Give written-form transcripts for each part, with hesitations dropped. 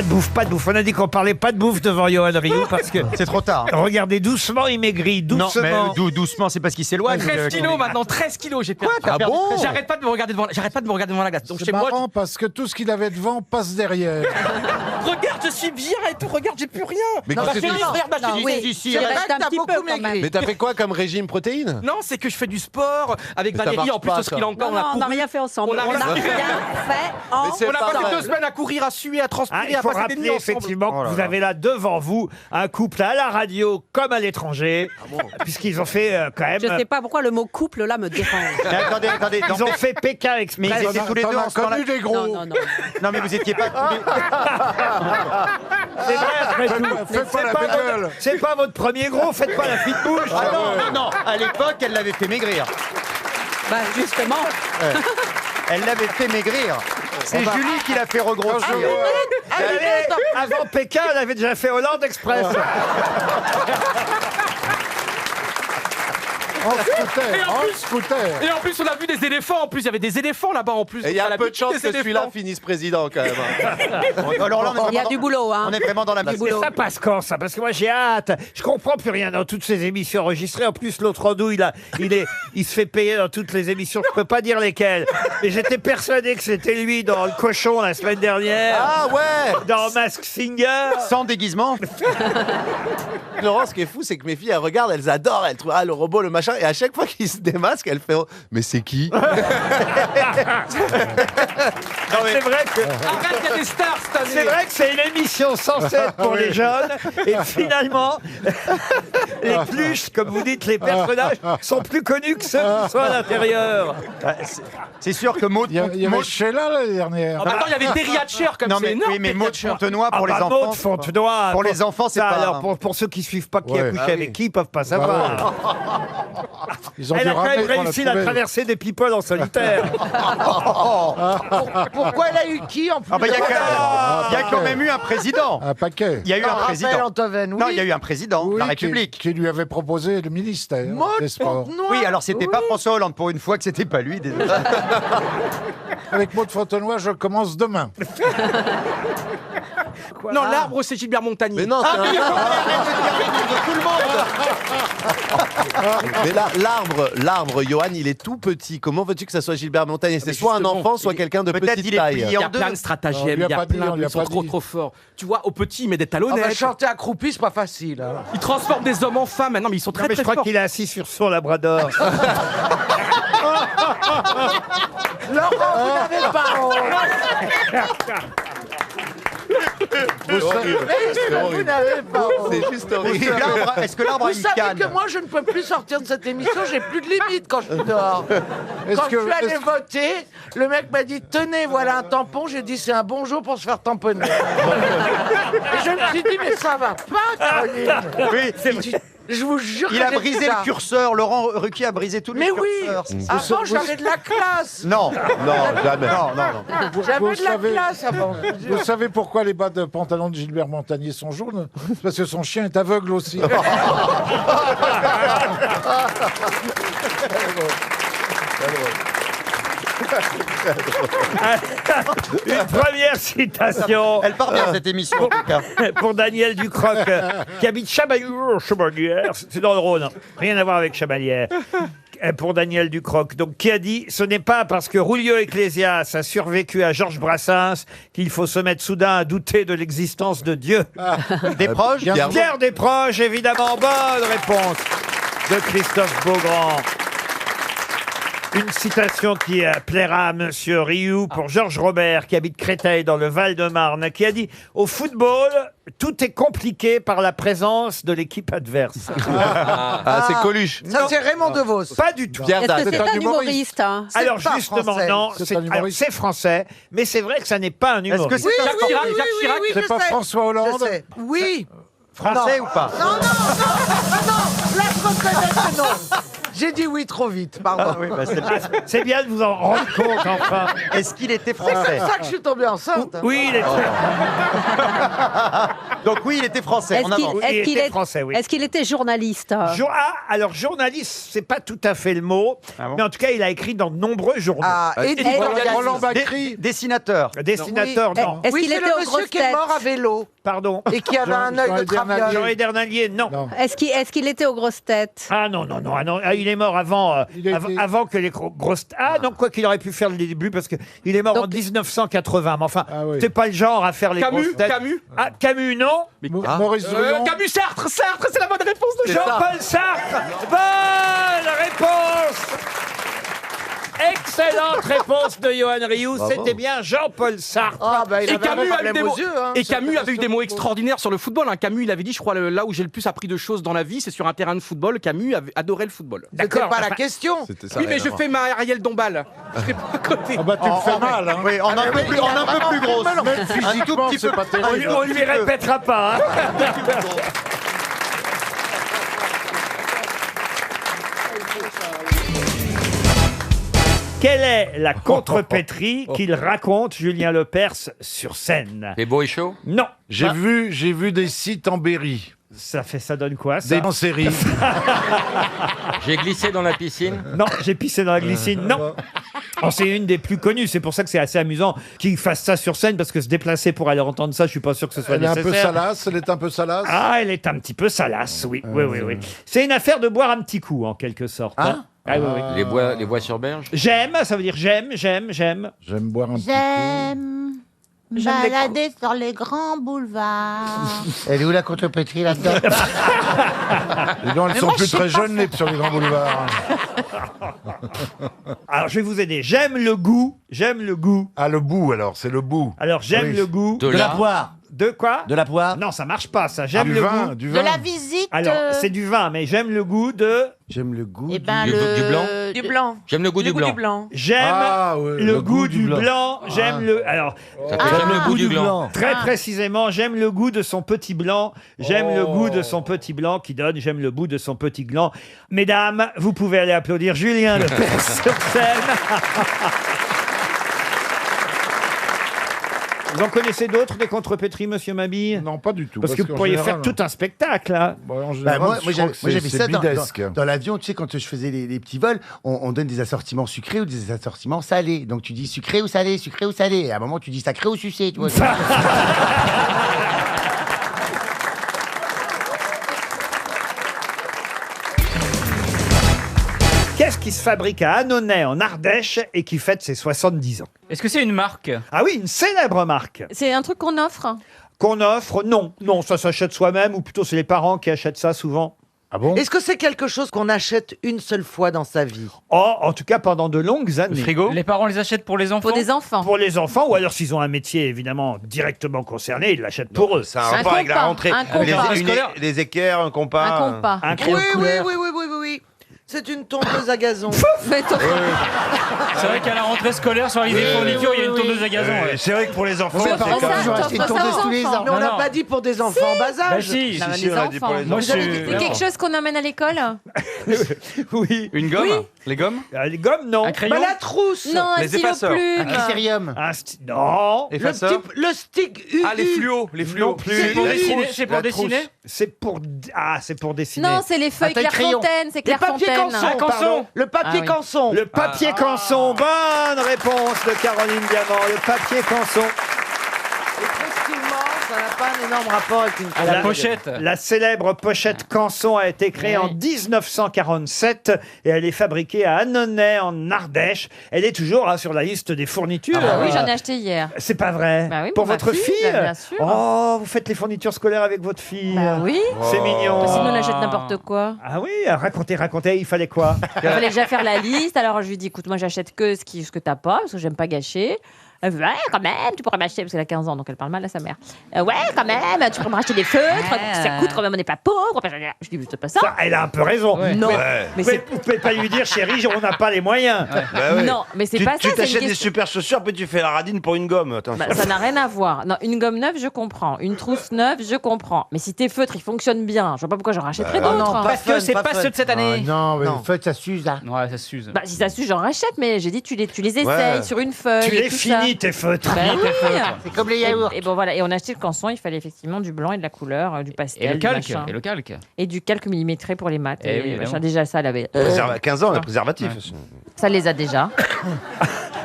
Pas de bouffe, pas de bouffe. On a dit qu'on parlait pas de bouffe devant Johan Rioux parce que... C'est trop tard. Regardez, doucement, il maigrit, doucement. Non, mais doucement, c'est parce qu'il s'éloigne. 13 kilos maintenant, 13 kilos j'ai perdu. Quoi, t'as perdu 13? J'arrête pas de me regarder devant la glace. Donc C'est chez moi, marrant parce que tout ce qu'il avait devant passe derrière. regarde, je suis bien et tout, regarde, j'ai plus rien. Mais Non, qu'est-ce que regarde, tu- regarde, Non, oui, ici, il arrête, reste un petit peu quand même. Mais t'as fait quoi comme régime protéines? Non, c'est que je fais du sport avec Mais ça Valérie marche en plus pas, de Sri Lanka. Non, on n'a rien fait ensemble. On a On n'a rien rien fait Mais c'est On a pas passé vrai. 2 semaines à courir, à suer, à Ah, transpirer, il à faut passer des nuits rappeler ensemble. effectivement que vous avez là devant vous un couple à la radio comme à l'étranger, puisqu'ils ont fait quand même... Je sais pas pourquoi le mot couple là me dérange. Mais attendez. Ils ont fait Pékin Mais Express. ils étaient tous les deux T'en as ensemble. connu des gros. Non, non, non. Non, mais vous étiez pas tous les... C'est vrai, après tout. Fais pas C'est la pas gueule. votre- C'est pas votre premier gros, faites pas la fine bouche. Ah non, à l'époque, elle l'avait fait maigrir. Bah justement. Elle l'avait fait maigrir. C'est Julie qui l'a fait regrossir. Elle avait- avant Pékin, elle avait déjà fait Hollande Express. En scooter. Et en plus, on a vu des éléphants. En plus, il y avait des éléphants là-bas en plus. Et il y a On un peu de l'habitude chance des que celui-là éléphants. finisse président quand même. Alors là, Il y a du boulot, hein. On est vraiment dans la Du musique. boulot. Ça passe quand ça? Parce que moi j'ai hâte. Je comprends plus rien dans toutes ces émissions enregistrées. En plus l'autre andou il se fait payer dans toutes les émissions. Je peux pas dire lesquelles. Mais j'étais persuadé que c'était lui dans Le Cochon la semaine dernière. Ah ouais. Dans Mask Singer. Sans déguisement. Laurent, ce qui est fou, c'est que mes filles, elles regardent, elles adorent, elles trouvent le robot, le machin, et à chaque fois qu'il se démasque, elles font mais c'est qui? C'est vrai que Arrête, il y a des stars cette année. c'est vrai que c'est une émission censée être pour les jeunes. Et finalement, les pluches, comme vous dites, les personnages sont plus connus que ceux qui sont à l'intérieur. C'est sûr que Maud... Il y avait Maud- Sheila l'année dernière. Oh, bah attends, il y avait Terry Hatcher comme Non, c'est mais, énorme. oui, mais Terry Maud Hatcher. Fontenoy pour les bah, enfants. Maud Fontenoy. Pour les enfants, c'est Ça, pas... alors pour ceux qui suivent pas qui a Ouais. couché Ah avec oui. qui, ils peuvent pas savoir. Ils ont Elle dû a quand ramener même quand on l'a réussi la trouvé. traversée des people en solitaire. Pourquoi elle a eu qui en plus Ah bah, il y a Ah, quand même eu un président. Un paquet. Il y a eu un Raphaël président. Antoven, oui. Non, il y a eu un président de la Oui, République. qui lui avait proposé le ministère Maud des Sports. Fontenoy. Oui, alors c'était pas François Hollande pour une fois que c'était pas lui. Désolé. Avec Maud Fontenoy, je commence demain. Non, l'arbre, c'est Gilbert Montagnier. Mais non, c'est un Tout le monde. Mais là, l'arbre, Johan, il est tout petit. Comment veux-tu que ça soit Gilbert Montagnier? C'est mais soit un justement, enfant, soit quelqu'un de peut-être petite il est taille. plié Il y en a deux. plein de stratagèmes, On lui a il y a pas dit, plein on lui a ils sont pas trop dit. trop forts. Tu vois, au petit, ils mettent des Ah bah, talonnettes. chanter accroupi, c'est pas facile. hein. Ils transforment des hommes en femmes. Non, mais ils sont Non, très mais je très crois forts. qu'il est assis sur son labrador. Laurent, vous n'avez pas honte. C'est horrible. C'est Vous horrible. n'avez pas honte. C'est juste horrible. Est-ce que l'arbre a Vous une savez canne? que moi, je ne peux plus sortir de cette émission, j'ai plus de limite quand je suis dehors. Est-ce Quand que- je suis allé est-ce- voter, le mec m'a dit tenez, voilà un tampon. J'ai dit c'est un bon jour pour se faire tamponner. Et je me suis dit mais ça va pas, Caroline. Oui, c'est vrai. Je vous jure Il que a j'ai brisé dit ça. le curseur. Laurent Ruquier a brisé tout le Mais oui, curseur. avant j'avais de la classe. Non, Non, jamais. non. J'avais vous de la savez- classe avant. je vous jure. Vous savez pourquoi les bas de pantalon de Gilbert Montagnier sont jaunes? C'est parce que son chien est aveugle aussi. Une première citation. Elle part bien cette émission en tout cas. Pour Daniel Ducroc, qui habite Chamalières, c'est dans le Rhône, rien à voir avec Chamalières. Pour Daniel Ducroc, donc qui a dit « Ce n'est pas parce que Rulio Ecclésias a survécu à Georges Brassens qu'il faut se mettre soudain à douter de l'existence de Dieu. Des proches. Bien- Pierre Desproges, évidemment, bonne réponse de Christophe Beaugrand. Une citation qui plaira à Monsieur Rioux pour Georges Robert, qui habite Créteil dans le Val-de-Marne, qui a dit « Au football, tout est compliqué par la présence de l'équipe adverse. Ah, c'est Coluche. Ça c'est Raymond DeVos. » Pas du tout. Pierre Est-ce Dac. que c'est un un humoriste. humoriste hein Alors pas justement, français. non, C'est un alors, humoriste. c'est français, mais c'est vrai que ça n'est pas un Est-ce que humoriste. c'est Jacques Chirac, Jacques Chirac. C'est je pas sais. François Hollande? Je sais. Oui. Français Non. ou pas? Non, là je reconnais que non. J'ai dit oui trop vite, pardon. C'est bien de vous en rendre compte, enfin. Est-ce qu'il était C'est français? comme ça que je suis tombée enceinte. Oui, il est Donc oui, il était français. Est-ce On qu'il avance. Il était français, oui. est-ce qu'il était journaliste? Alors, journaliste, c'est pas tout à fait le mot, mais en tout cas, il a écrit dans de nombreux journaux. Ah, éditorialiste. Roland Bacri. Dessinateur. Dessinateur, Oui. non. Est-ce Oui, qu'il c'est était le aux monsieur grosses qui est têtes? mort à vélo Pardon. et qui avait un œil de traviole. Jean Dernalier, non. Non. Est-ce qu'il était aux grosses têtes? Ah non, il est mort avant, Il a été- avant que les grosses... Ah non, quoi qu'il aurait pu faire le début, parce qu'il est mort en Donc- 1980. Mais enfin, Ah oui. c'est pas le genre à faire les Camus, grosses têtes. Camus. Ah, Camus, non. Maurice Druon. Camus Sartre, c'est la bonne réponse de Jean. Jean-Paul Sartre. Bonne réponse. Excellente réponse de Johan Rioux. C'était bien Jean-Paul Sartre. Ah, bah, il Et avait un Camus a eu problème des aux mots, yeux. Hein. et Camus avait eu des mots extraordinaires sur le football. Hein. Camus, il avait dit, je crois, là où j'ai le plus appris de choses dans la vie, c'est sur un terrain de football. Camus avait adoré le football. C'était pas la Enfin, question. C'était ça. Oui, mais rien je à fais ma Ariel Dombal. Je serai pas à côté. Ah bah tu le fais mal, hein. Oui, en un peu plus grosse. Même Un tout physiquement, petit c'est peu. pas On lui, terrible. on lui répétera pas. Hein. Quelle est la contrepétrie qu'il raconte, Julien Lepers, sur scène? Les beaux et chauds. Non. J'ai vu des sites en Berry, Ça donne quoi, ça? des en série. J'ai glissé dans la piscine. Non, j'ai pissé dans la glycine. Non. Oh, c'est une des plus connues. C'est pour ça que c'est assez amusant qu'il fasse ça sur scène, parce que se déplacer pour aller entendre ça, je suis pas sûr que ce soit Elle est un peu nécessaire. salace, elle est un peu salace. Ah, elle est un petit peu salace, oui. Oui. C'est une affaire de boire un petit coup, en quelque sorte. hein. Ah, oui. Les bois sur berge. J'aime, ça veut dire j'aime. J'aime boire un petit coup. J'aime me balader sur les grands boulevards. Elle est où la contrepétrie là-dedans? Les gens, elles sont plus très jeunes les- sur les grands boulevards. Alors, je vais vous aider. J'aime le goût. Ah, le bout alors, c'est le bout. Alors, j'aime Oui. le goût. De la poire. De quoi? De la poire. Non, ça marche pas, ça. Ah, J'aime du le vin, goût. du De vin. la visite. Alors, c'est du vin, mais j'aime le goût de... J'aime le goût. Eh ben, du blanc. Du blanc. J'aime le goût du blanc. J'aime Ah, ouais, le goût du blanc. J'aime Ah. le... Alors, Ça fait j'aime le goût du blanc. très précisément, j'aime le goût de son petit blanc. J'aime le goût de son petit blanc qui donne. J'aime le goût de son petit gland. Mesdames, vous pouvez aller applaudir Julien Lepers sur scène. Vous en connaissez d'autres des contrepétries, monsieur Mabille? Non, pas du tout. Parce que vous qu'en pourriez général, faire tout un spectacle. Hein. bon, en Bah, général, moi, je crois que j'avais c'est ça bidesque. dans l'avion, tu sais, quand je faisais les petits vols, on donne des assortiments sucrés ou des assortiments salés. Donc tu dis sucré ou salé, sucré ou salé. Et à un moment, tu dis sacré ou sucé, tu vois. Qu'est-ce qui se fabrique à Annonay, en Ardèche, et qui fête ses 70 ans? Est-ce que c'est une marque? Ah oui, une célèbre marque. C'est un truc qu'on offre? Qu'on offre? Non. Non, ça s'achète soi-même, ou plutôt c'est les parents qui achètent ça souvent. Ah bon? Est-ce que c'est quelque chose qu'on achète une seule fois dans sa vie? Oh, en tout cas pendant de longues années. Les parents les achètent pour les enfants? Pour des enfants. Pour les enfants, ou alors s'ils ont un métier évidemment directement concerné, ils l'achètent pour eux. C'est un Un rapport avec la compas, rentrée. un compas. Les équerres, un compas. Un compas. Un Oui, crayon de oui, couleur. oui. C'est une tondeuse à gazon. Mais ton- C'est vrai qu'à la rentrée scolaire, sur les fournitures, il y a une tondeuse à gazon. ouais. C'est vrai que pour les enfants, Mes c'est parents quand ont même- toujours acheté une t'offres ça tondeuse aux tous les enfants. ans. Mais on n'a non. pas dit pour des enfants en bas Bah âge. si. Non, mais si, les on a dit pour enfants. les Moi, enfants. je suis- C'est quelque chose qu'on amène à l'école? Oui. Une gomme. Les gommes. Les gommes, non. Un crayon? Bah, la trousse. Non, un Les stylo effaceurs. Un plume. critérium. Non. Effaceurs. Le stick U. Ah, les fluos. Les Non fluos. plus. C'est pour La dessiner. trousse. C'est pour La dessiner. C'est pour... Ah, c'est pour dessiner. Non, c'est les feuilles taille crayon. Clairefontaine. C'est Les papiers Clairefontaine. canson. pardon. Le papier Ah oui. canson. Le papier canson. Bonne réponse de Caroline Diamant. Le papier canson. Effectivement, ça n'a pas un énorme rapport avec une La La- pochette. La célèbre pochette Canson a été créée en 1947 et elle est fabriquée à Annonay en Ardèche. Elle est toujours sur la liste des fournitures. Ah oui, j'en ai acheté hier. C'est pas vrai. Bah oui, Pour pour ma votre fille, fille bah, bien sûr. Oh, vous faites les fournitures scolaires avec votre fille. Bah oui. C'est mignon. Sinon, on achète n'importe quoi. Ah oui, racontez, il fallait quoi? Il fallait déjà faire la liste. Alors, je lui dis, écoute, moi, j'achète que ce que t'as pas, parce que j'aime pas gâcher. Ouais, quand même, tu pourrais m'acheter, parce qu'elle a 15 ans, donc elle parle mal à sa mère. Ouais, quand même, tu pourrais m'acheter des feutres, ça coûte quand même, on n'est pas pauvre. Je dis, c'est pas ça. Elle a un peu raison. Non, mais Vous pouvez pas lui dire, chérie, on n'a pas les moyens. Non, mais c'est pas ça. Tu c'est une t'achètes des question- super chaussures, puis tu fais la radine pour une gomme. Attends, Bah, ça n'a rien à voir. Non, une gomme neuve, je comprends. Une trousse neuve, je comprends. Mais si tes feutres, ils fonctionnent bien, je vois pas pourquoi j'en rachèterais d'autres. non, Parce que c'est pas ceux de cette année. non, mais Non. le feutre, ça s'use, là. Ouais, ça s'use. Bah, si ça suit, j'en rachète, mais j'ai dit, tu les essayes Ouais. sur une feuille. Tu et les tout ça. finis, tes feutres. Bah oui. C'est comme les yaourts. Et bon voilà, et on a acheté le canson, il fallait effectivement du blanc et de la couleur, du pastel, Et le du calque. machin. Et le calque. Et du calque millimétré pour les maths. Eh oui, machin. évidemment. Déjà ça, elle avait. 15 ans, le préservatif. Ça les a déjà.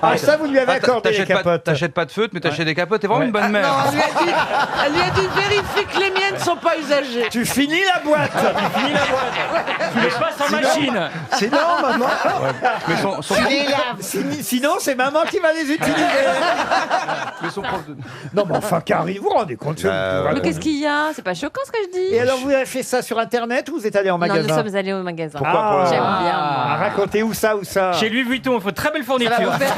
Ah, ça, vous lui avez accordé les capotes. T'achètes pas de feutre, mais t'achètes des capotes. T'es vraiment une bonne mère. Non, elle lui a dit vérifie que les miennes sont pas usagées. Tu finis la boîte. Tu le passes en machine. C'est non, maman. Mais son Sinon, c'est maman qui va les utiliser. mais son prof de- Non, mais enfin, Karine, vous vous rendez compte vous Mais racontez- qu'est-ce qu'il y a? C'est pas choquant ce que je dis. Et alors, vous avez fait ça sur Internet ou vous êtes allé en Non, magasin? nous sommes allés au magasin. Pourquoi pour le- J'aime bien, Ah, moi. racontez où ça, où ça? Chez Louis Vuitton, il faut de très belle Ça va fourniture. vous faire,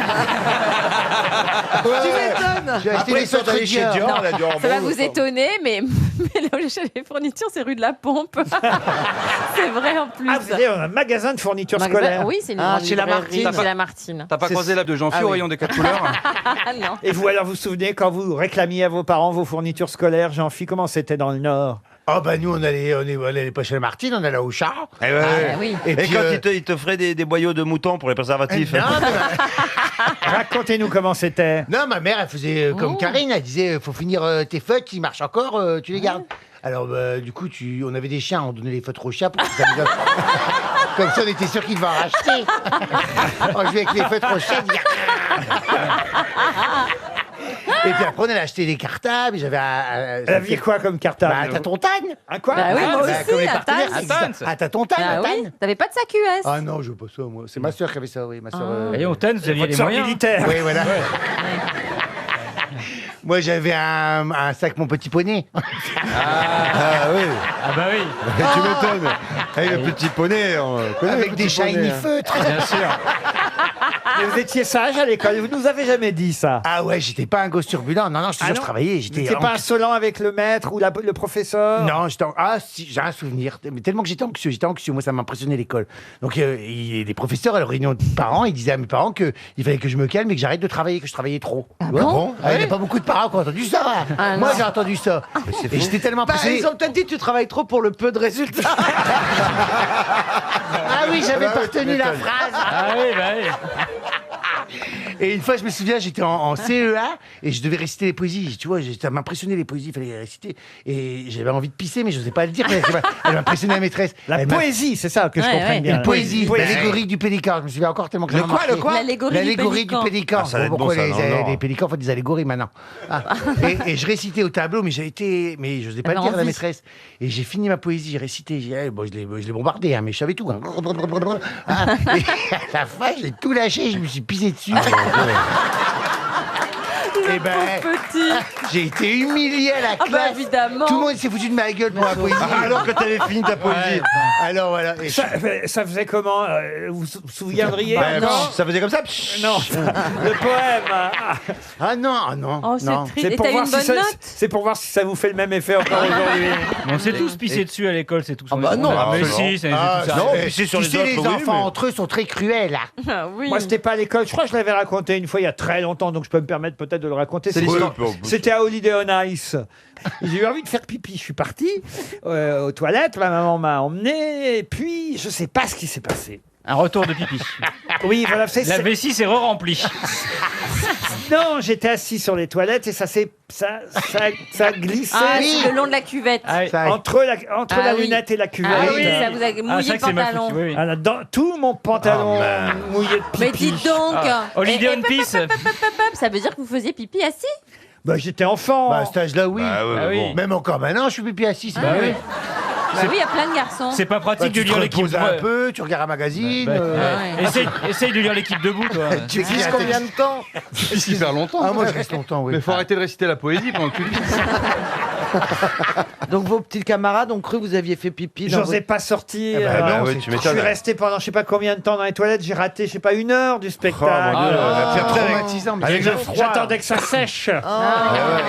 Tu m'étonnes. J'ai acheté des Après, feutres aller chez Dior. Dior, elle a dû en ça va bon, vous étonner, mais là où j'ai les fournitures, c'est rue de la Pompe. C'est vrai en plus. Ah, vous allez dans un magasin de fournitures Magasin- scolaires. Oui, c'est une Ah, grande chez la librairie, Martine. chez la Martine. T'as pas croisé la de Jean-Phi au rayon des 4 couleurs? Ah non. Et vous, alors, vous vous souvenez quand vous réclamiez à vos parents vos fournitures scolaires, Jean-Phi, comment c'était dans le Nord? Oh, bah, nous, on allait pas chez la Martine, on allait au char. Eh ouais. Ah, oui. Et Et puis, quand il te ferait des boyaux de mouton pour les préservatifs. Non, Racontez-nous comment c'était. non, ma mère, elle faisait comme Karine, elle disait faut finir tes feutres, ils marchent encore, tu les gardes. Alors, du coup, on avait des chiens, on donnait les feutres aux chiens pour que ça nous donne- Comme ça, on était sûr qu'ils devaient en racheter. On jouait avec les feutres aux chiens. Et puis après, on allait acheter des cartables. et J'avais Elle avait quoi comme cartable? Bah, t'as ton tanne. Un quoi? Bah oui, moi Bah, aussi, comme les la partenaires, tasse. c'est ça. Ah, t'as ton tanne, Ah la oui, tanne. t'avais pas de sac US. Ah non, je veux pas ça, moi. C'est ma soeur qui avait ça, oui, ma soeur. Et au TEN, vous aviez Votre les sœur moyens. militaire. Oui, voilà. Moi, j'avais un sac Mon Petit Poney. Ah oui. Ah bah oui, Tu m'étonnes. Avec le petit poney. on connaît Avec le des petit poney, shiny hein. feutres. bien sûr. Mais vous étiez sage à l'école, vous nous avez jamais dit ça. Ah ouais, j'étais pas un gosse turbulent. Non, non, je te Ah jure, non je travaillais. Vous J'étais n'étiez pas insolent avec le maître ou le professeur? Non, ah si, j'ai un souvenir. Mais tellement que j'étais anxieux. Moi, ça m'impressionnait l'école. Donc, les professeurs, à leur réunion de parents, ils disaient à mes parents qu'il fallait que je me calme et que j'arrête de travailler, que je travaillais trop. Tu vois bon Il n'y a pas beaucoup de parents qui ont entendu ça. Ah, Moi, non. j'ai entendu ça. Et j'étais tellement Bah, impressionné. ils ont peut-être dit tu travailles trop pour le peu de résultats. Ah oui, j'avais pas retenu la phrase. Ah oui, bah oui. Et une fois, je me souviens, j'étais en CE1 et je devais réciter les poésies. Tu vois, ça m'impressionnait les poésies, il fallait les réciter. Et j'avais envie de pisser, mais je n'osais pas le dire. Elle m'impressionnait la maîtresse. La Elle m'a- poésie, c'est ça que je Ouais, comprenne ouais. bien. Une poésie, Poésie. l'allégorie du pélican. Je me souviens encore tellement que ça Le m'a quoi, marqué. le quoi L'allégorie du pélican. Ah, ça va être Pourquoi bon, ça, les, dans le Nord. les pélicans font des allégories maintenant et je récitais au tableau, mais je n'osais pas le Alors, dire à la envie. maîtresse. Et j'ai fini ma poésie, j'ai récité. Bon, je l'ai bombardé, hein, mais je savais tout. Hein. Hein, et à la fin, j'ai tout lâché, je me suis pissé dessus. Et ben, Petit. j'ai été humilié à la Ah bah classe. évidemment. Tout le monde s'est foutu de ma gueule pour la poésie. Alors que t'avais fini ta poésie. Alors voilà. Et Ça faisait comment? Vous vous souviendriez? Bah, Non. Ça faisait comme ça. Non, le poème. ah non, ah non. Oh, c'est non. triste. Et t'as eu une si bonne ça, note? c'est pour voir si ça vous fait le même effet encore aujourd'hui. Mais on s'est tous pissé dessus à l'école, c'est tout. Ah bah non, mais ah, si, c'est Ah, tout ça. non, c'est- pisser sur tu les sais, autres, les oui, enfants mais- entre eux sont très cruels. Là. Ah oui. Moi, c'était pas à l'école. Je crois que je l'avais raconté une fois il y a très longtemps, donc je peux me permettre peut-être de le raconter. C'est l'histoire. C'était à Holiday on Ice. J'ai eu envie de faire pipi. Je suis parti aux toilettes. Ma maman m'a emmené. Et puis, je sais pas ce qui s'est passé. Un retour de pipi. Oui, voilà. La vessie s'est re-remplie. Non, j'étais assis sur les toilettes et ça a glissé Ah, c'est le long de la cuvette. Ah oui. entre Ah la oui. lunette et la cuvette. Ah oui, ça vous a Ah, c'est mouillé vrai le que c'est mal pantalon. foutu, oui, oui. Ah, là, dans tout mon pantalon mouillé de pipi. Mais dites donc. Holiday Et- on Peace. Ça veut dire que vous faisiez pipi assis? Bah, j'étais enfant. Bah, à cet âge-là, oui. Ah ouais, Ah mais oui. bon. Même encore maintenant, je suis pipi assis. c'est Bah pas oui. vrai. Bah oui, il y a plein de garçons. C'est pas Bah, pratique de tu te lire l'équipe. reposes un peu, tu regardes un magazine. Bah, ouais. Essaye de lire l'équipe debout, toi. Tu Tu dis combien de temps? Super longtemps. Ah, moi, je reste longtemps, oui. Mais faut arrêter de réciter la poésie pendant que tu lis. Donc vos petits camarades ont cru que vous aviez fait pipi. dans J'osais votre- pas sortir. Ah bah non, oui, c'est- tu Je m'étonnes. suis resté pendant je sais pas combien de temps dans les toilettes. J'ai raté je sais pas 1 heure du spectacle. Oh, mon Dieu, c'est très traumatisant, mais avec c'est le froid. J'attendais que ça sèche. Et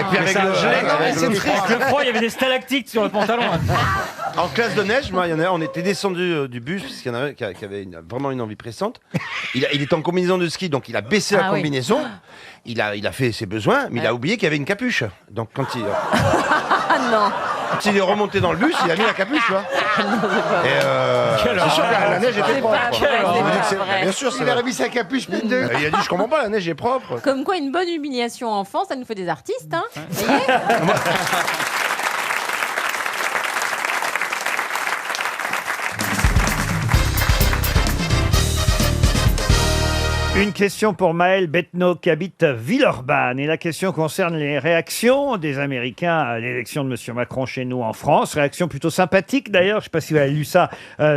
puis avec le, avec le froid. Avec le froid, il y avait des stalactites sur le pantalon. En classe de neige, moi, il y en a, on était descendu du bus, parce qu'il y en avait un qui avait vraiment une envie pressante. Il était en combinaison de ski, donc il a baissé la Ah oui. combinaison. Il a fait ses besoins, mais il a oublié qu'il y avait une capuche. Donc quand il est remonté dans le bus, il a mis la capuche, tu vois. Et c'est sûr que la neige était propre. pas vrai, On c'est me dit pas que c'est- vrai. Bien sûr, c'est Il vrai. a remis sa capuche, mine de. Il a dit, je comprends pas, la neige est propre. Comme quoi, une bonne humiliation enfant, ça nous fait des artistes, hein. Vous voyez Une question pour Maël Betno qui habite Villeurbanne. Et la question concerne les réactions des Américains à l'élection de M. Macron chez nous en France. Réaction plutôt sympathique d'ailleurs. Je ne sais pas si vous avez lu ça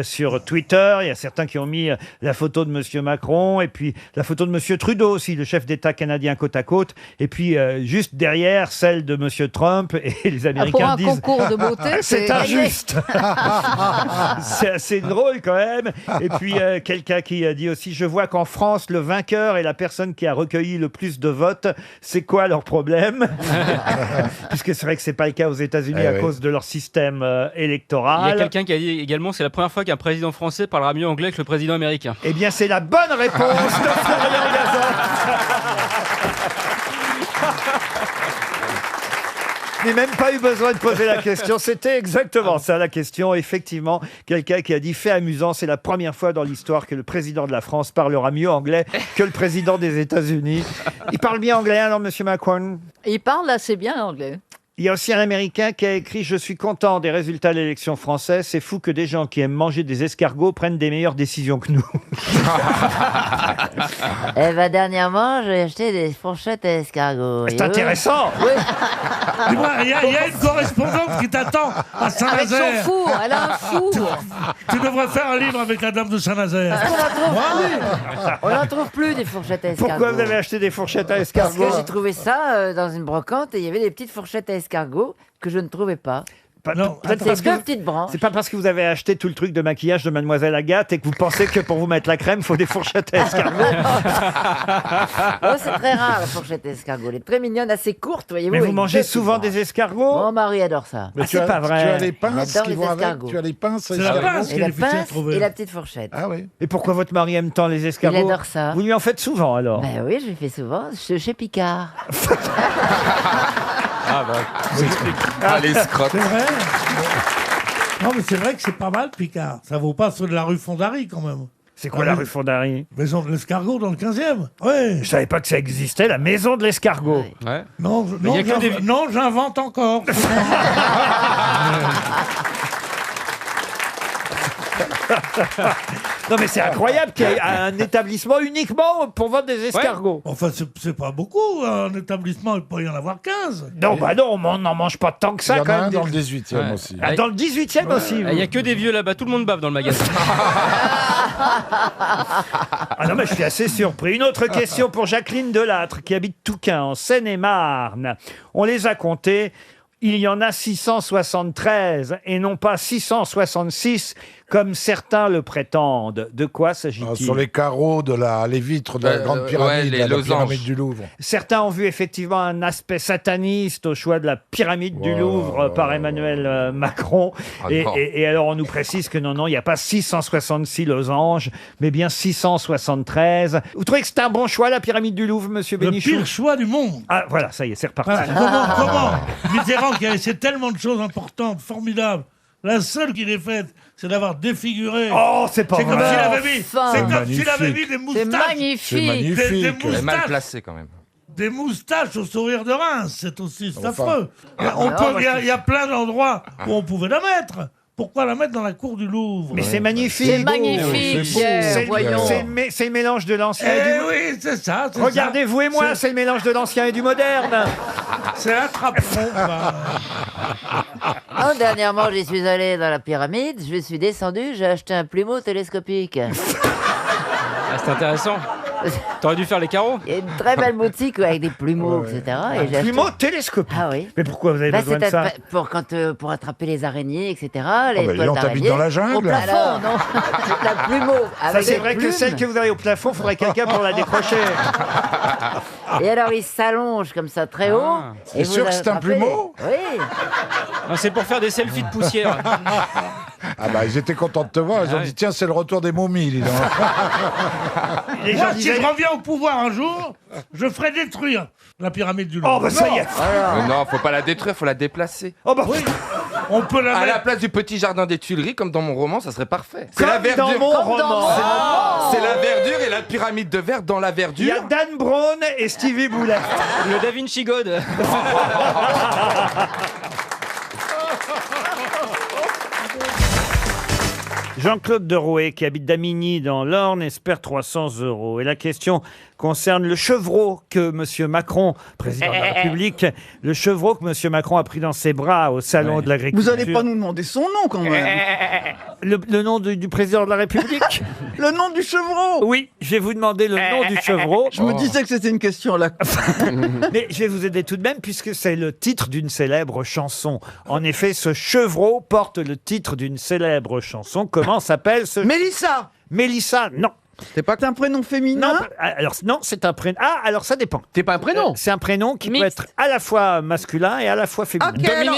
sur Twitter. Il y a certains qui ont mis la photo de M. Macron et puis la photo de M. Trudeau aussi, le chef d'État canadien côte à côte. Et puis juste derrière celle de M. Trump. Et les Américains pour un disent concours de beauté, c'est c'est injuste. C'est assez drôle quand même. Et puis quelqu'un qui a dit aussi, je vois qu'en France, le vainqueur est la personne qui a recueilli le plus de votes. C'est quoi leur problème? Puisque c'est vrai que c'est pas le cas aux États-Unis à cause de leur système électoral. Il y a quelqu'un qui a dit également c'est la première fois qu'un président français parlera mieux anglais que le président américain. Eh bien, c'est la bonne réponse de Florian Gazan. Je n'ai même pas eu besoin de poser la question. C'était exactement ça, la question. Effectivement, quelqu'un qui a dit fait amusant, c'est la première fois dans l'histoire que le président de la France parlera mieux anglais que le président des États-Unis. Il parle bien anglais, alors, monsieur Macron? Il parle assez bien anglais. Il y a aussi un Américain qui a écrit « Je suis content des résultats de l'élection française. C'est fou que des gens qui aiment manger des escargots prennent des meilleures décisions que nous. » Eh ben, dernièrement, j'ai acheté des fourchettes à escargots. C'est intéressant. Oui. Dis-moi, il y a une correspondante qui t'attend à Avec Saint-Nazaire. son four, elle a un four. Tu devrais faire un livre avec la dame de Saint-Nazaire. On n'en trouve plus des fourchettes à escargots. Pourquoi vous avez acheté des fourchettes à Parce escargots? que j'ai trouvé ça dans une brocante et il y avait des petites fourchettes à escargots que je ne trouvais pas. Peut-être C'est parce que deux petites branches. c'est pas parce que vous avez acheté tout le truc de maquillage de Mademoiselle Agathe et que vous pensez que pour vous mettre la crème, il faut des fourchettes à escargots. Oh, c'est très rare la fourchette à escargots. Elle est très mignonne, assez courte, voyez-vous. Mais vous avec mangez deux petites souvent branches. des escargots? Mon mari adore ça. Ah, c'est pas vrai. Tu as les pinces J'adore qui les vont avec. escargots. Tu as les pinces à C'est la escargots. pince Et qui la est difficile à pince trouver. et la petite fourchette. Ah oui. Et pourquoi votre mari aime tant les escargots? Il adore ça. Vous lui en faites souvent alors? Ben oui, je le fais souvent, chez Picard. Ah bah, ah, les scrottes. C'est vrai. Non, mais c'est vrai que c'est pas mal, Picard. Ça vaut pas ceux de la rue Fondary, quand même. C'est quoi la rue Fondary? Maison de l'escargot dans le 15e. Ouais. Je savais pas que ça existait, la maison de l'escargot. Ouais. Non, Mais il y a que des- non, j'invente encore. Non mais c'est incroyable qu'il y ait un établissement uniquement pour vendre des escargots. Enfin, c'est pas beaucoup. Un établissement, il peut y en avoir 15. Non, bah non, on n'en mange pas tant que Il ça y en a quand même. un dans le 18e Ouais. aussi. Ah, dans le 18e aussi. Il y a que des vieux là-bas, tout le monde bave dans le magasin. Ah non, mais je suis assez surpris. Une autre question pour Jacqueline Delattre, qui habite Touquin, en Seine-et-Marne. On les a comptés. Il y en a 673 et non pas 666 comme certains le prétendent. De quoi s'agit-il? Sur les carreaux de les vitres de la grande pyramide, les la losanges. pyramide du Louvre. Certains ont vu effectivement un aspect sataniste au choix de la pyramide du Louvre par Emmanuel Macron. Ah Et, non. et alors on nous précise que non, il n'y a pas 666 losanges, mais bien 673. Vous trouvez que c'est un bon choix, la pyramide du Louvre, monsieur Le Bénichou? pire choix du monde. Ah voilà, ça y est, c'est reparti. Voilà. Comment Mitterrand qui a laissé tellement de choses importantes, formidables. La seule qu'il ait faite, c'est d'avoir défiguré. Oh, c'est pas C'est comme vrai. s'il avait mis, Enfin. c'est comme Magnifique. s'il avait mis des moustaches. C'est magnifique. C'est magnifique. Des Elle est mal moustaches. placée quand même. Des moustaches au sourire de Reims, c'est aussi c'est Enfin. affreux. Il y a plein d'endroits où on pouvait la mettre. Pourquoi la mettre dans la cour du Louvre? Mais c'est magnifique. C'est magnifique, c'est beau. Pierre, C'est voyons. c'est le mélange de l'ancien et Eh du oui, c'est ça. c'est Regardez, ça. vous et moi, c'est le mélange de l'ancien et du moderne. C'est un trapon. Oh, dernièrement, j'y suis allé dans la pyramide, je suis descendu, j'ai acheté un plumeau télescopique. Ah, c'est intéressant. T'aurais dû faire les carreaux. Il y a une très belle boutique avec des plumeaux, etc. Et j'ai Plumeau acheté- télescopique. Ah oui. Mais pourquoi vous avez besoin de c'est ça pour attraper les araignées, etc. Les bah, toiles dis donc, t'habites d'araignée. dans la jungle. Au plafond, Alors. non. La plumeau. Ça, avec c'est des vrai que plumes. celle que vous avez au plafond, il faudrait quelqu'un pour la décrocher. Et alors, il s'allonge comme ça très haut. T'es sûr que c'est un plumeau? Oui. Non, c'est pour faire des selfies de poussière. Ah bah ils étaient contents de te voir, ils ont dit tiens c'est le retour des momies, dis donc. Les Moi, gens si disaient... je reviens au pouvoir un jour, je ferai détruire la pyramide du Louvre. Oh bah ça y est. Non, faut pas la détruire, faut la déplacer. Oh bah oui. On peut la À la mettre. place du petit jardin des Tuileries, comme dans mon roman, ça serait parfait. C'est Comme la verdure. dans mon roman. C'est la verdure et la pyramide de verre dans la Il y verdure. a Dan Brown et Stevie Boulet. Le Da Vinci God. Jean-Claude Derouet, qui habite Damigny dans l'Orne, espère 300 €. Et la question concerne le chevreau que M. Macron, président de la République, le chevreau que M. Macron a pris dans ses bras au Salon de l'Agriculture. Vous allez pas nous demander son nom quand même. Le nom du président de la République? Le nom du chevreau. Oui, je vais vous demander le nom du chevreau. Je me disais que c'était une question là. Mais je vais vous aider tout de même puisque c'est le titre d'une célèbre chanson. En effet, ce chevreau porte le titre d'une célèbre chanson. Comment s'appelle ce... Mélissa. Mélissa, non. C'est pas un prénom féminin? Non, alors non, c'est un prénom. Ah, alors ça dépend. C'est pas un prénom. C'est un prénom qui peut Mixte. être à la fois masculin et à la fois féminin. Ok, alors,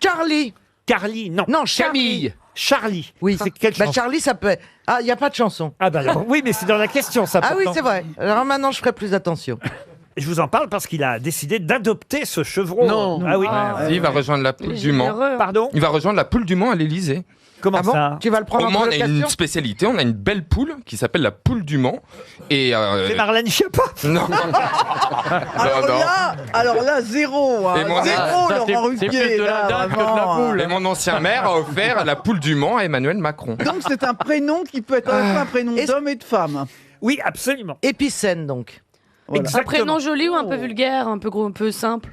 Charlie. Carly, non. Non, Charlie. Charlie. Oui. C'est quelle Bah, chanson? Charlie, ça peut être... Ah, il n'y a pas de chanson. Ah bah alors, oui, mais c'est dans la question, ça. Ah oui, pourtant. c'est vrai. Alors maintenant, je ferai plus attention. Je vous en parle parce qu'il a décidé d'adopter ce chevreau. Non. Ah oui. Si, il va rejoindre la poule du Mans. Pardon? Il va rejoindre la poule du Mans à l'Élysée. Comment Ah bon ça? Tu vas le prendre Au en Mans, on a colocation une spécialité, on a une belle poule qui s'appelle la poule du Mans. Et C'est Marlène Schiappa. non. Alors là, zéro. Hein. Et mon- Zéro, Ça, Laurent c'est Ruquier. plus de la là, dinde que de la vraiment, poule. Et mon ancien maire a offert la poule du Mans à Emmanuel Macron. Donc c'est un prénom qui peut être à la fois un prénom Est-ce- d'homme et de femme. Oui, absolument. Épicène, donc. Voilà. Un prénom joli ou un peu vulgaire, un peu gros, un peu simple?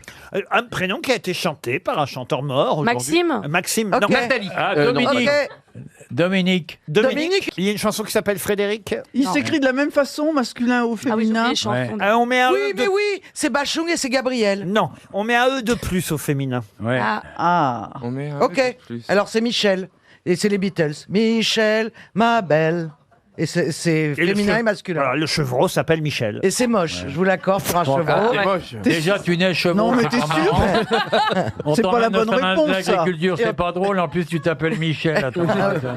Un prénom qui a été chanté par un chanteur mort aujourd'hui. Maxime? Maxime, Ok. non. Nathalie. Ah, non. Dominique. Ok. Dominique. Dominique. Il y a une chanson qui s'appelle Frédéric. Il Non. s'écrit de la même façon, masculin ou Ah oui, j'ai féminin. oublié les chansons. Ouais. On met un Oui, E de... mais oui, c'est Bachung et c'est Gabriel. Non, on met un E de plus au féminin. Ouais. Ah, Ah. On met un Ok. peu plus. Alors c'est Michel. Et c'est les Beatles. Michel, ma belle. Et c'est Et le féminin che- et masculin. Voilà, le chevreau s'appelle Michel. Et c'est moche, je vous l'accorde pour un Bon, chevreau. c'est moche. Déjà, tu nais chevreau. Non, mais c'est t'es pas sûr marrant. On C'est pas la t'emmène au bonne salon de réponse, ça. l'agriculture, Et c'est pas drôle. En plus, tu t'appelles Michel. Attends,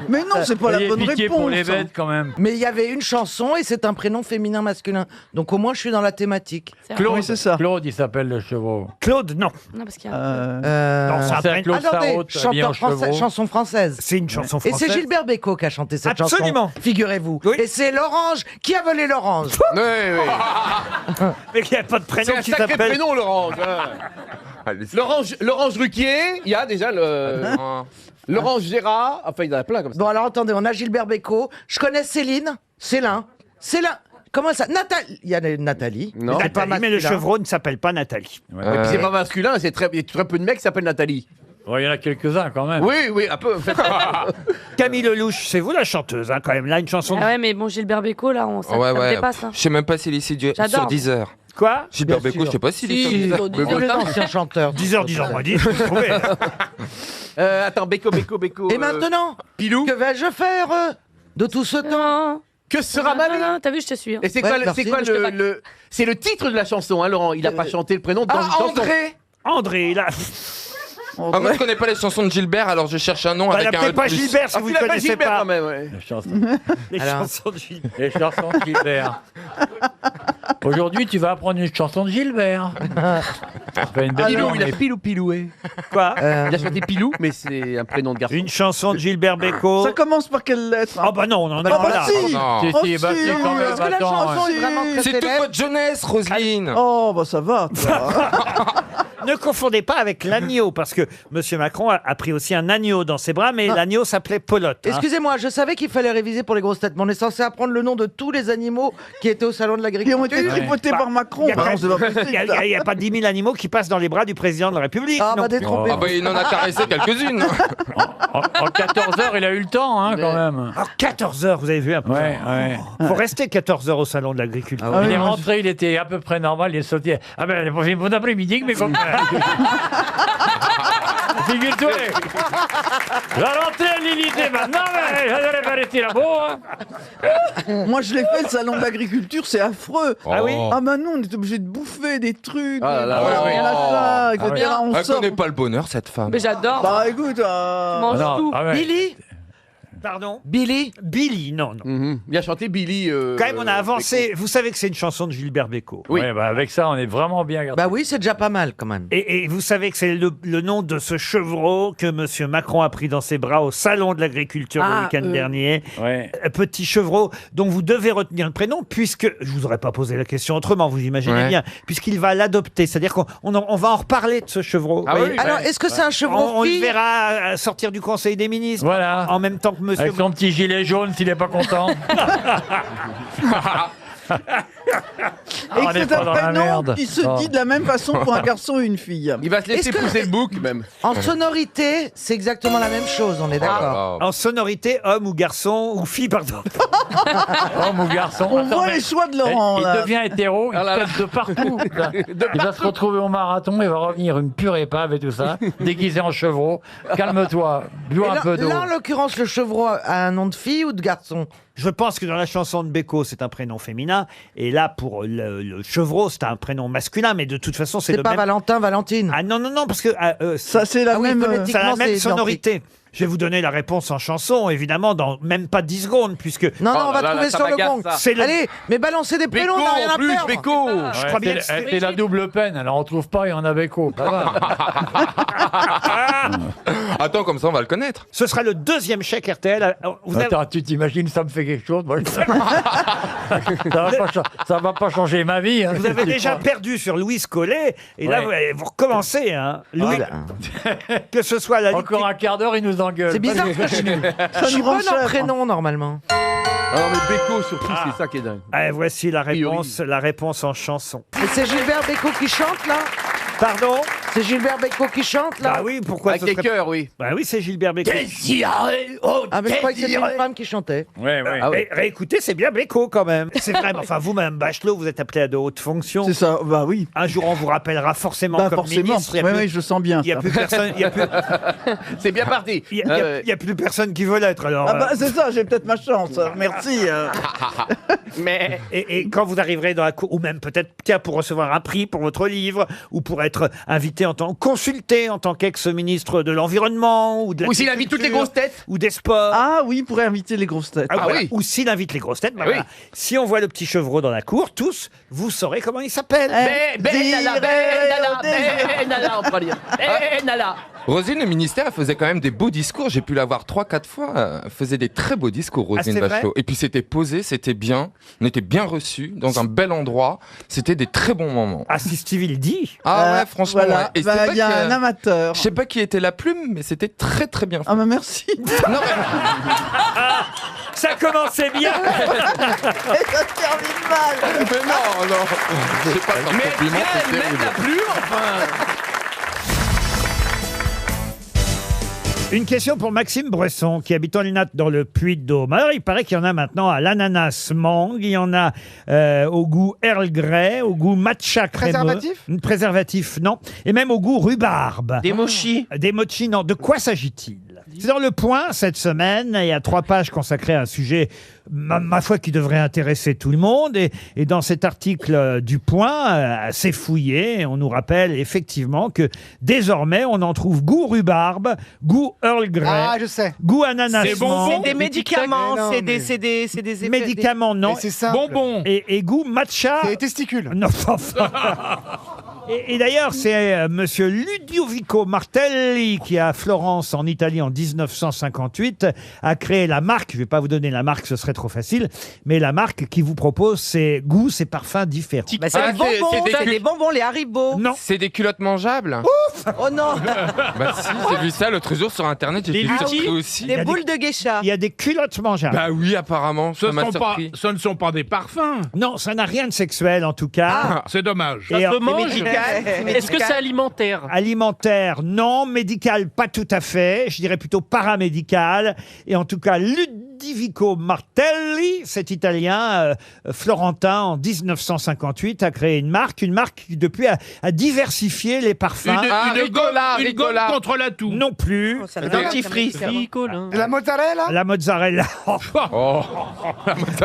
Mais non, c'est pas la Ayez bonne pitié réponse. pour les bêtes, quand même. Mais il y avait une chanson et c'est un prénom féminin-masculin. Donc au moins je suis dans la thématique. c'est vrai. Claude, Oui, c'est ça. Claude, il s'appelle le chevreau. Claude, non. Non, parce qu'il y a... Non, c'est un C'est prénom- Claude Attendez, Sarraute, habillé en chanteur français, chevreau. chanson française. C'est une chanson Et française. c'est Gilbert Bécaud qui a chanté cette Absolument. chanson. Figurez-vous. Oui. Et c'est l'orange qui a volé l'orange. Oui, oui. Mais il n'y a pas de prénom C'est un qui sacré s'appelle... prénom, l'orange. Allez, L'orange Ruquier, il y a déjà le. L'orange Gérard. Enfin, il y en a plein comme ça. Bon alors attendez, on a Gilbert Bécaud. Je connais Céline. Célin. Comment ça Nathalie. Il y a Nathalie. Non. c'est pas Nathalie, mais le masculin. chevreau ne s'appelle pas Nathalie. Et puis c'est pas masculin, il y a très peu de mecs qui s'appellent Nathalie. Ouais, il y en a quelques-uns, quand même. Oui, oui, un peu. Camille Lelouch, c'est vous la chanteuse, hein, quand même. Là, une chanson... Ah ouais, mais bon, Gilbert Bécaud, là, ça Ouais, me ouais. dépasse. Hein. Je sais même pas s'il est sur J'adore. 10 heures. Quoi Gilbert Bien Bécaud, sûr. je sais pas s'il est sur Si, 10 heures. sur 10 Tous les anciens chanteurs. 10h, moi, dis, je vais trouver. Attends, Bécaud. Et maintenant, Pilou. que vais-je faire de tout ce temps Non. Que sera ma vie Non, t'as vu, je te suis. Hein. Et c'est Ouais, quoi, merci. c'est quoi Je te back. c'est le titre de la chanson, hein, Laurent. Il a pas chanté le prénom dans une chanson. André. André, là... Ah, moi, je connais pas les chansons de Gilbert, alors je cherche un nom Bah, avec un n'appelez E de pas plus. Gilbert si Ah, vous tu ne l'appelles connaissez Gilbert pas quand même, ouais. les Alors. chansons de Gilbert. Les chansons de Gilbert. Aujourd'hui, tu vas apprendre une chanson de Gilbert. Ça fait une belle Pilou, journée. il a Pilou Piloué. Quoi Il a chanté Pilou, mais c'est un prénom de garçon. Une chanson de Gilbert Bécaud. Ça commence par quelle lettre Ah bah non, on en est Ah pas bah là. si. Non. Si, Oh, si, bah, si, si, quand même, Parce que la attends, chanson si. est vraiment très C'est toute célèbre. votre jeunesse, Roselyne. Oh, bah ça va. toi. Ne confondez pas avec l'agneau, parce que M. Macron a pris aussi un agneau dans ses bras, mais l'agneau s'appelait Pelote. hein. Excusez-moi, je savais qu'il fallait réviser pour les grosses têtes, mais on est censé apprendre le nom de tous les animaux qui étaient au salon de Qui l'agriculture. ont été tripotés par Macron. Il Bah non, c'est pas possible, ça. n'y a pas 10 000 animaux qui passent dans les bras du président de la République. Ah, non. bah détrompé. Ah bah il en a caressé quelques-unes. En 14 heures, il a eu le temps, hein, quand même. Ah, 14 heures, vous avez vu un peu. Ouais, ouais. Faut rester 14 heures au salon de l'agriculture. Il est rentré, il était à peu près normal, il est sorti. Ah ben, bon après-midi, mais comme. Figure-toi. La rentrée à l'Élysée maintenant, mais ça devrait pas rester là-bas. Hein. Moi, je l'ai fait, le salon de l'agriculture, c'est affreux. Ah oui Ah bah non, on est obligé de bouffer des trucs. Ah là là, des ouais, ouais. machins, etc. Ah, On elle sort. connaît pas le bonheur, cette femme. Mais j'adore. Bah écoute, mange non, tout. ah ouais. Billy Pardon Billy Billy, non, non. Il a chanté Billy. Quand même, on a avancé. Vous savez que c'est une chanson de Gilbert Bécaud. Oui, bah, avec ça, on est vraiment bien gardé. Bah oui, c'est déjà pas mal quand même. Et vous savez que c'est le nom de ce chevreau que M. Macron a pris dans ses bras au salon de l'agriculture le week-end dernier. Ouais. Petit chevreau dont vous devez retenir le prénom, puisque, je vous aurais pas posé la question autrement, vous imaginez Ouais. bien, puisqu'il va l'adopter. C'est-à-dire qu'on va en reparler de ce chevreau. Ah Vous voyez. oui, Alors, est-ce que c'est un chevreau On le fille verra sortir du Conseil des ministres Voilà. en même temps que monsieur. Avec son petit gilet jaune, s'il est pas content. et on que n'est c'est pas un dans la prénom merde. qui se Oh. dit de la même façon pour un garçon et une fille. Il va se laisser Est-ce que- pousser le bouc, même. En sonorité, c'est exactement la même chose, on est d'accord. Ah. En sonorité, homme ou garçon ou fille, pardon. Homme ou garçon. On Attends, voit mais- les choix de Laurent, Il là. devient hétéro, il Ah là là. pète de partout. Il va se retrouver au marathon, il va revenir une pure épave et tout ça, déguisé en chevreau. Calme-toi, Et bois un là, peu d'eau. là, en l'occurrence, le chevreau a un nom de fille ou de garçon? Je pense que dans la chanson de Bécaud, c'est un prénom féminin. Et là, pour le chevreau, c'est un prénom masculin. Mais de toute façon, c'est C'est le pas même. Valentin, Valentine. Ah non, non, non, parce que Ça, c'est la Ah oui, même. phonétique. ça a la Techniquement, même c'est sonorité. Je vais vous donner la réponse en chanson, évidemment, dans même pas 10 secondes, puisque Non, non, Oh on va là là, trouver ça sur le m'agace, gong. ça. c'est le. Allez, mais balancez des prénoms, on n'a rien en à plus, perdre. Béco. Je crois bien que C'est la double peine, alors on trouve pas, il y en a Bécaud. Ça va. Attends, comme ça on va le connaître. ce sera le deuxième chèque RTL. Vous avez- Attends, tu t'imagines, ça me fait quelque chose moi, ça va pas changer ma vie. Hein, Vous avez tu déjà crois. perdu sur Louis Collet, et là, Ouais. vous recommencez. Hein. Louis, Ah, que ce soit la Encore un quart d'heure, il nous engueule. C'est bizarre parce que je suis nous rend bonne en cher. prénom, normalement. Alors, mais Béco, surtout, c'est ça qui est dingue. Ah, voici la priori. réponse en chanson. Et c'est Gilbert Bécaud qui chante, là? Pardon? C'est Gilbert Bécaud qui chante, là? Bah oui, pourquoi Avec ce les serait- cœurs, oui. Bah oui, c'est Gilbert Bécaud. Ah, mais je croyais que c'était une femme qui chantait. Ouais, ouais. Ah ouais. Réécoutez, c'est bien Bécaud quand même. C'est vrai, mais enfin vous-même, Bachelot, vous êtes appelé à de hautes fonctions. C'est ça, bah oui. Un jour, on vous rappellera forcément Bah comme forcément. ministre. Il Oui, n'y a, oui, je le sens bien. il y a ça. plus personne. C'est bien parti. Il y a- il y a plus personne qui veut l'être. Alors, Ah bah c'est ça, j'ai peut-être ma chance. Merci. Mais. et quand vous arriverez dans la cour, ou même peut-être tiens, pour recevoir un prix pour votre livre, ou pour être invité en tant consulté en tant qu'ex-ministre de l'environnement, ou de Ou s'il invite toutes les grosses têtes. ou des sports. Ah oui, pour inviter les grosses têtes. Ah, voilà. oui. Ou s'il invite les grosses têtes, bah Ah oui. voilà. Si on voit le petit chevreau dans la cour, tous, vous saurez comment il s'appelle. Nala, on pourra dire. Nala. Roselyne, le ministère, elle faisait quand même des beaux discours. J'ai pu la voir 3-4 fois. Elle faisait des très beaux discours, Roselyne c'est vrai Bachelot. Et puis c'était posé, c'était bien. On était bien reçus, dans un bel endroit. C'était des très bons moments. Ah, si Stevie le dit. Ah ouais, franchement. Voilà. Ouais. Et Bah, c'est pas il y a que- un amateur. Je sais pas qui était la plume, mais c'était très très bien fait. Ah bah merci. Non, mais- Ça commençait bien. Et ça se termine mal. Mais non, non. Je sais pas, c'est un Mais compliment, tiens, c'est elle mène terrible. la plume, enfin. Une question pour Maxime Bresson, qui habite en Linat dans le Puy-de-Dôme. Alors, il paraît qu'il y en a maintenant à l'ananas mangue, il y en a au goût Earl Grey, au goût matcha crémeux. Préservatif Préservatif, non. Et même au goût rhubarbe. Des mochis. Des mochis, non. De quoi s'agit-il? C'est dans Le Point, cette semaine. Il y a 3 pages consacrées à un sujet, ma foi, qui devrait intéresser tout le monde. Et dans cet article du Point, assez fouillé, on nous rappelle effectivement que désormais, on en trouve goût rhubarbe, goût Earl Grey, Ah, je sais. goût ananas C'est bonbon. mangue, Des médicaments, Mais non, c'est mais- des effets. médicaments, non. Mais c'est ça. Bonbon. Et goût matcha. C'est les testicules. Non, enfin. Et d'ailleurs, c'est Monsieur Ludovico Martelli, qui à Florence, en Italie, en 1958, a créé la marque. Je ne vais pas vous donner la marque, ce serait trop facile, mais la marque qui vous propose ses goûts, ses parfums différents. Bah, c'est les bonbons, c'est des bonbons, les Haribo. Non. C'est des culottes mangeables. Oh non. Bah si, j'ai vu ça l'autre jour sur internet, j'étais surpris aussi. Des boules de geisha. Il y a des culottes mangeables. Bah oui, apparemment, ça m'a surpris. Ce ne sont pas des parfums. Non, ça n'a rien de sexuel en tout cas. C'est dommage. Et en- Est-ce que c'est alimentaire? Alimentaire, non. Médical, pas tout à fait. Je dirais plutôt paramédical. Et en tout cas, Ludovico Martelli, cet Italien florentin, en 1958, a créé une marque qui depuis a diversifié les parfums. Une gomme contre la toux. Non plus. Dentifrice. La mozzarella? La mozzarella.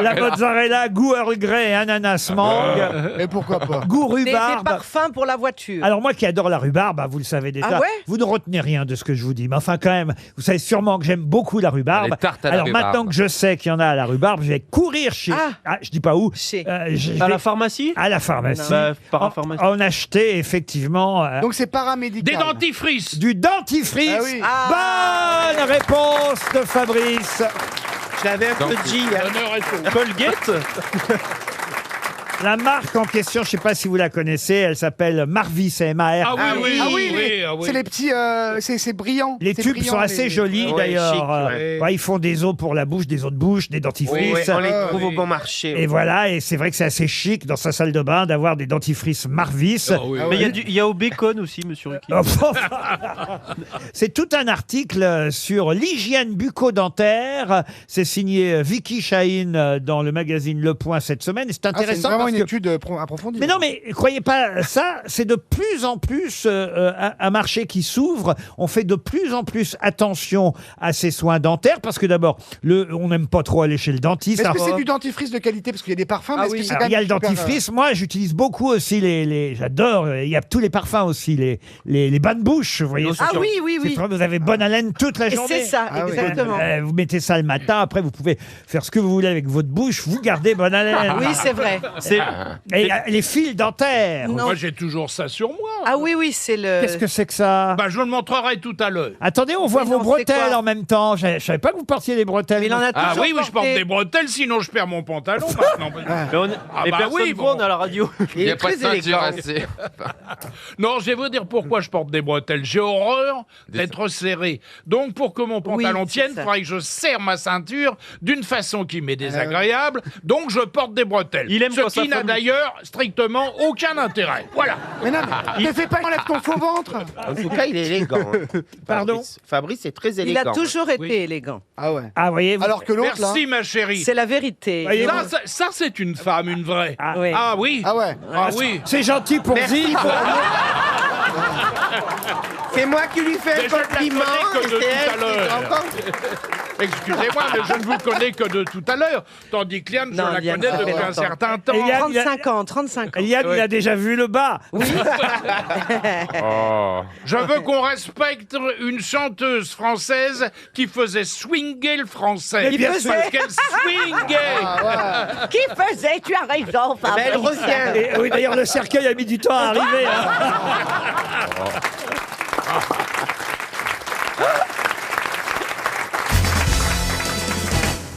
La mozzarella, goût Earl Grey et ananas mangue. Et pourquoi pas? Goût Des rhubarbe. parfums pour la voiture. Alors moi qui adore la rhubarbe, vous le savez déjà, Ah ouais vous ne retenez rien de ce que je vous dis. Mais enfin quand même, vous savez sûrement que j'aime beaucoup la rhubarbe. Les tartes à la Alors rhubarbe. maintenant que je sais qu'il y en a à la rhubarbe, je vais courir chez... je dis pas où. À la pharmacie? À la pharmacie. Bah, parapharmacie. En acheter effectivement... Donc c'est paramédical. Des dentifrices. du dentifrice. Ah oui. Bonne réponse de Fabrice. Je l'avais un peu dit. L'honneur est au- Colgate. La marque en question, je ne sais pas si vous la connaissez, elle s'appelle Marvis, M-A-R. Ah oui, Ah oui, oui. c'est les petits, c'est brillant. Les C'est tubes brillant, sont assez les- jolis Ouais, d'ailleurs. chic, ouais. Ouais, ils font des os pour la bouche, des os de bouche, des dentifrices. on les trouve au bon marché. Et voilà, et c'est vrai que c'est assez chic dans sa salle de bain d'avoir des dentifrices Marvis. Mais il y a au bacon aussi, monsieur Ruquier. C'est tout un article sur l'hygiène bucco-dentaire. C'est signé Vicky Chahine dans le magazine Le Point cette semaine. Et c'est C'est intéressant vraiment parce une que... étude approfondie. Mais non, mais croyez pas ça, c'est de plus en plus un marché qui s'ouvre. On fait de plus en plus attention à ces soins dentaires parce que d'abord, on n'aime pas trop aller chez le dentiste. Est-ce que Alors, c'est du dentifrice de qualité? Parce qu'il y a des parfums, mais est-ce que c'est alors, quand il y a même le super, dentifrice. Moi, j'utilise beaucoup aussi j'adore. Il y a tous les parfums aussi, les bains de bouche. Vous voyez, Ah oui, oui, oui. c'est vrai, vous avez bonne haleine toute la Et journée. c'est ça, Ah oui. exactement. Vous mettez ça le matin. Après, vous pouvez faire ce que vous voulez avec votre bouche. Vous gardez bonne haleine. Oui, c'est vrai. Et il y a les fils dentaires. Non. Moi, j'ai toujours ça sur moi. Ah oui, oui, c'est le... Qu'est-ce que c'est que ça? Bah, je le montrerai tout à l'heure. Attendez, on voit Mais vos non, c'est bretelles quoi en même temps. Je savais pas que vous portiez des bretelles. Mais il en a Ah toujours oui, je porte porté. des bretelles, sinon je perds mon pantalon maintenant. Ah Les bah personnes oui, voient, bon. on est à la radio. Il n'y a pas de ceinture assez. Non, je vais vous dire pourquoi je porte des bretelles. J'ai horreur d'être serré. Donc, pour que mon pantalon Oui, c'est tienne, il ça. faudrait que je serre ma ceinture d'une façon qui m'est désagréable. Donc, je porte des bretelles. Il aime quand Ce ça qui n'a forme- d'ailleurs strictement aucun intérêt. Voilà. Mais non, ne fais pas, enlève ton faux ventre. En tout cas, il est élégant. Pardon? Fabrice est très Il élégant. a toujours été Oui. élégant. Ah ouais. Ah, voyez. Alors que l'autre, là. Merci, ma chérie. C'est la vérité. Voyez, Ça, c'est une femme, une vraie. Ah, Oui. Ah oui. Ah ouais. Ah oui. c'est gentil pour Ziv. C'est moi qui lui fais Mais un je ne la compliment connais que et de c'est elle tout à qui l'heure. encore. Excusez-moi, mais je ne vous connais que de tout à l'heure. Tandis que Liane, je Non, la Liane, connais ça fait depuis un longtemps. certain temps. Et il y a- 35 ans, 35 ans. Yann, il a déjà vu le bas. Oh. Je veux qu'on respecte une chanteuse française qui faisait swinguer le français. Mais bien Parce sûr. qu'elle swinguait. Qui faisait? Tu as raison, Mais elle Fabrice. revient. Et, oui, d'ailleurs, le cercueil a mis du temps à arriver. hein.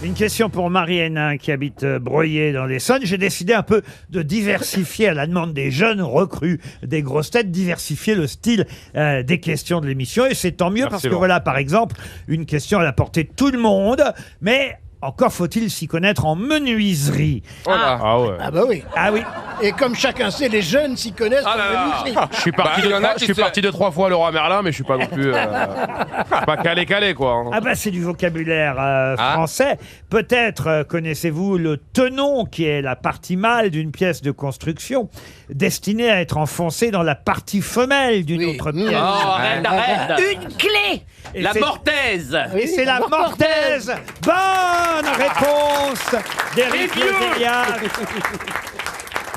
Une question pour Marie Hénin qui habite Breuillé dans l'Essonne. J'ai décidé un peu de diversifier à la demande des jeunes recrues des grosses têtes, diversifier le style des questions de l'émission. Et c'est tant mieux parce que Laurent. voilà, par exemple, une question à la portée de tout le monde, mais encore faut-il s'y connaître en menuiserie. Oh là. Ah ouais. Ah bah oui. Ah oui. Et comme chacun sait, les jeunes s'y connaissent Ah en là là. menuiserie. Je suis parti, Bah, il y en a je qui suis se- parti 2-3 fois à Leroy Merlin, mais je suis pas non plus. Pas calé quoi. hein. Ah bah c'est du vocabulaire Ah. français. Peut-être connaissez-vous le tenon qui est la partie mâle d'une pièce de construction destinée à être enfoncée dans la partie femelle d'une autre pièce. arrête, arrête. Une clé. Et La c'est- mortaise. Et c'est la mortaise. Bonne réponse d'Éric Legérias.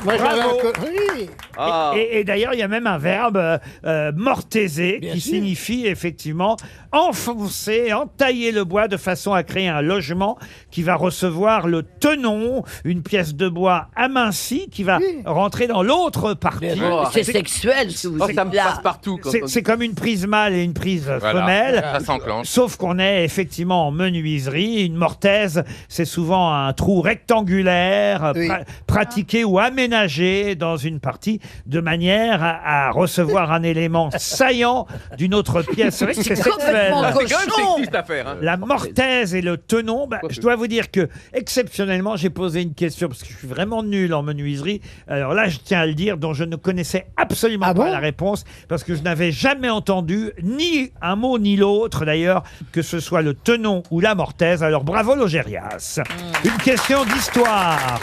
Moi, j'avais Bravo. Oui. Et d'ailleurs, il y a même un verbe mortaiser qui signifie effectivement enfoncer, entailler le bois de façon à créer un logement qui va recevoir le tenon, une pièce de bois amincie qui va rentrer dans l'autre partie. C'est sexuel ce que vous dites Ça me là. passe partout. C'est comme une prise mâle et une prise femelle. Ça s'enclenche. Sauf qu'on est effectivement en menuiserie. Une mortaise, c'est souvent un trou rectangulaire pratiqué ou aménagé dans une partie de manière à recevoir un élément saillant d'une autre pièce. C'est vrai que c'est sexuel. C'est quand même sexiste à faire. Hein. La mortaise et le tenon, je dois vous dire que exceptionnellement, j'ai posé une question parce que je suis vraiment nul en menuiserie. Alors là, je tiens à le dire, dont je ne connaissais absolument pas la réponse parce que je n'avais jamais entendu ni un mot ni l'autre d'ailleurs, que ce soit le tenon ou la mortaise. Alors bravo Logérias. Une question d'histoire.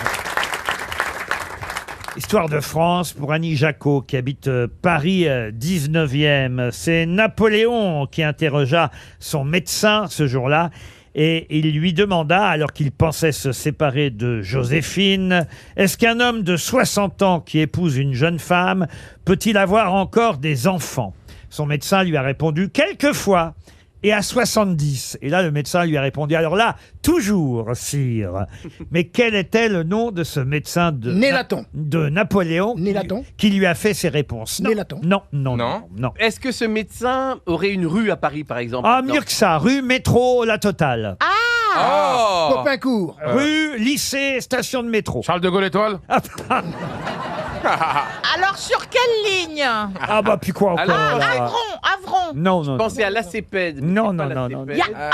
Histoire de France pour Annie Jacot qui habite Paris 19e. C'est Napoléon qui interrogea son médecin ce jour-là et il lui demanda, alors qu'il pensait se séparer de Joséphine, est-ce qu'un homme de 60 ans qui épouse une jeune femme peut-il avoir encore des enfants? Son médecin lui a répondu quelquefois. Et à 70. Et là, le médecin lui a répondu, alors là, toujours, sire. Mais quel était le nom de ce médecin de Napoléon qui lui a fait ces réponses? Non. Non. Est-ce que ce médecin aurait une rue à Paris, par exemple? Ah, mieux que ça. Rue, métro, la totale. Popincourt. Rue, lycée, station de métro. Charles de Gaulle étoile. Alors, sur quelle ligne? Ah bah, puis quoi encore là Avron. Non. Pensez à l'ACPED. Non. Il y a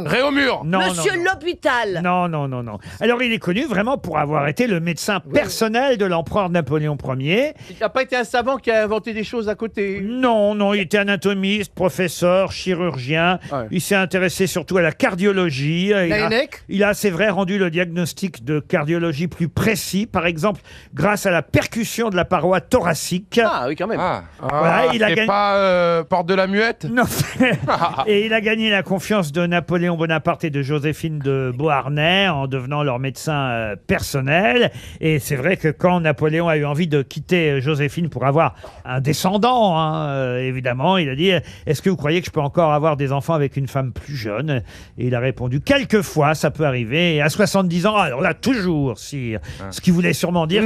Réaumur. Non, Monsieur l'hôpital. Non. Alors, il est connu vraiment pour avoir été le médecin personnel de l'empereur Napoléon Ier. Il n'a pas été un savant qui a inventé des choses à côté. Non, il était anatomiste, professeur, chirurgien. Ouais. Il s'est intéressé surtout à la cardiologie. Il a, c'est vrai, rendu le diagnostic de cardiologie plus précis, par exemple, grâce à la percussion de la paroi thoracique. Ah oui, quand même. Voilà, il a gagné. Pas Porte de la Muette. Non. Et il a gagné la confiance de Napoléon Bonaparte et de Joséphine de Beauharnais en devenant leur médecin personnel. Et c'est vrai que quand Napoléon a eu envie de quitter Joséphine pour avoir un descendant, évidemment, il a dit « Est-ce que vous croyez que je peux encore avoir des enfants avec une femme plus jeune ?» Et il a répondu « Quelquefois, ça peut arriver. » Et à 70 ans, alors là, toujours, sire. Ce qui voulait sûrement dire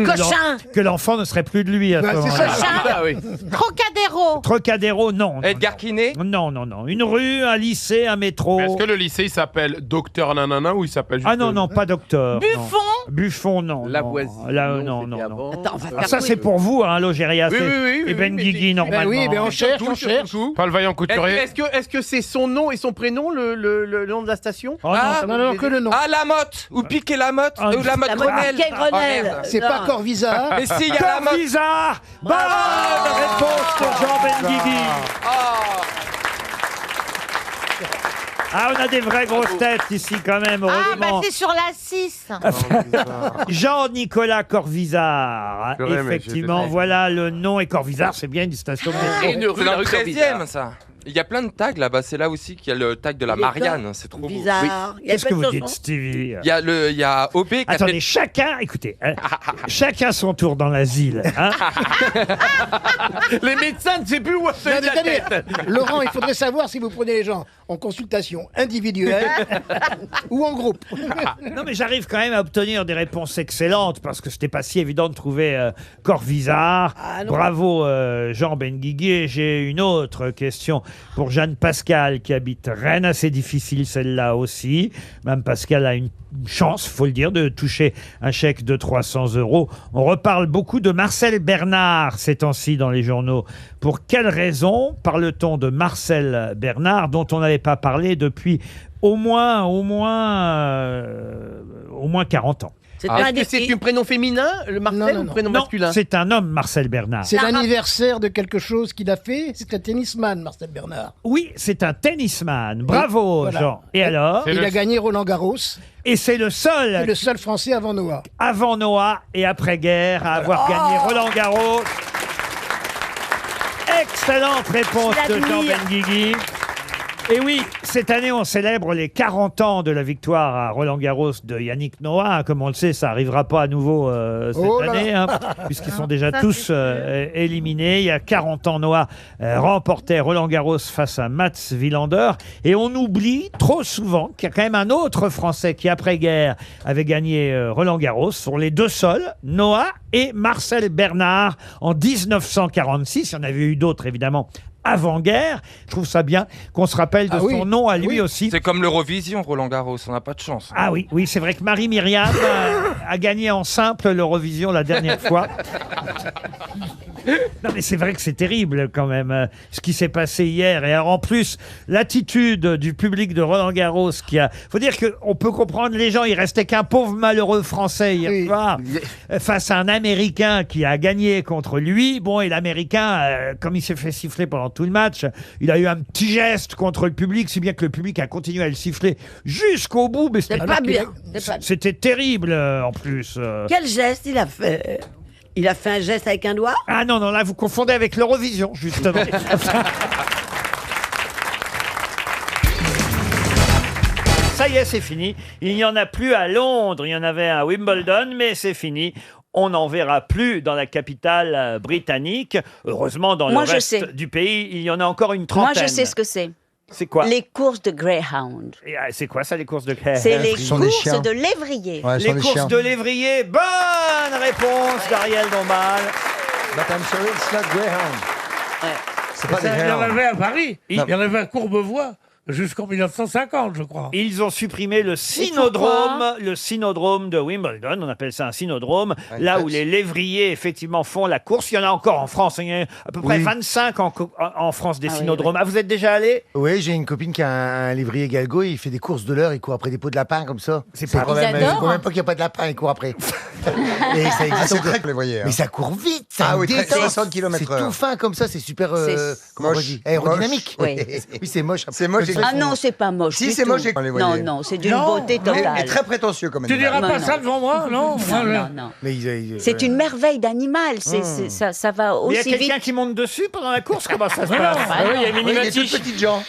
que l'enfant ne serait plus de lui à ce moment-là. Trocadéro, non. Edgar Quinet. Non. Une rue, un lycée, un métro. Est-ce que le lycée il s'appelle Docteur Nanana ou il s'appelle juste... Ah non, pas docteur. Buffon, non. Lavoisier. Non. Attends, on va Alors ça, c'est pour vous, Logérias et Ben Guigui, normalement. Oui, mais on cherche. Pas le vaillant couturier. Est-ce que c'est son nom et son prénom, le nom de la station? Non, que le nom. Ah, Lamotte. Ou Piquet Lamotte. Ou Lamotte Grenelle. C'est pas Corvisart. Mais si, il y a Lamotte. Corvisart. Bonne réponse de Jean Benguigui. Ah, on a des vraies grosses têtes ici quand même, heureusement. C'est sur la 6. Jean-Nicolas Corvisart. Purée, mais Effectivement, j'étais- voilà le nom. Et Corvisart, c'est bien une station de métro. C'est dans le 13e, ça. Il y a plein de tags là-bas. C'est là aussi qu'il y a le tag de la Marianne. C'est trop beau. Bizarre. Il y a Qu'est-ce que plein de vous dites, chansons. Stevie? Il y a OB qui a Attendez, fait... chacun, écoutez, chacun son tour dans l'asile. Hein. Les médecins ne savent plus où se Non, la attendez. tête. Laurent, il faudrait savoir si vous prenez les gens en consultation individuelle ou en groupe. Non, mais j'arrive quand même à obtenir des réponses excellentes parce que c'était pas si évident de trouver Corvisart. Bravo Jean Benguigui. Et j'ai une autre question pour Jeanne Pascal qui habite Rennes. Assez difficile celle-là aussi. Mme Pascal a une chance, faut le dire, de toucher un chèque de 300 €. On reparle beaucoup de Marcel Bernard ces temps-ci dans les journaux. Pour quelle raison parle-t-on de Marcel Bernard dont on n'avait pas parlé depuis au moins 40 ans? Est-ce que c'est un prénom féminin, le Marcel, ou un prénom masculin? C'est un homme, Marcel Bernard. C'est l'anniversaire de quelque chose qu'il a fait. C'est un tennisman, Marcel Bernard. Oui, c'est un tennisman. Bravo, Voilà. Jean. Et alors? Il a gagné Roland-Garros. Et c'est le seul. C'est le seul Français avant Noah. Avant Noah et après-guerre à avoir gagné Roland-Garros. Excellente réponse de Jean Benguigui. Et oui, cette année, on célèbre les 40 ans de la victoire à Roland-Garros de Yannick Noah. Comme on le sait, ça n'arrivera pas à nouveau cette année, puisqu'ils sont déjà tous éliminés. Il y a 40 ans, Noah remportait Roland-Garros face à Mats Wilander. Et on oublie trop souvent qu'il y a quand même un autre Français qui, après-guerre, avait gagné Roland-Garros sur les deux sols, Noah et Marcel Bernard, en 1946. Il y en avait eu d'autres, évidemment, avant-guerre. Je trouve ça bien qu'on se rappelle de son nom à lui aussi. C'est comme l'Eurovision, Roland Garros, on n'a pas de chance. Ah oui, oui, c'est vrai que Marie-Myriam a gagné en simple l'Eurovision la dernière fois. Non mais c'est vrai que c'est terrible quand même ce qui s'est passé hier. Et alors, en plus, l'attitude du public de Roland-Garros qui a... Faut dire qu'on peut comprendre les gens, il restait qu'un pauvre malheureux Français hier soir face à un Américain qui a gagné contre lui. Bon, et l'Américain, comme il s'est fait siffler pendant tout le match, il a eu un petit geste contre le public, si bien que le public a continué à le siffler jusqu'au bout. Mais C'est pas bien. C'était terrible en plus. Quel geste il a fait? Il a fait un geste avec un doigt? Ah non, non, là vous confondez avec l'Eurovision, justement. Ça y est, c'est fini. Il n'y en a plus à Londres, il y en avait à Wimbledon, mais c'est fini. On n'en verra plus dans la capitale britannique. Heureusement, dans Moi, le je reste sais. du pays, il y en a encore une trentaine. Moi, je sais ce que c'est. C'est quoi? Les courses de Greyhound. Et, c'est quoi ça, les courses de Greyhound? C'est les courses de lévrier. Les courses de lévrier. Bonne réponse d'Ariel Dombal. But I'm sorry, it's not Greyhound. C'est pas des Il y en Greyhound. avait à Paris, il y en avait à Courbevoie jusqu'en 1950, je crois. Ils ont supprimé le synodrome de Wimbledon, on appelle ça un synodrome, là où les lévriers effectivement font la course. Il y en a encore en France, il y en a à peu près 25 en France des synodromes. Ah, vous êtes déjà allé? Oui, j'ai une copine qui a un lévrier galgo, il fait des courses de l'heure, il court après des pots de lapin comme ça. C'est pas pas même, Ils adorent, je crois même pas qu'il n'y a pas de lapin, il court après. Et ça existe c'est encore. très lévrier. Mais ça court vite, ça Ah oui, détend. 60 km/h. C'est tout fin comme ça, c'est super comment on moche. dit, aérodynamique. Oui. Oui, c'est moche. C'est moche. Ah non, c'est pas moche. Si, du c'est tout. moche, j'ai- Non, non, c'est d'une beauté totale. Et très prétentieux quand même. Tu diras Non, pas non. ça devant moi, non? Non, non, non. Mais C'est une merveille d'animal. Ça va Il y a aussi quelqu'un vite. qui monte dessus pendant la course? Comment ça se Ah, passe? non. Ah oui, il y a une Oui, il est tout petites gens.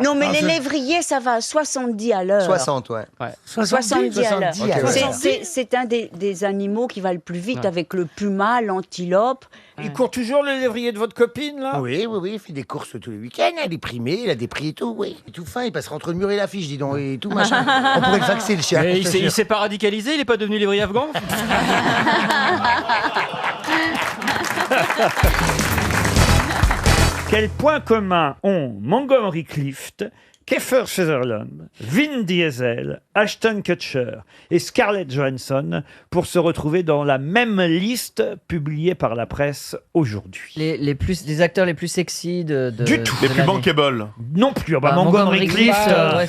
Non, mais Ah, les c'est- lévriers, ça va à 70 à l'heure. 60, ouais. 70 à l'heure. 70 à l'heure. C'est un des animaux qui va le plus vite avec le puma, l'antilope. Il court toujours le lévrier de votre copine, là? Oui, oui, oui, il fait des courses tous les week-ends, il est primé, il a des prix et tout, oui. Il est tout fin, il passera entre le mur et l'affiche, dis donc, et tout machin. On pourrait le faxer, le chien. Mais je te jure. il s'est pas radicalisé, il est pas devenu lévrier afghan? Quel point commun ont Montgomery Clift, Kiefer Sutherland, Vin Diesel, Ashton Kutcher et Scarlett Johansson pour se retrouver dans la même liste publiée par la presse aujourd'hui? Les acteurs les plus sexy de Du tout. de l'année. Non plus. Ah bah, Bah, Montgomery Clift, ouais,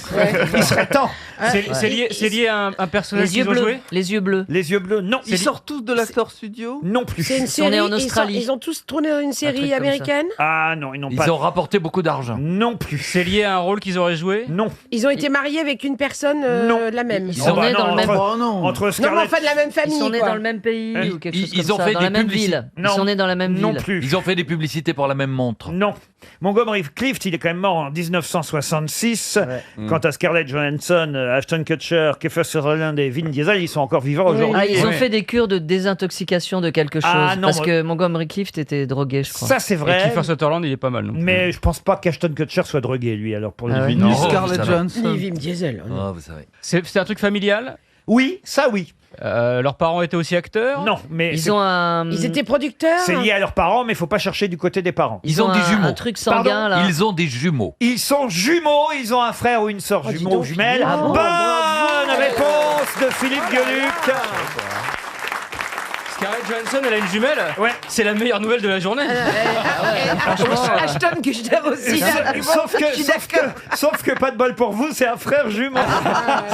il serait temps. C'est lié à un personnage Les yeux qu'ils ont bleus. joué? Les yeux bleus. Les yeux bleus, non. Ils sortent tous de l'Actor Studio? Non plus. C'est une Ils sont série. nés en Australie. Ils ont tous tourné une série truc comme américaine? Ah non, ils n'ont Ils pas. ont rapporté beaucoup d'argent. Non plus. C'est lié à un rôle qu'ils auraient joué? Non. Ils ont été mariés avec une personne la même. Ils sont nés dans le même. Entre Non, mais Scarlett... enfin de la même famille. Ils sont nés quoi. dans le même pays ou quelque chose Ils comme ont ça, fait dans des la même publicités. ville. Ils Non. sont nés dans la même Non ville. plus. Ils ont fait des publicités pour la même montre. Non. Montgomery Clift, il est quand même mort en 1966. Quant à Scarlett Johansson, Ashton Kutcher, Kiefer Sutherland et Vin Diesel, ils sont encore vivants aujourd'hui. Ah, ils ont fait des cures de désintoxication de quelque chose. Ah, non, parce moi- que Montgomery Clift était drogué, je crois. Ça, c'est Et vrai. Kiefer Sutherland, il est pas mal, non? Mais je pense pas qu'Ashton Kutcher soit drogué, lui, alors pour le Ah ouais. Non, Scarlett ça va. Johansson. Ni Vim Diesel. Oh, vous savez. C'est un truc familial? Oui, ça oui. Leurs parents étaient aussi acteurs? Non, mais Ils c'est- ont un. Ils étaient producteurs. c'est lié à leurs parents, mais il faut pas chercher du côté des parents. Ils ont des jumeaux. Un truc sanguin, là. Ils ont des jumeaux. Ils sont jumeaux, ils ont un frère ou une sœur Oh, dis jumeau donc, ou jumelle. Ah bon, Bonne réponse de Philippe Gueluc. Scarlett Johansson, elle a une jumelle? Ouais. C'est la meilleure nouvelle de la journée. Ashton Kutcher aussi. Sauf que pas de bol pour vous, c'est un frère jumeau.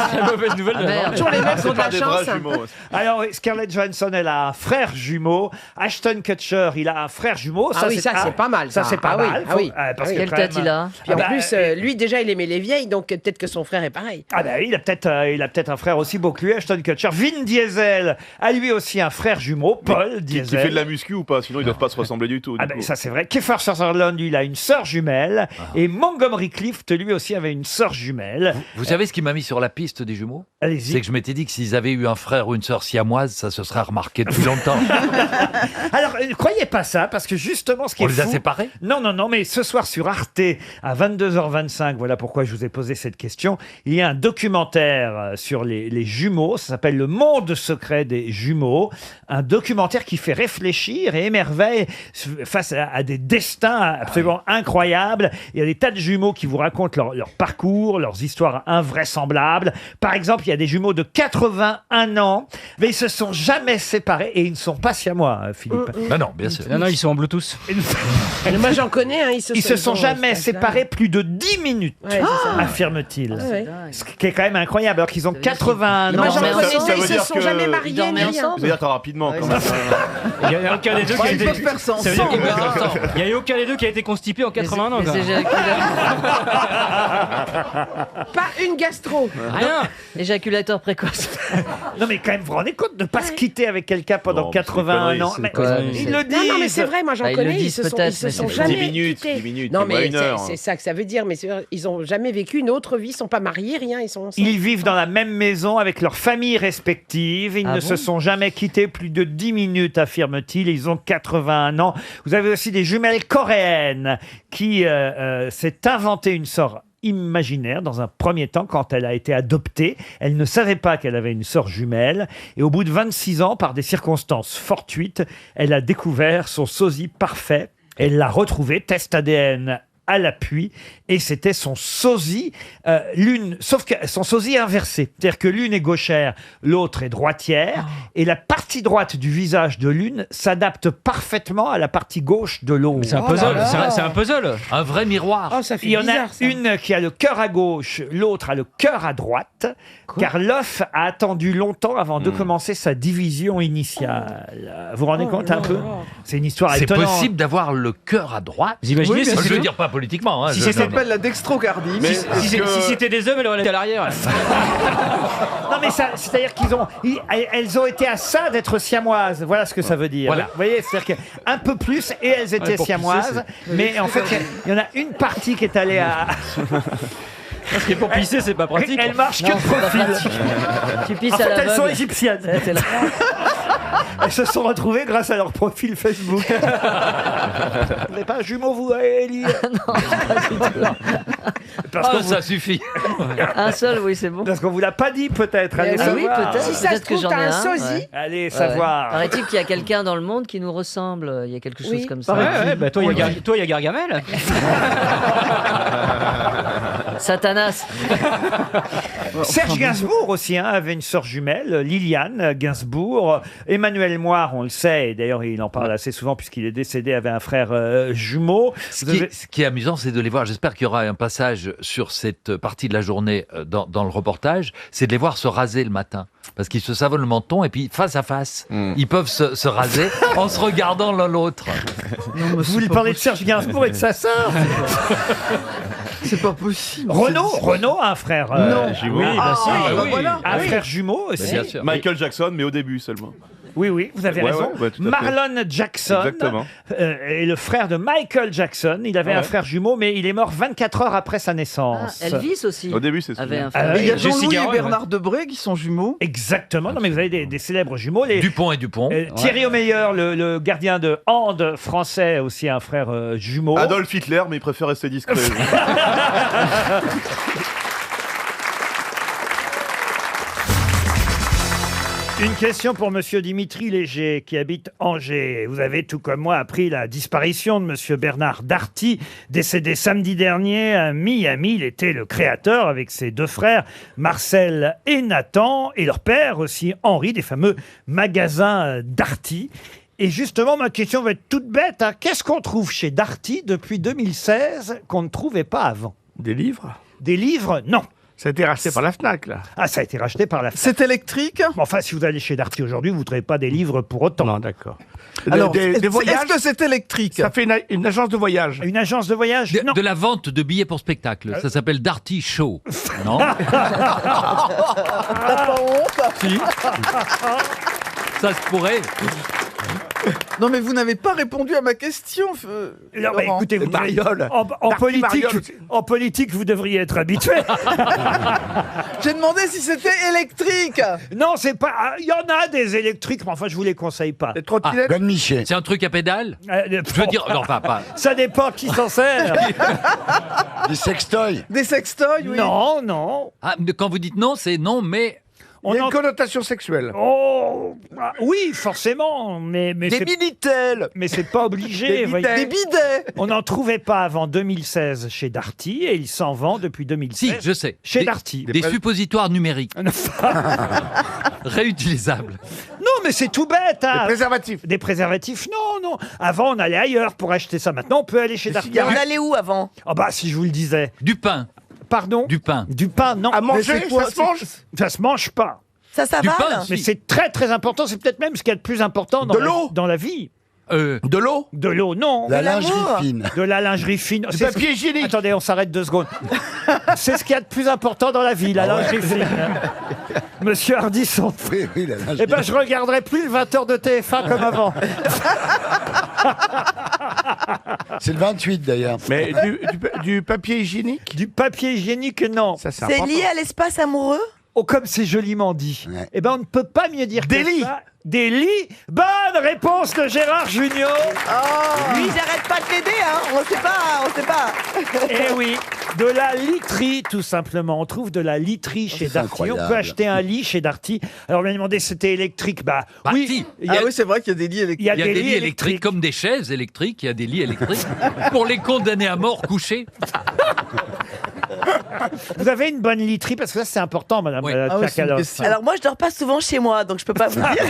C'est la mauvaise nouvelle de la merde. journée. Toujours les mêmes qui ont de la Pas des vrais chance. jumeaux. Alors, oui, Scarlett Johansson, elle a un frère jumeau. Ashton Kutcher, il a un frère jumeau. Ah oui, ça c'est pas mal. Ça, c'est pas Ah oui, mal. ah oui. Parce que Quelle quand tête même- il a? Puis en Ah bah, plus, lui déjà il aimait les vieilles, donc peut-être que son frère est pareil. Ah bah, il a peut-être un frère aussi beau que lui, Ashton Kutcher. Vin Diesel a lui aussi un frère jumeau. jumeaux, Paul Qui Diesel. fait de la muscu ou pas? Sinon, ils doivent pas se ressembler du tout. Ah ben, ça c'est vrai. Kiefer Sutherland, lui, il a une sœur jumelle. Et Montgomery Clift, lui aussi, avait une sœur jumelle. Vous savez ce qui m'a mis sur la piste des jumeaux? Allez-y. C'est que je m'étais dit que s'ils avaient eu un frère ou une sœur siamoise, ça se serait remarqué depuis longtemps. Alors, ne croyez pas ça, parce que justement, ce qui On est les a fou- séparés? Non, mais ce soir sur Arte, à 22h25, voilà pourquoi je vous ai posé cette question, il y a un documentaire sur les jumeaux, ça s'appelle Le Monde secret des jumeaux, un documentaire qui fait réfléchir et émerveille face à des destins absolument incroyables. Il y a des tas de jumeaux qui vous racontent leur parcours, leurs histoires invraisemblables. Par exemple, il y a des jumeaux de 81 ans, mais ils se sont jamais séparés et ils ne sont pas siamois, Philippe. Ben non, bien sûr. Non, ils sont en Bluetooth. Mais moi, j'en connais, hein, Ils se sont jamais séparés plus de 10 minutes, Ouais, c'est ça. affirme-t-il. Ah ouais. Ce qui est quand même incroyable, alors qu'ils ont 81 ans. Moi, j'en connais ça deux, veut ils se dire sont que- jamais Ils mariés, dormaient ni rien. ensemble. Ça veut dire très rapidement. Quand même. Il n'y a aucun des deux qui a Ils été. peuvent faire ça Ça veut dire qu'il ensemble. peut être ensemble. Il n'y a eu aucun des deux qui a été constipé en 80 ans. Les quoi. Pas une gastro. Rien. Éjaculateur précoce. Non, mais quand même, vous vous rendez compte de ne pas se quitter avec quelqu'un pendant Non, mais c'est 81 des ans. conneries, Mais c'est- ils le disent. Non, mais c'est vrai, moi j'en Bah, ils connais, le ils disent se sont, peut-être, ils se mais sont c'est- jamais 10 minutes, quittés. 10 minutes, Non, c'est pas mais une heure, c'est hein. ça que ça veut dire, mais ils ont jamais vécu une autre vie, ils sont pas mariés, rien, ils sont ensemble. Ils vivent dans la même maison avec leurs familles respectives. Ils Ah ne bon se sont jamais quittés plus de 10 minutes, affirme-t-il. Ils ont 81 ans. Vous avez aussi des jumelles coréennes qui s'est inventé une sœur imaginaire dans un premier temps quand elle a été adoptée. Elle ne savait pas qu'elle avait une sœur jumelle. Et au bout de 26 ans, par des circonstances fortuites, elle a découvert son sosie parfait. Elle l'a retrouvé, test ADN à l'appui, et c'était son sosie, sauf que son sosie inversé. C'est-à-dire que l'une est gauchère, l'autre est droitière, et la partie droite du visage de l'une s'adapte parfaitement à la partie gauche de l'autre. C'est un puzzle. C'est un puzzle. Un vrai miroir. Oh, ça fait Il y en bizarre, a ça. une qui a le cœur à gauche, l'autre a le cœur à droite, car l'œuf a attendu longtemps avant de commencer sa division initiale. Vous vous rendez compte un peu? C'est une histoire C'est étonnante. possible d'avoir le cœur à droite. Vous imaginez Oui, si bien Je sûr. veux dire pas politiquement. Hein, Si je- ça non, s'appelle la dextrocardie. Mais Si est-ce que- c'était des hommes, elle aurait été à l'arrière. Non mais ça, c'est-à-dire elles ont été à ça d'être siamoises. Voilà ce que ça veut dire. Voilà. Vous voyez, c'est-à-dire qu'un peu plus et elles étaient pour siamoises, mais en fait il y en a une partie qui est allée à. Parce que pour pisser, c'est pas pratique. Elle marche que Non, de c'est pas profil. pratique. Tu pisses En à fait, elles l'aveugle. sont égyptiennes. C'est là. Elles se sont retrouvées grâce à leur profil Facebook. Vous n'avez pas un jumeau, vous, Ellie? Parce Ah, qu'on ça suffit. Un seul, oui, c'est bon. Parce qu'on vous l'a pas dit, peut-être. Allez Ah oui, savoir. peut-être. Si ça se Peut-être que trouve, j'en t'as ai un un. sosie. Ouais. Allez Ouais. savoir. Paraît-il qu'il y a quelqu'un dans le monde qui nous ressemble. Il y a quelque chose Oui. comme ça. Ouais, bah toi, il y a Gargamel. Satanas. Serge Gainsbourg aussi avait une sœur jumelle, Liliane Gainsbourg. Emmanuel Moir, on le sait, et d'ailleurs il en parle assez souvent puisqu'il est décédé, avait un frère jumeau. Ce qui est amusant, c'est de les voir. J'espère qu'il y aura un passage sur cette partie de la journée dans le reportage. C'est de les voir se raser le matin. Parce qu'ils se savonnent le menton et puis face à face, ils peuvent se raser en se regardant l'un l'autre. Vous lui parlez de Serge Gainsbourg et de sa sœur? C'est pas possible. Renaud a un frère. Non. jumeau. Oui, bah si. bah voilà. Un frère jumeau aussi. Bien sûr. Michael Jackson, mais au début seulement. Oui, vous avez Ouais, raison. ouais, tout à fait. Marlon Jackson Exactement. est le frère de Michael Jackson. Il avait un Ouais. frère jumeau, mais il est mort 24 heures après sa naissance. Ah, Elvis aussi. Au début, c'est ça. avait un Ah, frère. Et il y a Jessie Jean-Louis et Garonne, Bernard Debré qui sont jumeaux. Exactement. Non, mais vous avez des célèbres jumeaux. Dupont et Dupont. Thierry Omeyer, le gardien de hand français, aussi un frère jumeau. Adolf Hitler, mais il préfère rester discret. Une question pour Monsieur Dimitri Léger, qui habite Angers. Vous avez, tout comme moi, appris la disparition de Monsieur Bernard Darty, décédé samedi dernier à Miami. Il était le créateur, avec ses deux frères, Marcel et Nathan, et leur père aussi, Henri, des fameux magasins Darty. Et justement, ma question va être toute bête. Qu'est-ce qu'on trouve chez Darty depuis 2016 qu'on ne trouvait pas avant? Des livres? Des livres? Non. Ça a été racheté par la FNAC, là. Ah, ça a été racheté par la FNAC. C'est électrique? Enfin, si vous allez chez Darty aujourd'hui, vous ne trouvez pas des livres pour autant. Non, d'accord. Alors, des voyages, est-ce que c'est électrique? ça fait une agence de voyage. Une agence de voyage? Non. De la vente de billets pour spectacle. Ça s'appelle Darty Show. Non? T'as pas honte? Si. Ça se pourrait. Non, mais vous n'avez pas répondu à ma question. Non, mais écoutez, vous en politique, vous devriez être habitué. J'ai demandé si c'était électrique. Non, c'est pas. Il y en a des électriques, mais enfin, je vous les conseille pas. Les trottinettes. C'est un truc à pédale Je veux dire, non, enfin, pas. Ça dépend qui s'en sert. Des sextoys. Des sextoys, oui. Non, non. Ah, quand vous dites non, c'est non, mais. Il y a une connotation sexuelle. Oh, oui, forcément, mais Des c'est- Minitel. mais c'est pas obligé. Des voyez. Des bidets. On n'en trouvait pas avant 2016 chez Darty et il s'en vend depuis 2016. Si, je sais. Chez Des- Darty. Des suppositoires numériques. Réutilisables. Non, mais c'est tout bête. Hein. Des préservatifs. Des préservatifs, non, non. Avant, on allait ailleurs pour acheter ça. Maintenant, on peut aller chez Darty. On allait où avant? Ah bah, si je vous le disais. Du pain. Pardon? Du pain. Du pain, non. À manger, Mais c'est quoi, ça se mange. Ça se mange pas. Ça Du va pain, Mais si. c'est très très important. C'est peut-être même ce qu'il y a de plus important dans, De l'eau. dans la vie. De l'eau. De l'eau, non. La l'amour. lingerie fine. De la lingerie fine. Du C'est papier ce- hygiénique. Attendez, on s'arrête 2 secondes. C'est ce qu'il y a de plus important dans la vie, la lingerie fine. Monsieur Ardisson. Oui, oui, la lingerie. Eh ben, je regarderai plus le 20h de TF1 comme avant. C'est le 28 d'ailleurs. Mais du papier hygiénique? Du papier hygiénique, non. Ça, c'est C'est important. lié à l'espace amoureux? Oh, comme c'est joliment dit. Ouais. Eh ben, on ne peut pas mieux dire Des que lits. ça. Des lits. Bonne réponse de Gérard Junior. Oh, lui, j'arrête pas de t'aider, hein. On sait pas. Eh oui, de la literie, tout simplement. On trouve de la literie chez c'est Darty. incroyable. On peut acheter un lit chez Darty. Alors, on m'a demandé si c'était électrique. Bah, Bah, oui. si. Il y a, Ah oui, c'est vrai qu'il y a des lits électriques. il y a Il y a des des lits lits électriques comme des chaises électriques. Il y a des lits électriques pour les condamnés à mort couchés. Vous avez une bonne literie parce que ça, c'est important, madame Oui. Ah oui, c'est une Tchakaloff. question. Alors moi, je dors pas souvent chez moi, donc je peux pas vous dire.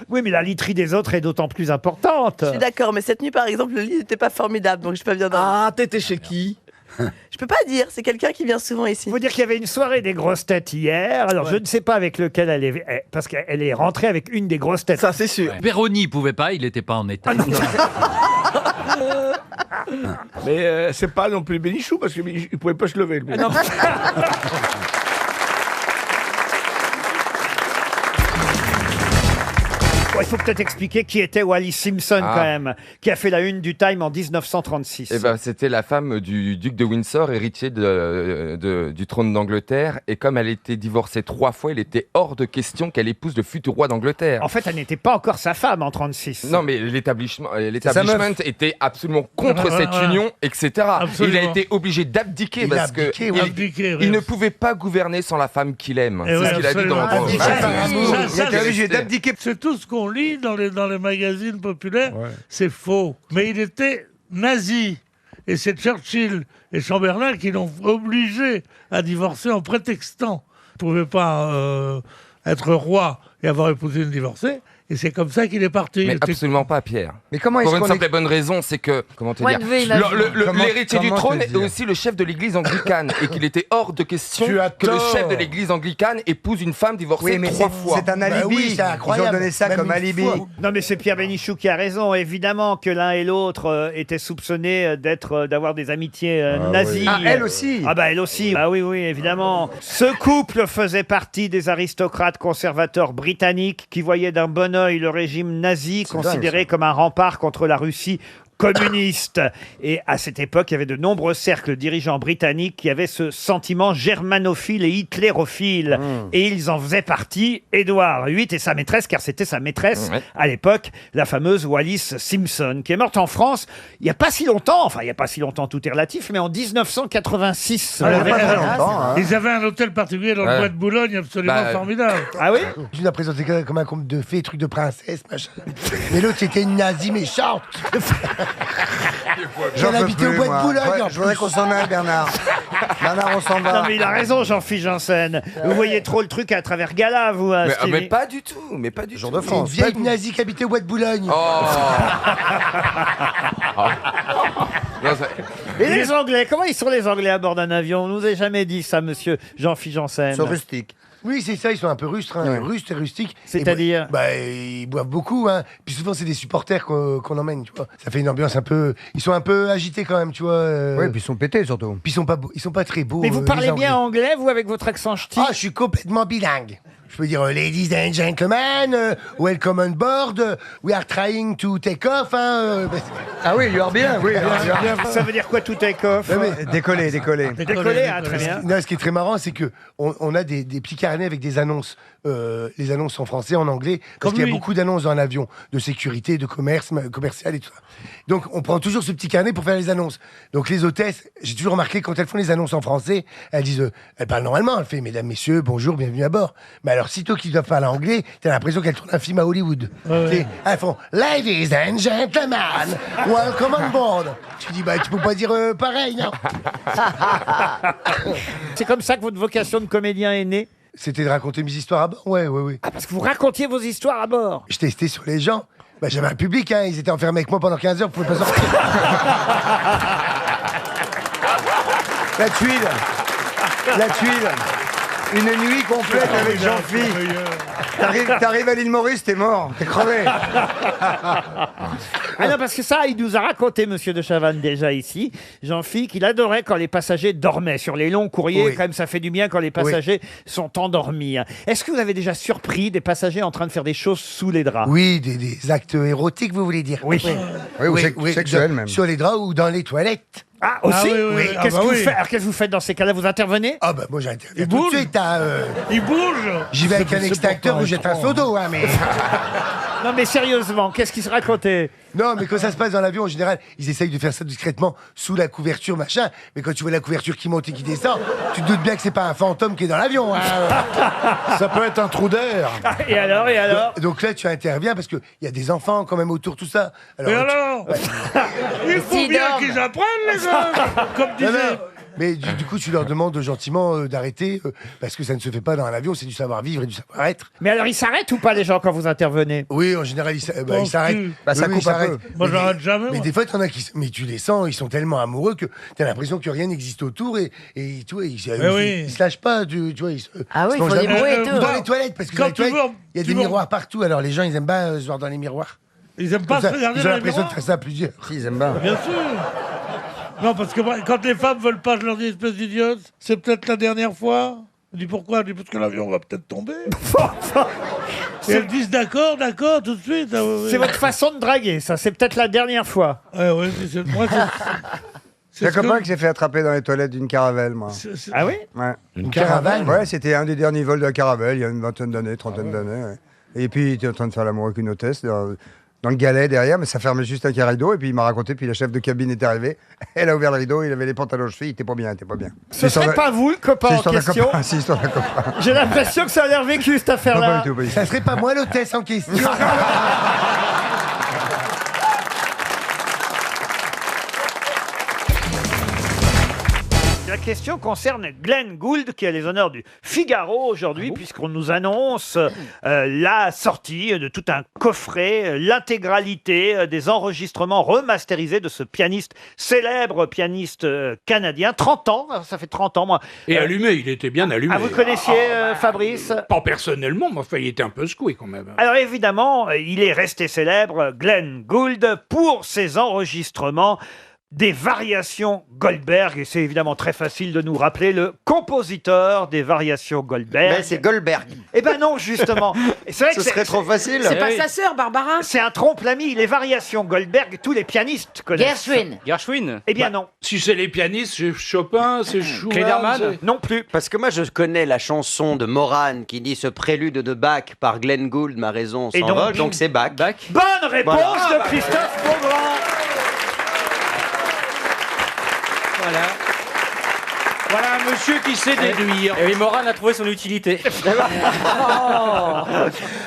Oui, mais la literie des autres est d'autant plus importante. Je suis d'accord, mais cette nuit, par exemple, le lit n'était pas formidable, donc je peux pas bien dormir. Ah, t'étais chez qui? Je peux pas dire, c'est quelqu'un qui vient souvent ici. Il faut dire qu'il y avait une soirée des grosses têtes hier. Alors, je ne sais pas avec lequel elle est... Parce qu'elle est rentrée avec une des grosses têtes. Ça, c'est sûr. Péroni ne pouvait pas, il n'était pas en état. Mais c'est pas non plus Bénichou parce qu'il pouvait pas se lever. Lui. Ah, non. Bon, il faut peut-être expliquer qui était Wallis Simpson, Ah. quand même, qui a fait la une du Time en 1936. Eh ben, c'était la femme du duc de Windsor, héritier du trône d'Angleterre. Et comme elle était divorcée 3 fois, il était hors de question qu'elle épouse le futur roi d'Angleterre. En fait, elle n'était pas encore sa femme en 36. Non, mais l'établissement meuf. était absolument contre Voilà, cette voilà. union, etc. Absolument. Il a été obligé d'abdiquer Il a parce que abdiqué, oui. Abdiqué, oui. il ne pouvait pas gouverner sans la femme qu'il aime. Eh C'est oui, ce qu'il a dit absolument. dans Ah, dans- ça, Il était obligé d'abdiquer. C'est tout ce qu'on lit dans les magazines populaires, c'est faux. Mais il était nazi. Et c'est Churchill et Chamberlain qui l'ont obligé à divorcer en prétextant. Il ne pouvait pas être roi et avoir épousé une divorcée. Et c'est comme ça qu'il est parti. Mais Il était- absolument pas, Pierre. Mais comment Pour est-ce une qu'on simple et est... bonne raison, c'est que, comment te Point dire, de vue imaginaire. Comment- l'héritier du comment trône te est dire aussi le chef de l'église anglicane et qu'il était hors de question Tu as que le tort. chef de l'église anglicane épouse une femme divorcée Oui, mais 3 fois. c'est un alibi. Bah oui, c'est incroyable. Ils ont donné ça Même comme une alibi. fois. Non, mais c'est Pierre Bénichou qui a raison. Évidemment que l'un et l'autre étaient soupçonnés d'avoir des amitiés nazies. Ah, elle aussi. Ah bah elle aussi. Ah oui, oui, évidemment. Ce couple faisait partie des aristocrates conservateurs britanniques qui voyaient d'un bon œil le régime nazi, considéré comme un rempart contre la Russie communiste. Et à cette époque, il y avait de nombreux cercles dirigeants britanniques qui avaient ce sentiment germanophile et hitlérophile. Et ils en faisaient partie. Édouard VIII et sa maîtresse, car c'était sa maîtresse à l'époque, la fameuse Wallis Simpson, qui est morte en France il n'y a pas si longtemps. Enfin, il n'y a pas si longtemps, tout est relatif, mais en 1986. Ah, Ouais. Ils avaient un hôtel particulier dans le Ouais. bois de Boulogne absolument Bah, formidable. Ah oui? Tu l'as présenté comme un conte de fées, truc de princesse, machin. Mais l'autre, c'était une nazie méchante. J'en Elle peux habitait au plus, bois de moi. Boulogne. Ouais, en je voudrais plus. qu'on s'en aille, Bernard. Bernard, on s'en va. Non, mais il a raison, Jean-Philippe Janssen. Vous voyez trop le truc à travers Gala, vous, Mais, Stevie. mais pas du tout, mais pas du Jour tout. de C'est une France. vieille nazie qui habitait au bois de Boulogne. Oh. Non, ça- Et les Anglais, comment ils sont les Anglais à bord d'un avion? On nous a jamais dit ça, monsieur Jean-Philippe Janssen. Sur rustique. Oui, c'est ça, ils sont un peu rustres, hein, rustres et rustiques. C'est-à-dire Et bah, ils boivent beaucoup, hein. Puis souvent, c'est des supporters qu'on emmène, tu vois. Ça fait une ambiance un peu... Ils sont un peu agités quand même, tu vois. Oui, puis ils sont pétés surtout. Puis ils sont pas très beaux. Mais vous les parlez Anglais. bien anglais, vous, avec votre accent ch'ti? Ah, je suis complètement bilingue. je peux dire ladies and gentlemen, welcome on board, we are trying to take off. Ah oui, you are bien, oui. Ça veut dire quoi tout take off? Décoller. Décoller, ah, très bien. Non, ce qui est très marrant, c'est que on a des petits carnets avec des annonces. Les annonces en français, en anglais, parce qu'il y a beaucoup d'annonces dans l'avion, de sécurité, de commerce, commercial et tout ça. Donc, on prend toujours ce petit carnet pour faire les annonces. Donc, les hôtesses, j'ai toujours remarqué, quand elles font les annonces en français, elles disent, elles parlent normalement, elles font, mesdames, messieurs, bonjour, bienvenue à bord. Mais alors, sitôt qu'ils doivent parler anglais, t'as l'impression qu'elles tournent un film à Hollywood. Elles font, ladies and gentlemen, welcome on board. Tu dis, tu peux pas dire pareil, non? C'est comme ça que votre vocation de comédien est née? C'était de raconter mes histoires à bord. Ouais. Ah, parce que vous racontiez vos histoires à bord. Je testais sur les gens. J'avais un public, ils étaient enfermés avec moi pendant 15 heures, vous pouvez pas sortir. La tuile. Une nuit complète avec Jean-Philippe. T'arrives à l'île Maurice, t'es mort, t'es crevé. Ah non, parce que ça, il nous a raconté, monsieur de Chavannes, déjà ici, Jean-Philippe, qu'il adorait quand les passagers dormaient. Sur les longs courriers, quand même, ça fait du bien quand les passagers sont endormis. Est-ce que vous avez déjà surpris des passagers en train de faire des choses sous les draps? Oui, des actes érotiques, vous voulez dire? Oui. Oui, sexuels même. Sur les draps ou dans les toilettes. Ah, aussi? Oui. Qu'est-ce que vous faites? Alors, qu'est-ce que vous faites dans ces cas-là? Vous intervenez? Ah, moi, j'interviens tout de suite. Il bouge. J'y vais avec un extincteur ou jette un seau d'eau, mais... Non, mais sérieusement, qu'est-ce qui se racontait? Non, mais quand ça se passe dans l'avion, en général, ils essayent de faire ça discrètement sous la couverture, machin. Mais quand tu vois la couverture qui monte et qui descend, tu te doutes bien que c'est pas un fantôme qui est dans l'avion. Ça peut être un trou d'air. Et alors? Donc là, tu interviens parce qu'il y a des enfants quand même autour, tout ça. Alors, il faut bien qu'ils apprennent, les gars. Comme disait... Mais du coup, tu leur demandes gentiment d'arrêter, parce que ça ne se fait pas dans un avion, c'est du savoir-vivre et du savoir-être. Mais alors, ils s'arrêtent ou pas, les gens, quand vous intervenez? Oui, en général, ils s'arrêtent. Ça coupe un peu. Moi, j'arrête jamais. Mais des fois, t'en as qui... Mais tu les sens, ils sont tellement amoureux que t'as l'impression que rien n'existe autour et tu vois, ils se lâchent pas, tu vois. Ah oui, il faut des bruits et tout. Dans les toilettes, parce que dans les toilettes, il y a des miroirs partout, alors les gens, ils aiment pas se voir dans les miroirs. Ils aiment pas se regarder dans les miroirs? Ils ont l'impression de faire ça à plusieurs. Si, ils aiment bien. Bien sûr. Non, parce que moi, quand les femmes veulent pas, je leur dis, espèce d'idiote, c'est peut-être la dernière fois. Je dis pourquoi? Je dis parce que l'avion va peut-être tomber. Et elles disent d'accord, tout de suite. C'est votre façon de draguer, ça. C'est peut-être la dernière fois. Ouais, moi, J'ai un copain qui s'est fait attraper dans les toilettes d'une caravelle, moi. Ah oui? Ouais. Une caravelle? Ouais, c'était un des derniers vols de la caravelle, il y a une vingtaine d'années, trentaine d'années. Ouais. Et puis, il était en train de faire l'amour avec une hôtesse dans le galet derrière, mais ça fermait juste avec un rideau. Et puis, il m'a raconté, puis la chef de cabine est arrivée. Elle a ouvert le rideau, il avait les pantalons chevilles, il était pas bien. Ce serait pas vous, le copain en question? C'est histoire d'un copain. J'ai l'impression que ça a l'air vécu, cette affaire-là. Ça serait pas moi l'hôtesse en question. La question concerne Glenn Gould, qui a les honneurs du Figaro aujourd'hui, puisqu'on nous annonce la sortie de tout un coffret, l'intégralité des enregistrements remasterisés de ce célèbre pianiste canadien. 30 ans, ça fait 30 ans, moi. Et allumé, il était bien allumé. Ah, vous connaissiez Fabrice? Pas personnellement, mais enfin, il était un peu secoué quand même. Alors évidemment, il est resté célèbre, Glenn Gould, pour ses enregistrements des variations Goldberg, et c'est évidemment très facile de nous rappeler le compositeur des variations Goldberg. Mais c'est Goldberg. Eh ben non, justement. C'est vrai que Ce serait trop facile. C'est pas sa sœur, Barbara? C'est un trompe-l'ami. Les variations Goldberg, tous les pianistes connaissent. Gershwin. Eh bien non. Si c'est les pianistes, c'est Chopin, c'est Schumann. Klederman. Non plus. Parce que moi, je connais la chanson de Moran qui dit ce prélude de Bach par Glenn Gould, ma raison Et s'envole, donc c'est Bach. Bonne réponse Voilà. de Christophe Beaugrand. Voilà un monsieur qui sait déduire. Et Moran a trouvé son utilité.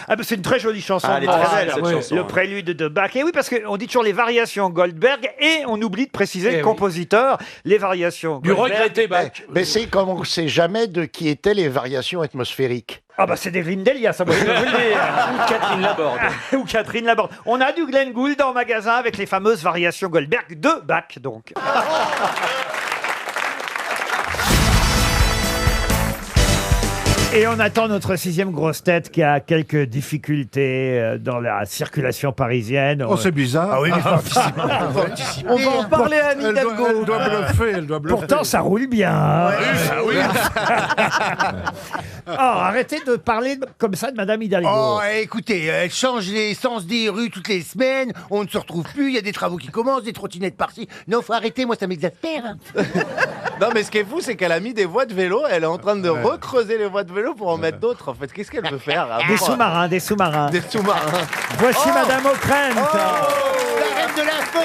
Ah ben c'est une très jolie chanson. Ah, elle est très belle, cette chanson. Le prélude de Bach. Et oui, parce qu'on dit toujours les variations Goldberg et on oublie de préciser le compositeur. Les variations Du Goldberg. regretté Bach. Mais c'est comme on ne sait jamais de qui étaient les variations atmosphériques. Ah bah c'est d'Evelyne Delia, ça moi je peux vous le dire. Ou Catherine Laborde. Ou Catherine Laborde. On a du Glenn Gould en magasin avec les fameuses variations Goldberg de Bach, donc. Et on attend notre sixième grosse tête qui a quelques difficultés dans la circulation parisienne. Oh, c'est bizarre. Ah oui, mais faut anticiper. On va en parler à Anne Hidalgo. Elle doit bluffer, elle doit bluffer. Pourtant, ça roule bien. Oui. arrêtez de parler comme ça de Madame Hidalgo. Oh, écoutez, elle change les sens des rues toutes les semaines, on ne se retrouve plus, il y a des travaux qui commencent, des trottinettes par-ci. Non, faut arrêter, moi ça m'exaspère. Non, mais ce qui est fou, c'est qu'elle a mis des voies de vélo. Elle est en train de recreuser les voies de vélo pour en mettre d'autres. En fait, qu'est-ce qu'elle veut faire Des sous-marins, des sous-marins. Des sous-marins. Voici Madame O'Krent. La reine de l'info.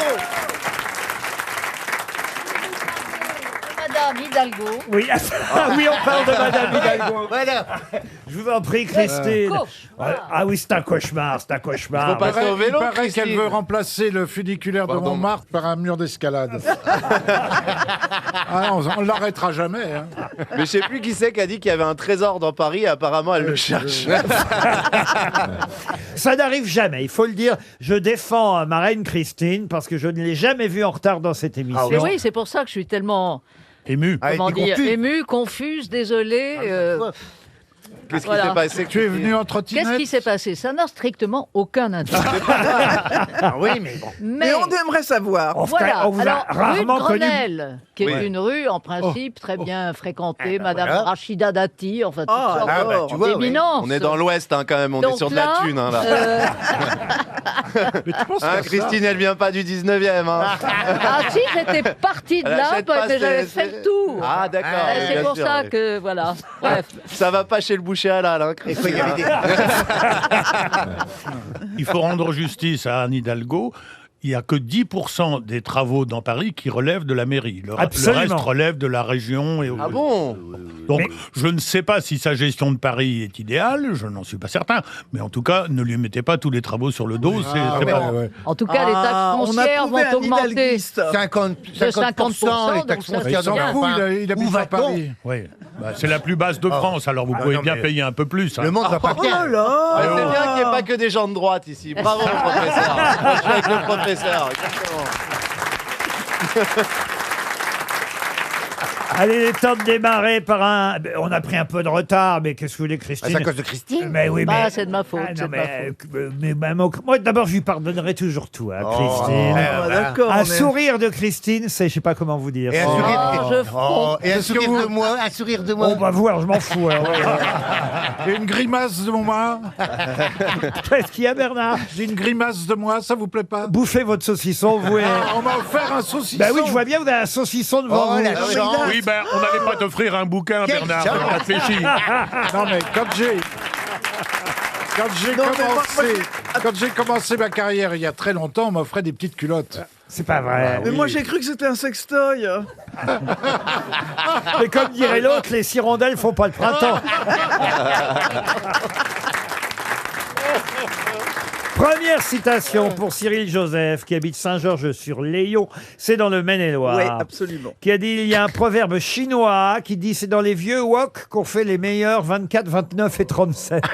Madame Hidalgo. Oui, oui, on parle de Madame Hidalgo. Voilà. Je vous en prie, Christine. Ah oui, c'est un cauchemar, c'est un cauchemar. Faut passer au vélo, Il paraît qu'elle Christine. veut remplacer le funiculaire de Montmartre par un mur d'escalade. Ah, on ne l'arrêtera jamais. Hein. Mais je sais plus qui c'est qui a dit qu'il y avait un trésor dans Paris et apparemment elle le cherche. Ça n'arrive jamais, il faut le dire. Je défends ma reine Christine parce que je ne l'ai jamais vue en retard dans cette émission. Mais oui, c'est pour ça que je suis tellement Ému. comment dire, émue, confuse, désolée. Qu'est-ce qui s'est passé? Tu es venu en trottinette? Qu'est-ce qui s'est passé? Ça n'a strictement aucun intérêt. Oui, mais bon. Mais on aimerait savoir. voilà. on vous a Alors, rue de rarement connu. Grenelle, qui est Oui. une rue en principe très bien fréquentée, Madame voilà. Rachida Dati, enfin toutes sortes bah, tu vois, oui. d'éminences. On est dans l'Ouest hein, quand même, on est Donc sur de là, la thune. Hein, là. Mais tu penses Hein, à ça? Christine, elle vient pas du 19e. Hein. Ah si, j'étais partie de Elle là, achète pas mais j'avais ses- fait le tour. Ah d'accord. oui, C'est bien pour sûr, ça oui. que, voilà. Bref. Ça va pas chez le boucher halal, hein, Christine. Il y avait des- Il faut rendre justice à Anne Hidalgo. Il n'y a que 10% des travaux dans Paris qui relèvent de la mairie. Le Absolument. reste relève de la région. Et Ah bon? Donc, je ne sais pas si sa gestion de Paris est idéale, je n'en suis pas certain. Mais en tout cas, ne lui mettez pas tous les travaux sur le dos. c'est pas... En tout cas, les taxes on a foncières trouvé vont un augmenter. hidalguiste. 50%, De 50%, les donc taxes ça, foncières c'est dans bien. la Fou, fin. il habite Où à va-t-on Paris. Oui. Bah, c'est la plus basse de France, alors vous pouvez non, bien mais- payer un peu plus. hein. Le monde va pas Oh bien. là là. Ah, c'est bien qu'il n'y ait pas que des gens de droite ici. Bravo, professeur. Moi, je suis avec le professeur. Exactement. Allez, il est temps de démarrer par un... On a pris un peu de retard, mais qu'est-ce que vous voulez, Christine? C'est à cause de Christine. Mais oui, Bah, mais... c'est de ma faute. Ah, non, c'est de ma faute. mais moi, d'abord, je lui pardonnerai toujours tout, hein, Christine. Ah, d'accord. Un on est- sourire de Christine, c'est, je sais pas comment vous dire. Et un Oh. sourire, je fronde. et un sourire de moi, un sourire de moi. Oh, bah, vous, alors, je m'en fous. alors. Et une grimace de moi. Qu'est-ce qu'il y a, Bernard? J'ai une grimace de moi, ça vous plaît pas? Bouffez votre saucisson, vous et... Ah, on m'a offert un saucisson. Bah oui, je vois bien, vous avez un saucisson devant Oh, vous. la chance. Oui, ben, on n'allait pas t'offrir un bouquin, Quelle Bernard. chance. Réfléchis. Non mais quand j'ai commencé ma carrière il y a très longtemps, on m'offrait des petites culottes. C'est pas vrai. Mais moi j'ai cru que c'était un sextoy. Mais comme dirait l'autre, les hirondelles font pas le printemps. Première citation pour Cyril Joseph, qui habite Saint-Georges-sur-Layon, c'est dans le Maine-et-Loire. Oui, absolument. Qui a dit, il y a un proverbe chinois qui dit, c'est dans les vieux wok qu'on fait les meilleurs 24, 29 et 37.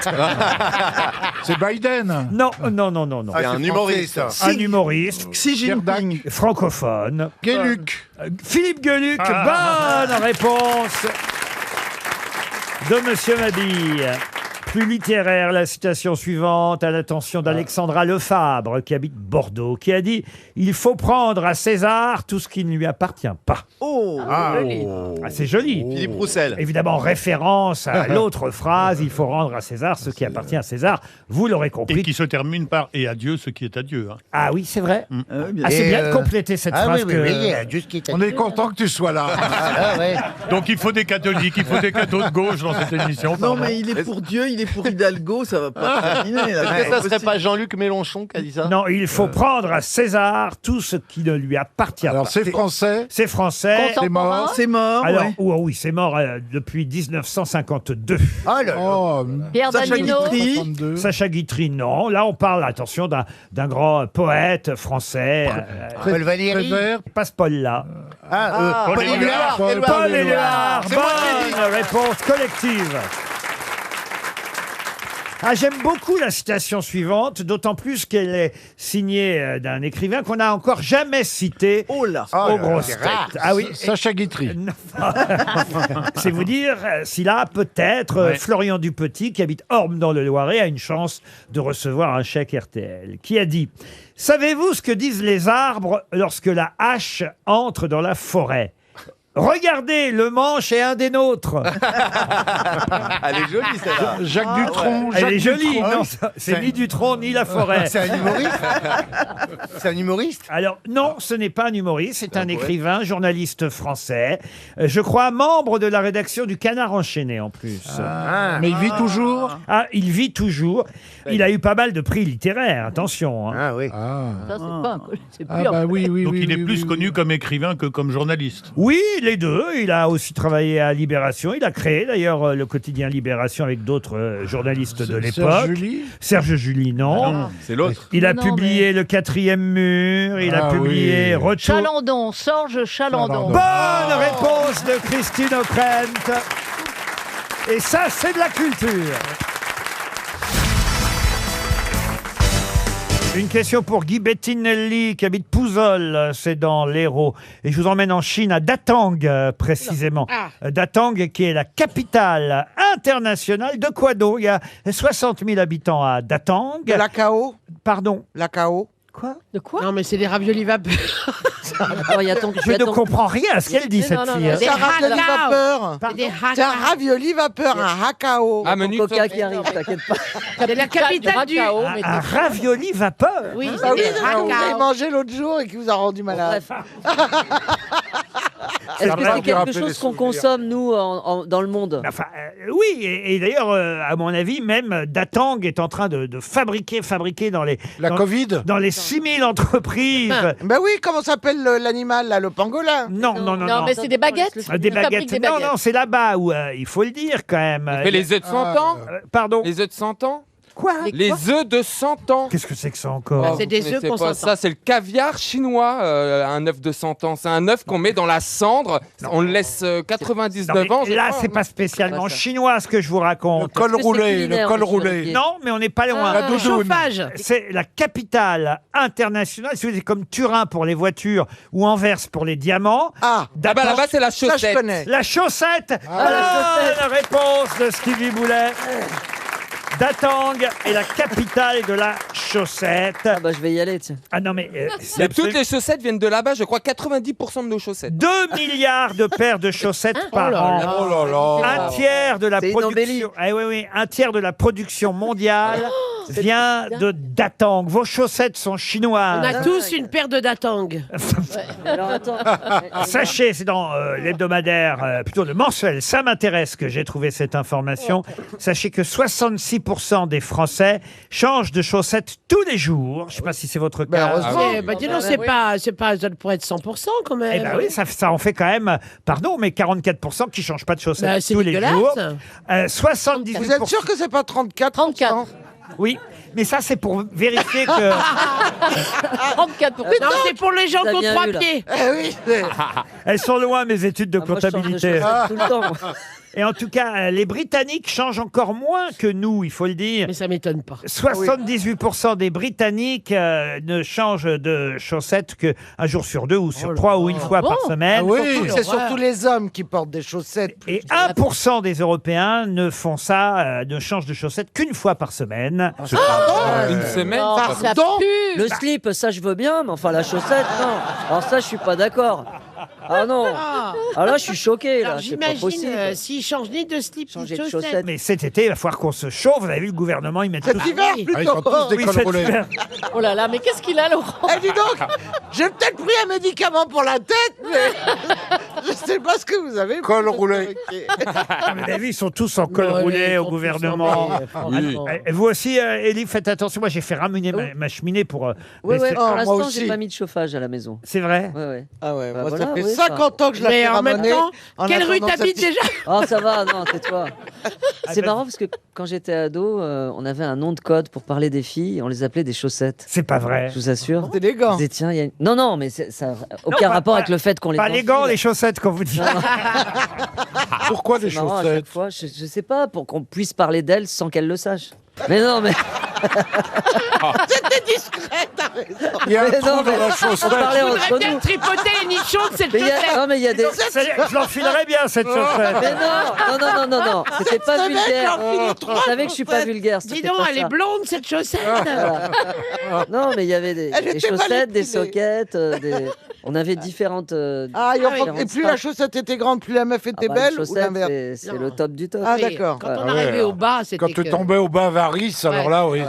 C'est Biden. Non, non, non, non, non. C'est un humoriste. Un humoriste. Xi Jinping. Francophone. Gueluc. Philippe Gueluc, bonne réponse de Monsieur Mabille. Plus littéraire, la citation suivante à l'attention d'Alexandra Lefabre, qui habite Bordeaux, qui a dit « Il faut prendre à César tout ce qui ne lui appartient pas Oh, ». C'est joli. Philippe Roussel. Évidemment, référence à l'autre phrase « Il faut rendre à César ce qui appartient à César ». Vous l'aurez Et compris. qui se termine par « Et adieu ce qui est adieu hein. Ah oui, c'est vrai. bien. Ah, c'est Et, bien de compléter cette Ah phrase oui, que... oui, oui, Dieu ce qui est On est content que tu sois là. Ah, ouais. Donc il faut des catholiques, il faut des cathos de gauche dans cette émission. Non pardon. mais il est pour Dieu, il est pour Hidalgo, ça va pas terminer. là. Est-ce que ça serait pas Jean-Luc Mélenchon qui a dit ça? Non, il faut prendre à César tout ce qui ne lui appartient Alors pas. c'est français. C'est français. C'est mort. C'est mort. Alors, ouais. oui, c'est mort depuis 1952. Oh là là. Oh, Pierre Sacha Danino. Guitry. 52. Sacha Guitry, non. Là, on parle, attention, d'un grand poète français. Paul Valéry. Prévert. Passe Paul là. Paul Éluard. Paul Éluard. C'est moi qui l'ai dit. Bonne réponse collective. Ah, j'aime beaucoup la citation suivante, d'autant plus qu'elle est signée d'un écrivain qu'on n'a encore jamais cité Oh là. aux grosses c'est rare. têtes. Ah oui. Sacha Guitry. C'est vous dire si là, peut-être, Florian Dupetit, qui habite Orme dans le Loiret, a une chance de recevoir un chèque RTL. Qui a dit « Savez-vous ce que disent les arbres lorsque la hache entre dans la forêt ?» Regardez, le manche est un des nôtres. Elle est jolie, celle-là. Jacques Dutronc. Elle Jacques est jolie. Dutronc. Non, c'est ni Dutronc ni La Forêt. C'est un humoriste. C'est un humoriste. Alors, non, ce n'est pas un humoriste, c'est un écrivain, journaliste français. Je crois membre de la rédaction du Canard enchaîné en plus. Mais il vit toujours. Ah, il vit toujours. Il a eu pas mal de prix littéraires, attention. hein. Ah oui. Ça, c'est pas un... C'est Ah pur. bah oui, oui, Donc oui. il est oui, plus oui, connu comme écrivain que comme journaliste. Oui, les deux. Il a aussi travaillé à Libération. Il a créé d'ailleurs le quotidien Libération avec d'autres journalistes de l'époque. Serge July. Serge July, non. C'est l'autre. Il a Non, publié Le Quatrième Mur. Il a Ah publié oui. Retour. Chalandon, Sorge Chalandon. Bonne réponse de Christine O'Krent. Et ça, c'est de la culture. Une question pour Guy Bettinelli qui habite Pouzol, c'est dans l'Hérault. Et je vous emmène en Chine, à Datang précisément. Datang qui est la capitale internationale de quoi d'autre? Il y a 60 000 habitants à Datang. De la KO. Pardon. La KO. Quoi? De quoi? Non, mais c'est des raviolis vapeur. Attends, il y a ton... Je ne comprends rien à ce qu'elle dit, cette fille. C'est un ravioli vapeur. Des C'est un ravioli vapeur, un hakao. Ah, menu Coca qui arrive, t'inquiète pas. C'est la capitale du... Un ravioli vapeur. Oui, Ah c'est oui, des que vous avez hakao. mangé l'autre jour et qui vous a rendu malade. Est-ce que c'est quelque chose qu'on consomme, nous, dans le monde? Enfin, oui, et d'ailleurs, à mon avis, même Datang est en train de fabriquer dans les... La Covid. Dans les 6000 entreprises. Ben oui, comment s'appelle l'animal, là, le pangolin? Non, non, non, non. mais c'est des baguettes. Des Ils fabriquent baguettes. des Non, baguettes. non, c'est là-bas où, il faut le dire quand même. Mais les œufs de 100 ans Pardon. Les œufs de 100 ans Quoi? Les œufs de 100 ans. Qu'est-ce que c'est que ça encore? Oh, c'est vous des connaissez œufs qu'on pas s'entend. ça, c'est le caviar chinois, un œuf de 100 ans. C'est un œuf qu'on met dans la cendre. On le laisse 99 Non, mais ans. je là, crois. c'est pas spécialement Ouais, ça. chinois ce que je vous raconte. Le col Est-ce que c'est roulé. culinaire, Le col monsieur roulé. Ruquier? Non, mais on n'est pas loin. La doudoune. Chauffage. C'est la capitale internationale. Si vous êtes comme Turin pour les voitures ou Anvers pour les diamants. Ah, Ah bah là-bas, c'est la ça je chaussette. connais. La chaussette. la Bonne réponse de Stevie Boulet. Datang est la capitale de la chaussette. Ah bah, je vais y aller, tiens. Ah non, mais Mais toutes les chaussettes viennent de là-bas, je crois 90% de nos chaussettes. 2 milliards de paires de chaussettes par an. Oh là là. Un tiers de la C'est une embellie. production. Ah oui, oui, un tiers de la production mondiale vient de Datang. Vos chaussettes sont On chinoises. a tous une paire de datang. Alors attends. Sachez, c'est dans l'hebdomadaire, plutôt le mensuel, ça m'intéresse que j'ai trouvé cette information. Sachez que 66% des Français changent de chaussettes tous les jours. Je ne sais pas si c'est votre cas. heureusement. Bah, dis donc, c'est pas, ça pourrait être 100% quand même. Eh ben oui, ça en fait quand même, pardon, mais 44% qui changent pas de chaussettes Bah, c'est tous les dégueulasse. jours. 78%. Vous êtes sûr que c'est pas 34? 34. Oui, mais ça c'est pour vérifier que 34%. Non, c'est pour les gens T'as qui ont bien 3 vu, là. pieds. Eh oui. elles sont loin mes études de Ah, moi, je change de comptabilité. chaussettes tout le temps. moi. Et en tout cas, les Britanniques changent encore moins que nous, il faut le dire. Mais ça m'étonne pas. 78% des Britanniques ne changent de chaussettes qu'un jour sur deux ou sur trois ou une fois par semaine. Oui, c'est surtout les hommes qui portent des chaussettes. Et 1% des Européens ne font ça, ne changent de chaussettes qu'une fois par semaine. Une semaine Non, pas ça Pardon pue. Le slip, ça je veux bien, mais enfin la chaussette, non. Alors ça, je suis pas d'accord. Ah non. Ah là, je suis choqué. Là, Alors c'est pas j'imagine possible. s'ils changent ni de slip ni Changer de de chaussettes. chaussettes. Mais cet été, il va falloir qu'on se chauffe. Vous avez vu, le gouvernement, il met Cet tous- hiver, oui. Ah, ils sont tous des Oui, cols cet roulés. hiver. Oh là là, mais qu'est-ce qu'il a, Laurent? Eh, dis donc, j'ai peut-être pris un médicament pour la tête, mais je sais pas ce que vous avez. Col roulé. À mon avis, ils sont tous en col Ouais, roulé ils au sont tous gouvernement. en- franchement. Et vous aussi, Élie, faites attention. Moi, j'ai fait ramener ma cheminée pour. Oui, mais ouais, c'est- pour moi l'instant, aussi. j'ai pas mis de chauffage à la maison. C'est vrai. Ouais, ouais. Ah ouais, Bah moi voilà, ça fait oui, 50 ans que je la Mais fais en même ramener. temps, En quelle rue attendant t'habites cette- déjà? Oh, ça va, non, tais-toi. C'est ben- marrant parce que quand j'étais ado, on avait un nom de code pour parler des filles et on les appelait des chaussettes. C'est pas vrai. Je vous assure. C'est élégant. Je disais, tiens, il y a une- Non, non, mais ça n'a aucun pas- rapport pas- avec le fait qu'on les Pas les gants, enfile. les chaussettes, quand vous dites. Non, non. Pourquoi des C'est marrant, à chaque chaussettes? fois, je sais pas, pour qu'on puisse parler d'elles sans qu'elles le sachent. Mais non, mais. C'était discret, t'as raison. Il y a un Mais trou non, dans mais la on chaussette. parlait Faudrait entre bien nous. tripoter les nichons de cette Mais il y a- chaussette. Non, mais il y a des. Je l'enfilerais bien, cette chaussette. Mais non, c'était pas Ce mec, vulgaire. il enfile trois Vous savez que je suis pas chaussettes. vulgaire. Dis c'était donc, pas elle ça. est blonde cette chaussette. Voilà. Non, mais il y avait des Elle était mal chaussettes, des épilée. soquettes, On avait différentes. Ah, et, différentes et plus strates. la chaussette était grande, plus la meuf était Ah bah, belle une ou chaussette, l'inverse? c'est le top du top. Ah, Oui, d'accord. Quand on Ah ouais, arrivait au bas, c'était Quand tu que- tombais au bas Varice, alors Ouais. là, oui,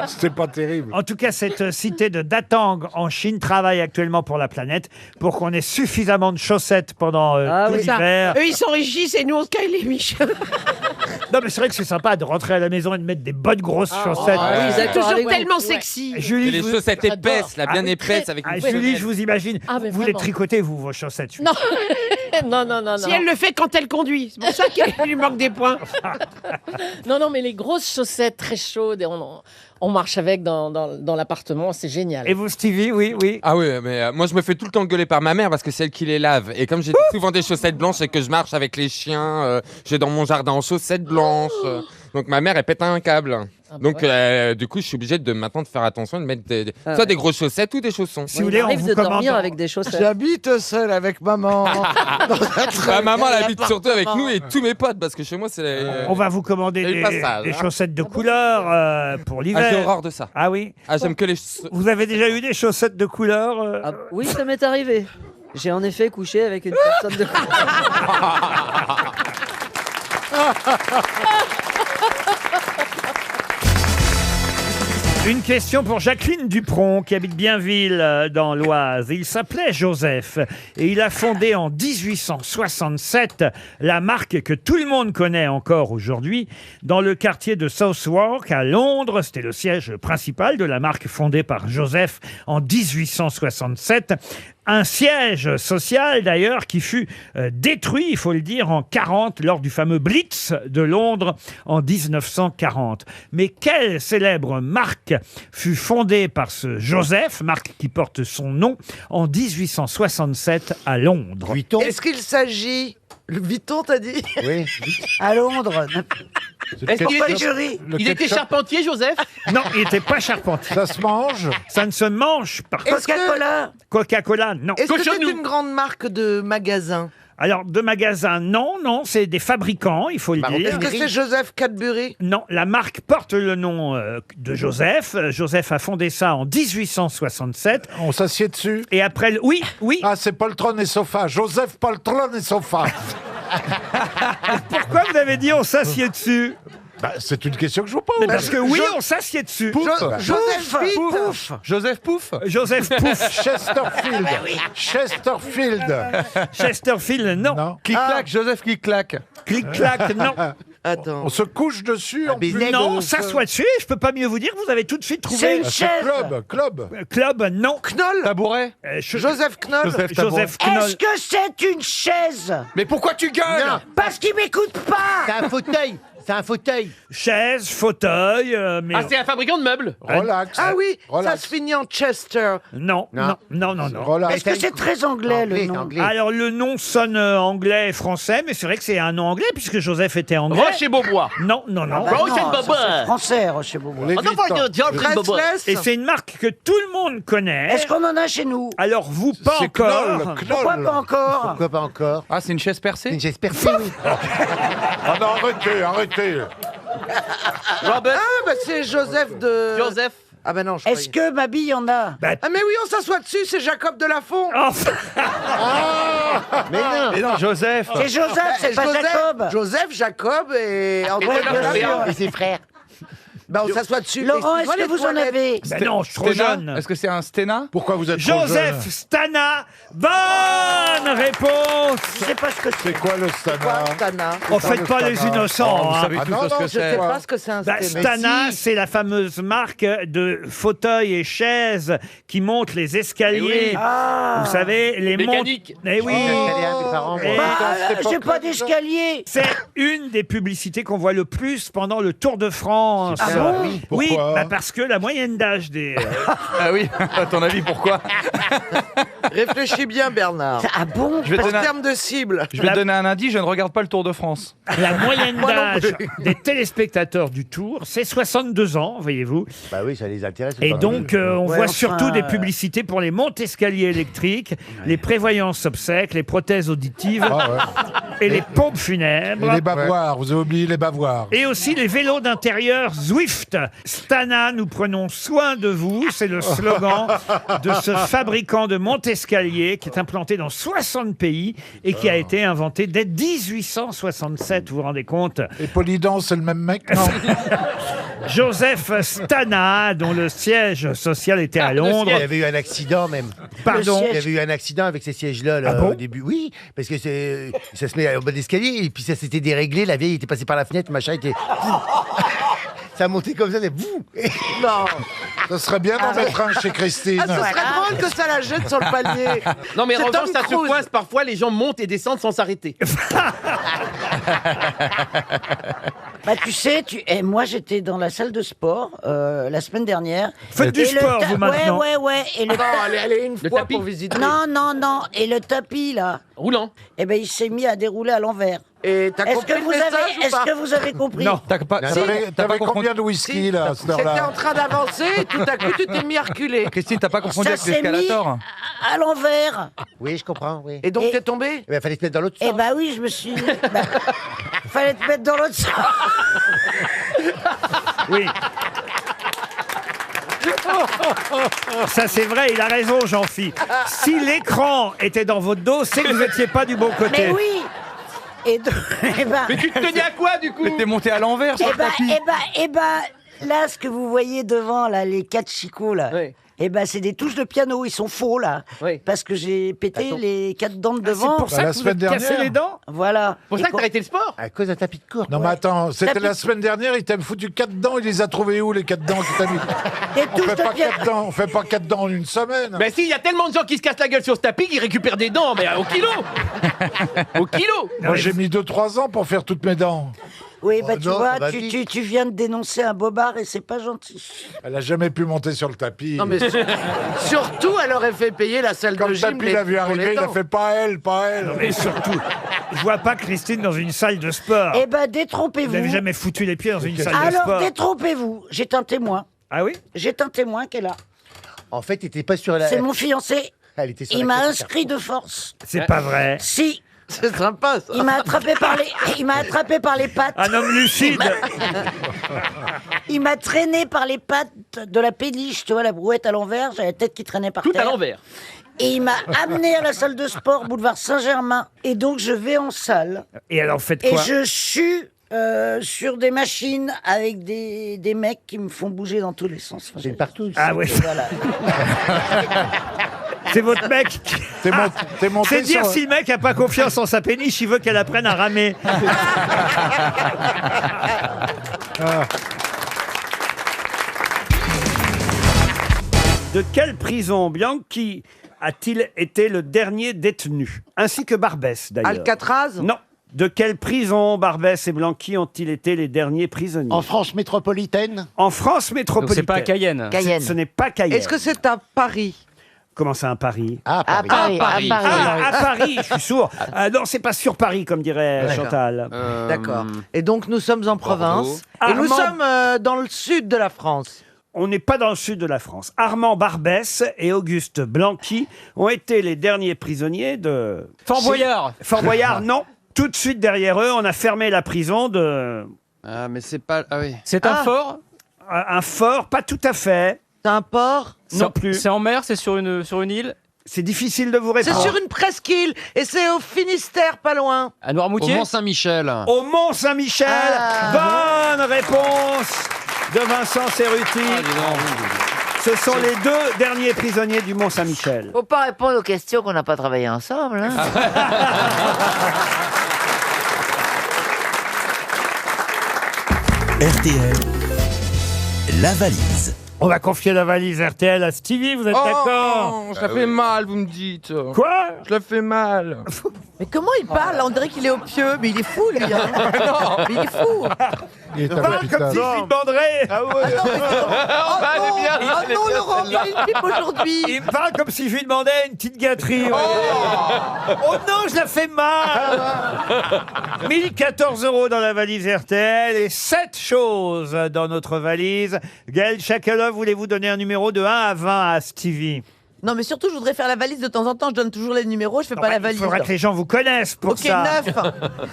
c'était pas terrible. En tout cas, cette cité de Datang en Chine travaille actuellement pour la planète pour qu'on ait suffisamment de chaussettes pendant tout C'est ça. l'hiver. Eux, ils s'enrichissent et nous, on se caille les miches. Non, mais c'est vrai que c'est sympa de rentrer à la maison et de mettre des bonnes grosses chaussettes. oui, C'est d'accord, toujours avec vous. tellement sexy. Julie, Les je vous- chaussettes épaisses, là, bien Ah, épaisses, avec une Julie, semelle. je vous imagine. Ah, mais vous les vraiment. tricotez, vous, vos chaussettes. Non. non, non, non, Si non. elle le fait quand elle conduit. C'est pour ça qu'il lui manque des points. Non, non, mais les grosses chaussettes très chaudes, et on marche avec dans l'appartement, c'est génial. Et vous, Stevie, oui, oui. Ah oui, mais moi je me fais tout le temps gueuler par ma mère parce que c'est elle qui les lave. Et comme j'ai souvent des chaussettes blanches et que je marche avec les chiens, j'ai dans mon jardin en chaussettes blanches. Donc ma mère elle pète un câble. Donc du coup je suis obligé de maintenant de faire attention de mettre soit des grosses chaussettes ou des chaussons. Si vous voulez, on vous commande. avec des chaussettes. J'habite seul avec maman. Ma maman elle habite surtout avec nous et tous mes potes parce que chez moi c'est. On va vous commander Il y a eu des, le passage, des hein. chaussettes de couleur pour l'hiver. Ah, j'ai horreur de ça. Ah oui. Ah j'aime que les. Vous avez déjà eu des chaussettes de couleur Ah, oui, ça m'est arrivé. J'ai en effet couché avec une personne de Une question pour Jacqueline Dupron, qui habite Bienville, dans l'Oise. Il s'appelait Joseph et il a fondé en 1867 la marque que tout le monde connaît encore aujourd'hui dans le quartier de Southwark à Londres. C'était le siège principal de la marque fondée par Joseph en 1867. Un siège social, d'ailleurs, qui fut détruit, il faut le dire, en 40 lors du fameux Blitz de Londres en 1940. Mais quelle célèbre marque fut fondée par ce Joseph, marque qui porte son nom, en 1867 à Londres? Est-ce qu'il s'agit... Le Vuitton, t'as dit? Oui. À Londres. Est-ce qu'il Pourquoi était, jury il était charpentier, Joseph? Non, il n'était pas charpentier. Ça se mange? Ça ne se mange pas. Coca-Cola. Coca-Cola, non. Est-ce que c'est une grande marque de magasin? Alors, de magasins, non, c'est des fabricants, il faut le dire. Est-ce que c'est Joseph Cadbury? Non, la marque porte le nom de Joseph. Joseph a fondé ça en 1867. On s'assied dessus? Et après, oui. Ah, c'est poltron et sofa. Joseph poltron et sofa. Pourquoi vous avez dit on s'assied dessus? Bah, c'est une question que je vous pose. Mais parce que oui, on s'assied dessus. Joseph Pouf. Joseph Pouf. Joseph Pouf. Chesterfield. Chesterfield. Chesterfield, non. Clic-clac, Joseph Clic-clac. Clic-clac, non. Attends. On se couche dessus. en plus Non, on de- s'assoit dessus. Je peux pas mieux vous dire. Vous avez tout de suite trouvé. C'est une Ah, chaise. Club. Club, non. Knoll. Tabouret. Joseph Knoll. Joseph Knoll. Est-ce que c'est une chaise? Mais pourquoi tu gueules? Non, parce qu'il m'écoute pas. C'est un fauteuil. C'est un fauteuil. Chaise, fauteuil, mais Ah, c'est un fabricant de meubles. Relax. Ah oui, ça Relax. se finit en Chester. non. Relax. Est-ce que c'est très anglais le nom? Anglais. Alors le nom sonne anglais et français, mais c'est vrai que c'est un nom anglais puisque Joseph était anglais. Rocher Beaubois. Non. Bah Rocher non, ça, Beaubois. c'est français, Rocher Beaubois. Les Oh non, Vuitton. Rocher Beaubois. Restless. Et c'est une marque que tout le monde connaît. Est-ce qu'on en a chez nous? Alors vous pas C'est encore. Knoll. Pourquoi pas encore? Pourquoi pas encore? Ah, c'est une chaise percée? Une chaise percée, oui. Ah non, arrêtez. Robert. Ah bah c'est Joseph de... Joseph. Ah bah non, je Est-ce croyais. que ma bille en a? Ah mais oui, on s'assoit dessus, c'est Jacob Delafont. Oh, Mais non. Joseph. C'est Joseph, c'est pas Jacob. Joseph, Jacob et Ouais, Antoine bien Delafont. sûr. Et ses frères. Bah on s'assoit dessus. Laurent, est-ce Excuse-moi, que les vous en toilettes. avez? ben non, je suis trop jeune. Est-ce que c'est un Stena? Pourquoi vous êtes trop Joseph jeune? Stana. Bonne réponse. Je sais pas ce que c'est. C'est quoi le Stana? Stana. En faites pas les innocents. hein. Ah non, non, Je sais pas ce que c'est un Bah, Stana. Stana, c'est la fameuse marque de fauteuils et chaises qui montent les escaliers. Eh oui. Ah. Vous savez, les Mécanique. Eh oui. Mes parents, moi. Et J'ai pas d'escalier. c'est une des publicités qu'on voit le plus pendant le Tour de France. Ah bon? Oui. Oui, Pourquoi bah parce que la moyenne d'âge des... Ah oui, à ton avis, pourquoi? Réfléchis bien, Bernard. Ah bon? Je vais te En donner un- termes de cible. je vais te donner un indice, je ne regarde pas le Tour de France. La moyenne Moi non d'âge plus. des téléspectateurs du Tour, c'est 62 ans, voyez-vous. Bah oui, ça les intéresse. Et donc, on Ouais, voit enfin, surtout des publicités pour les montes-escaliers électriques, les prévoyances obsèques, les prothèses auditives. Ah ouais. Et les pompes funèbres. Et les bavoirs, vous avez oublié les bavoirs. Et aussi les vélos d'intérieur Zwift. Stana, nous prenons soin de vous. C'est le slogan de ce fabricant de monte-escalier qui est implanté dans 60 pays et qui a été inventé dès 1867. Vous vous rendez compte? Et Polydon, c'est le même mec, non? Joseph Stana, dont le siège social était à Londres. Il y avait eu un accident même. Pardon? Il y avait eu un accident avec ces sièges-là Ah bon au début. Oui, parce que ça se met au bas d'escalier et puis ça s'était déréglé. La vieille était passée par la fenêtre, machin était. Ça montait comme ça, mais vous. Non. Ça serait bien d'en mettre un chez Christine. Ah, ce serait drôle que ça la jette sur le palier. Non, mais en C'est revanche, Tom ça se Cruise. coince parfois, les gens montent et descendent sans s'arrêter. Bah tu sais, moi j'étais dans la salle de sport la semaine dernière. Faites du Et le sport, vous, maintenant. Ouais. Et le Non, allez une Le fois tapis. pour visiter. Non. Et le tapis là, Roulant. eh ben il s'est mis à dérouler à l'envers. Et t'as Est-ce compris que le vous message avez, ou est-ce pas? que vous avez compris? Non, t'as pas T'avais compris. combien de whisky, là, à cette C'était heure-là? en train d'avancer et tout à coup tu t'es mis à reculer. Christine, t'as pas confondu Ça avec s'est mis l'escalator? à l'envers. Oui, je comprends, oui. Et donc Et- t'es tombé? Il fallait se mettre dans l'autre Eh sens. ben oui, je me suis. Fallait te mettre dans l'autre sens. Oui. Ça, c'est vrai, il a raison, Jean-Phi. Si l'écran était dans votre dos, c'est que vous n'étiez pas du bon côté. Mais oui. Et donc, eh ben, Mais tu te tenais à quoi, du coup? Mais t'es monté à l'envers sur eh le ben, tapis. là, ce que vous voyez devant, là, les 4 chicots, là. Oui. Eh ben, c'est des touches de piano, ils sont faux, là. Oui. Parce que j'ai pété les 4 dents de C'est devant. pour ça la que vous semaine êtes cassé dernière. les dents? Voilà. Pour Et ça que quand- t'as arrêté le sport? À cause d'un tapis de cours. Non, mais attends, c'était Tapis- la semaine dernière, il t'a foutu 4 dents, il les a trouvés où, les 4 dents qu'il t'a mis? Des On touches fait de pas piano. 4 dents, on fait pas 4 dents en une semaine. Ben si, il y a tellement de gens qui se cassent la gueule sur ce tapis qu'ils récupèrent des dents, mais au kilo. Au kilo. Moi, j'ai mis 2-3 ans pour faire toutes mes dents. Oui, bah, Oh tu non, vois, ça va tu, vite. tu, tu viens de dénoncer un bobard et c'est pas gentil. Elle a jamais pu monter sur le tapis. Non mais surtout elle aurait fait payer la salle Quand de le gym. tapis l'a vu pour les arriver, il a dents. fait pas elle, pas elle. Et surtout, je vois pas Christine dans une salle de sport. Eh ben, Vous détrompez-vous. n'avez jamais foutu les pieds dans une salle de Alors, sport. détrompez-vous. J'ai un témoin. Ah oui? J'ai un témoin qui est là. En fait, t'étais pas sur la. C'est mon fiancé. Elle était sur Il la m'a caisse, inscrit de force. C'est pas vrai. Si. C'est sympa ça. Il m'a attrapé par les pattes. Un homme lucide. Il m'a traîné par les pattes de la péniche, tu vois, la brouette à l'envers, j'avais la tête qui traînait par Tout terre. à l'envers. Et il m'a amené à la salle de sport, boulevard Saint-Germain. Et donc, je vais en salle. Et alors, faites Et quoi? je suis sur des machines avec des mecs qui me font bouger dans tous les sens. Enfin, C'est partout. Ah oui. Voilà. C'est votre mec qui... T'es monté C'est dire sur- si le mec a pas confiance en sa péniche, il veut qu'elle apprenne à ramer. De quelle prison Bianchi a-t-il été le dernier détenu? Ainsi que Barbès, d'ailleurs. Alcatraz? Non. De quelle prison Barbès et Blanqui ont-ils été les derniers prisonniers? En France métropolitaine. En France métropolitaine. c'est pas à Cayenne. Cayenne. Ce n'est pas Cayenne. Est-ce que c'est à Paris? Comment ça, à Paris? Ah, À Paris. Paris. Ah, à Paris, je suis sourd. Non, c'est pas sur Paris, comme dirait D'accord. Chantal. D'accord. Et donc nous sommes en province. Et nous Armand- sommes dans le sud de la France. On n'est pas dans le sud de la France. Armand Barbès et Auguste Blanqui ont été les derniers prisonniers de... Fort Boyard. Fort Boyard, non. Tout de suite derrière eux, on a fermé la prison de... Ah, mais c'est pas. Ah oui. C'est un fort. Un fort, pas tout à fait. C'est un port? Non plus. C'est en mer, c'est sur une île. C'est difficile de vous C'est répondre. sur une presqu'île et c'est au Finistère, pas loin. À Noirmoutier. Au Mont-Saint-Michel. Au Mont-Saint-Michel. Bonne réponse de Vincent Cerruti. Ce sont les deux derniers prisonniers du Mont-Saint-Michel. Faut pas répondre aux questions qu'on n'a pas travaillé ensemble. Hein. RTL, la valise. On va confier la valise RTL à Stevie, vous êtes d'accord? Je la fais mal, vous me dites. Quoi? Je la fais mal. Mais comment il parle? On dirait qu'il est au pieu, mais il est fou, lui. Hein. Mais il est fou. Il est à Parle l'hôpital. comme si je lui demanderais. Ah non, Laurent, il a une pipe aujourd'hui. Il me parle comme si je lui demandais une petite gâterie. Oh non, je la fais mal. 1014 € dans la valise RTL et 7 choses dans notre valise. Gaël Chakalov, voulez-vous donner un numéro de 1 à 20 à Stevie? Non, mais surtout, je voudrais faire la valise de temps en temps. Je donne toujours les numéros, je fais pas la Il valise. faudra que les gens vous connaissent pour Ok, ça. 9.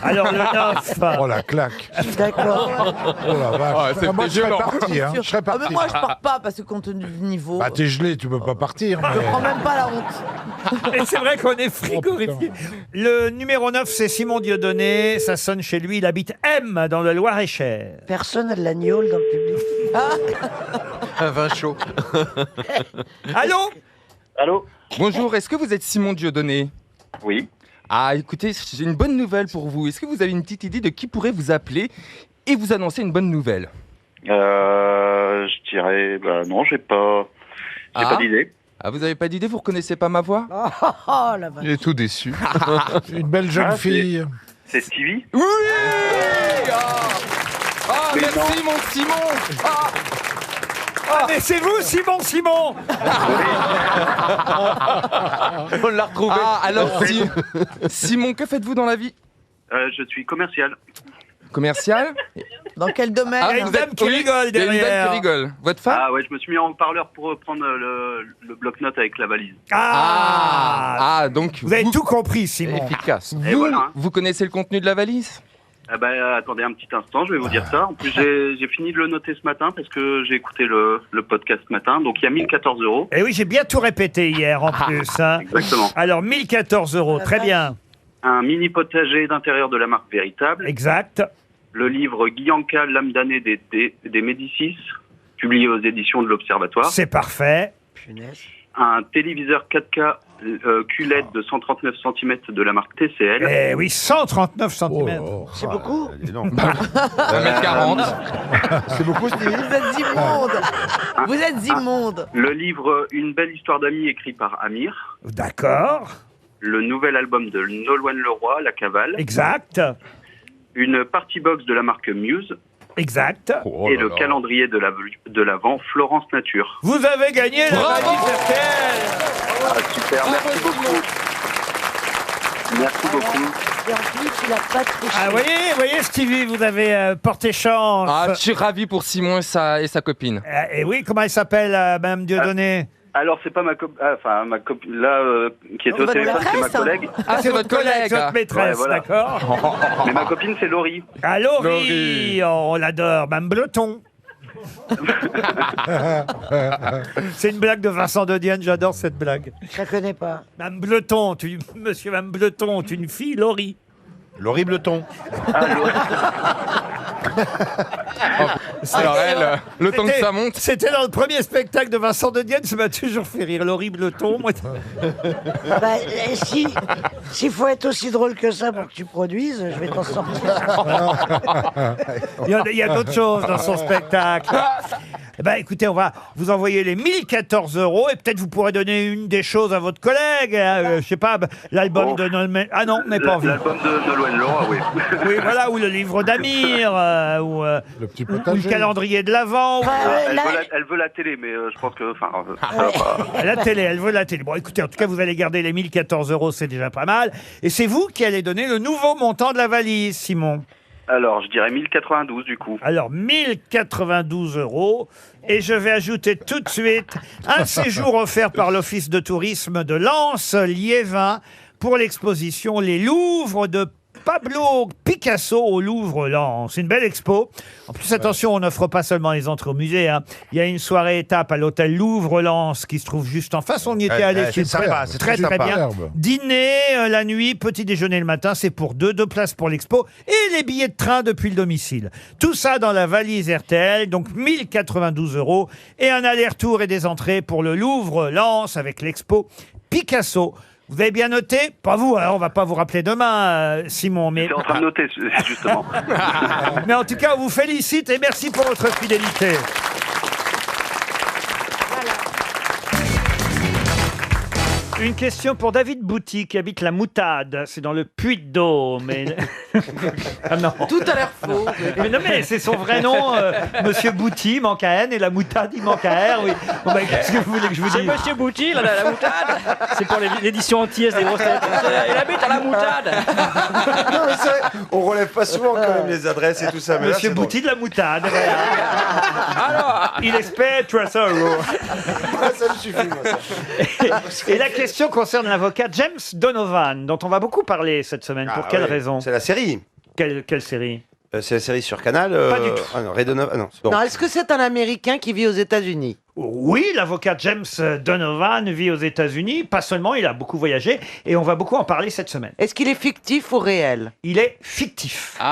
Alors le 9. Oh la claque. D'accord. Oh la vache. c'était Moi je serais violent. parti. Hein. Je serais Ah, parti. mais moi, je pars pas parce que compte tenu du niveau. Bah t'es gelé, tu peux pas partir. Je Mais... prends même pas la honte. Et c'est vrai qu'on est frigorifié. Le numéro 9, c'est Simon Dieudonné. Ça sonne chez lui. Il habite M dans le Loir-et-Cher. Personne n'a de la gnôle dans le public. Un vin chaud. Allô? Allô? Bonjour, est-ce que vous êtes Simon Dieudonné? Oui. Ah, écoutez, j'ai une bonne nouvelle pour vous. Est-ce que vous avez une petite idée de qui pourrait vous appeler et vous annoncer une bonne nouvelle? Je dirais, non, j'ai pas d'idée. Ah, vous avez pas d'idée? Vous reconnaissez pas ma voix? Oh la vache. Il est tout déçu. Une belle jeune fille. C'est Stevie? Oui! Ah, Mais merci non. mon Simon! Ah, mais c'est vous, Simon! On l'a retrouvé. Ah, alors, Simon, que faites-vous dans la vie? Je suis commercial. Commercial? Dans quel domaine? Il y a une dame qui rigole Il y a une dame derrière. qui rigole. Votre femme? Ah ouais, je me suis mis en haut-parleur pour prendre le bloc-notes avec la valise. Ah, donc vous avez tout compris, Simon. Efficace. Et voilà. Vous connaissez le contenu de la valise? Attendez un petit instant, je vais vous dire ça. En plus, j'ai fini de le noter ce matin parce que j'ai écouté le podcast ce matin. Donc, il y a 1014 €. Et oui, j'ai bien tout répété hier en plus. Hein. Exactement. Alors, 1014 €, très bien. Un mini potager d'intérieur de la marque Véritable. Exact. Le livre Guyanka, l'âme damnée des Médicis, publié aux éditions de l'Observatoire. C'est parfait. Un téléviseur 4K QLED de 139 cm de la marque TCL. Eh oui, 139 cm. C'est beaucoup? 1m40. C'est beaucoup, Stevie. Vous êtes immonde. Vous êtes immonde. Le livre Une belle histoire d'amis écrit par Amir. D'accord. Le nouvel album de Nolwenn Leroy, La Cavale. Exact. Une party box de la marque Muse. Exact. Et le calendrier de l'Avent Florence Nature. Vous avez gagné la valise RTL. Ah, super, merci beaucoup. Merci beaucoup. Et en plus, il a pas triché. Ah, voyez, Stevie, vous avez porté chance. Ah, je suis ravi pour Simon et sa copine. Et oui, comment elle s'appelle, Mme Dieudonné? Alors, c'est pas ma copine, ma copine, là, qui était au téléphone, c'est ma collègue. Ah, c'est votre collègue, votre maîtresse, Ouais, voilà. d'accord. Mais ma copine, c'est Laurie. Ah, Laurie, oh, on l'adore, Mme Bleton. C'est une blague de Vincent de Dienne, j'adore cette blague. Je la connais pas. Mme Bleton, monsieur Mme Bleton, une fille, Laurie. Laurie Bleton. Alors elle, le temps que C'était- ça monte. C'était dans le premier spectacle de Vincent de Dienne, ça m'a toujours fait rire. Laurie Bleton, moi. Bah, s'il faut être aussi drôle que ça pour que tu produises, je vais t'en sortir. Il y a d'autres choses dans son spectacle. Eh ben, écoutez, on va vous envoyer les 1014 € et peut-être vous pourrez donner une des choses à votre collègue. Je sais pas, l'album de Nolwenn. Ah non, on n'est pas envie. L'album de Nolwenn Leroy, oui. Oui, voilà, ou le livre d'Amir, ou le calendrier de l'Avent. Elle veut la télé, mais je pense que... La télé, elle veut la télé. Bon, écoutez, en tout cas, vous allez garder les 1014 €, c'est déjà pas mal. Et c'est vous qui allez donner le nouveau montant de la valise, Simon. Alors, je dirais 1092, du coup. Alors, 1092 €. Et je vais ajouter tout de suite un séjour offert par l'Office de tourisme de Lens-Liévin pour l'exposition Les Louvres de Pablo Picasso au Louvre-Lens. C'est une belle expo. En plus, attention, on n'offre pas seulement les entrées au musée. Hein. Il y a une soirée étape à l'hôtel Louvre-Lens qui se trouve juste en face. On y était allé. c'est sympa, c'est très, très très sympa. bien. Dîner la nuit, petit déjeuner le matin, c'est pour deux places pour l'expo et les billets de train depuis le domicile. Tout ça dans la valise RTL, donc 1092 € et un aller-retour et des entrées pour le Louvre-Lens avec l'expo Picasso. Vous avez bien noté? Pas vous, hein, on va pas vous rappeler demain, Simon. Mais... Je suis en train de noter, justement. Mais en tout cas, on vous félicite et merci pour votre fidélité. Une question pour David Bouty qui habite la Moutade. C'est dans le Puy-de-Dôme. Mais... ah non. Tout a l'air faux. Mais non, mais c'est son vrai nom. Monsieur Bouty, il manque un N et la Moutade, il manque un R. Oui. Bon, bah, qu'est-ce que vous voulez que je vous C'est dise? Monsieur Bouty, la moutade. C'est pour l'édition antillaise des grosses têtes. Il habite à la moutade. Non, mais c'est vrai, on relève pas souvent quand même les adresses et tout ça. Mais là, Monsieur c'est Bouty de la Moutade. Voilà. Alors, Il espère Trésor. ça me suffit, moi, ça. Et la question concerne l'avocat James Donovan, dont on va beaucoup parler cette semaine. Pour quelle ouais, raison? C'est la série. Quelle série? C'est la série sur Canal. Pas du tout. Ah non, Ray Donovan. Ah non, c'est bon. Non, est-ce que c'est un Américain qui vit aux États-Unis? Oui, l'avocat James Donovan vit aux États-Unis. Pas seulement, il a beaucoup voyagé et on va beaucoup en parler cette semaine. Est-ce qu'il est fictif ou réel? Il est fictif. Ok.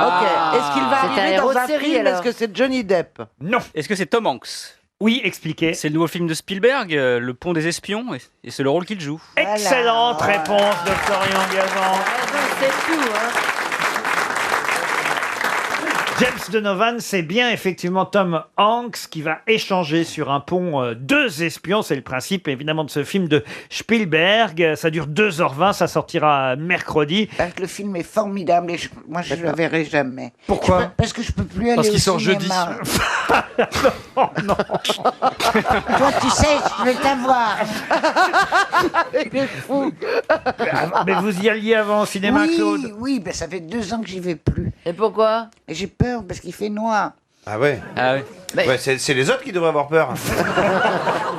Est-ce qu'il va C'est un arriver héros dans de un série, film? alors. Est-ce que c'est Johnny Depp? Non. est-ce que c'est Tom Hanks? Oui, expliquez. C'est le nouveau film de Spielberg, Le Pont des Espions, et c'est le rôle qu'il joue. Excellente réponse de Florian Gazan. C'est tout, hein. James Donovan, c'est bien effectivement Tom Hanks qui va échanger sur un pont deux espions. C'est le principe évidemment de ce film de Spielberg. Ça dure 2h20, ça sortira mercredi. Le film est formidable et moi je ne le verrai jamais. Pourquoi? Parce que je peux plus aller Parce au qu'il sort cinéma. Non. Toi tu sais, je vais t'avoir. Il est fou. Mais vous y alliez avant au cinéma, oui, Claude? Oui, ben ça fait 2 ans que j'y vais plus. Et pourquoi? Et j'ai peur parce qu'il fait noir. Ah ouais. Ouais, c'est les autres qui devraient avoir peur.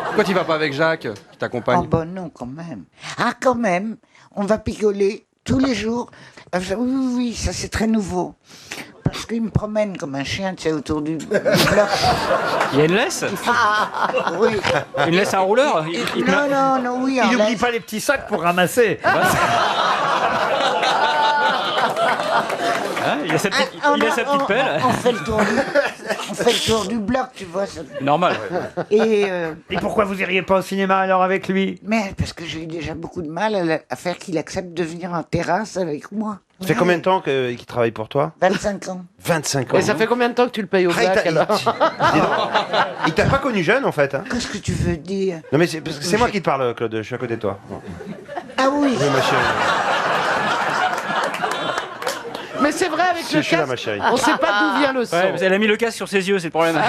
Pourquoi tu vas pas avec Jacques qui t'accompagne? Oh ben non, quand même. Ah, quand même, on va picoler tous les jours. Oui, ça c'est très nouveau. Parce qu'il me promène comme un chien, tu sais, autour du bloc. Il y a une laisse? Oui. Une laisse à un rouleur? Non, oui. Il n'oublie pas les petits sacs pour ramasser. Hein, il a sa petite pelle. On fait le tour du bloc, tu vois. Ça. Normal. Et pourquoi vous iriez pas au cinéma alors avec lui? Mais parce que j'ai eu déjà beaucoup de mal à faire qu'il accepte de venir en terrasse avec moi. Ça fait combien de temps qu'il travaille pour toi? 25 ans. 25 ans. Et ça fait combien de temps que tu le payes au black alors? Il t'a pas connu jeune en fait. Hein. Qu'est-ce que tu veux dire? Non mais parce que c'est moi qui te parle, Claude. Je suis à côté de toi. Ah oui. Oui, ma chérie. Mais c'est vrai avec Je le suis là, casque, ma chérie. on sait pas d'où vient le son. Ouais, elle a mis le casque sur ses yeux, c'est le problème.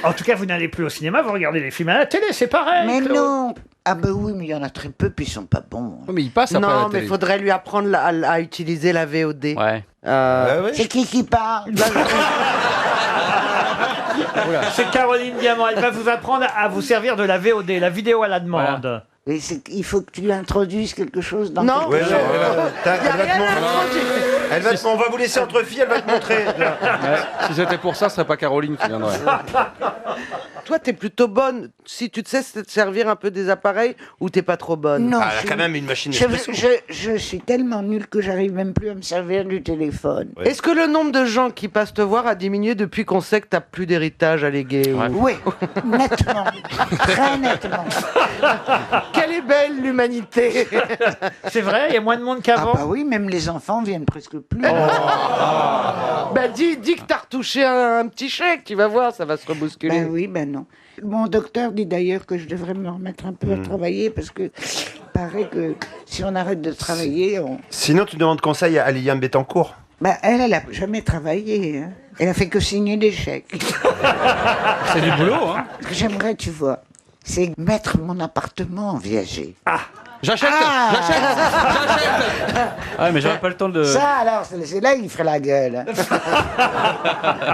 En tout cas, vous n'allez plus au cinéma, vous regardez les films à la télé, c'est pareil. Mais Claude. non. Ah ben oui, mais il y en a très peu, puis ils sont pas bons. Mais il passe après Non, la mais télé. il faudrait lui apprendre à utiliser la VOD. Ouais. C'est qui parle? C'est Caroline Diamant, elle va vous apprendre à vous servir de la VOD, la vidéo à la demande. Et il faut que tu lui introduises quelque chose dans Non. Ouais, elle va te on va vous laisser entre filles, elle va te montrer. Si c'était pour ça, ce serait pas Caroline qui viendrait. Toi, t'es plutôt bonne. Si tu te sais te servir un peu des appareils ou t'es pas trop bonne? Non, Elle a quand même une machine je, espresso. je suis tellement nulle que j'arrive même plus à me servir du téléphone. Ouais. Est-ce que le nombre de gens qui passent te voir a diminué depuis qu'on sait que t'as plus d'héritage à léguer? Oui, nettement. Très nettement. Quelle est belle l'humanité! C'est vrai, il y a moins de monde Ah qu'avant. bah oui, même les enfants viennent presque plus. Bah dis que t'as retouché un petit chèque, tu vas voir, ça va se rebousculer. Ben oui, ben non. Mon docteur dit d'ailleurs que je devrais me remettre un peu à travailler parce que il paraît que si on arrête de travailler, on... Sinon, tu demandes conseil à Liliane Bettencourt. Ben elle a jamais travaillé. Hein. Elle a fait que signer des chèques. C'est du boulot, hein? Ce que j'aimerais, tu vois, c'est mettre mon appartement en viager. Ah, J'achète. Ouais, mais j'aurais pas le temps de. Ça alors, c'est là qu'il ferait la gueule.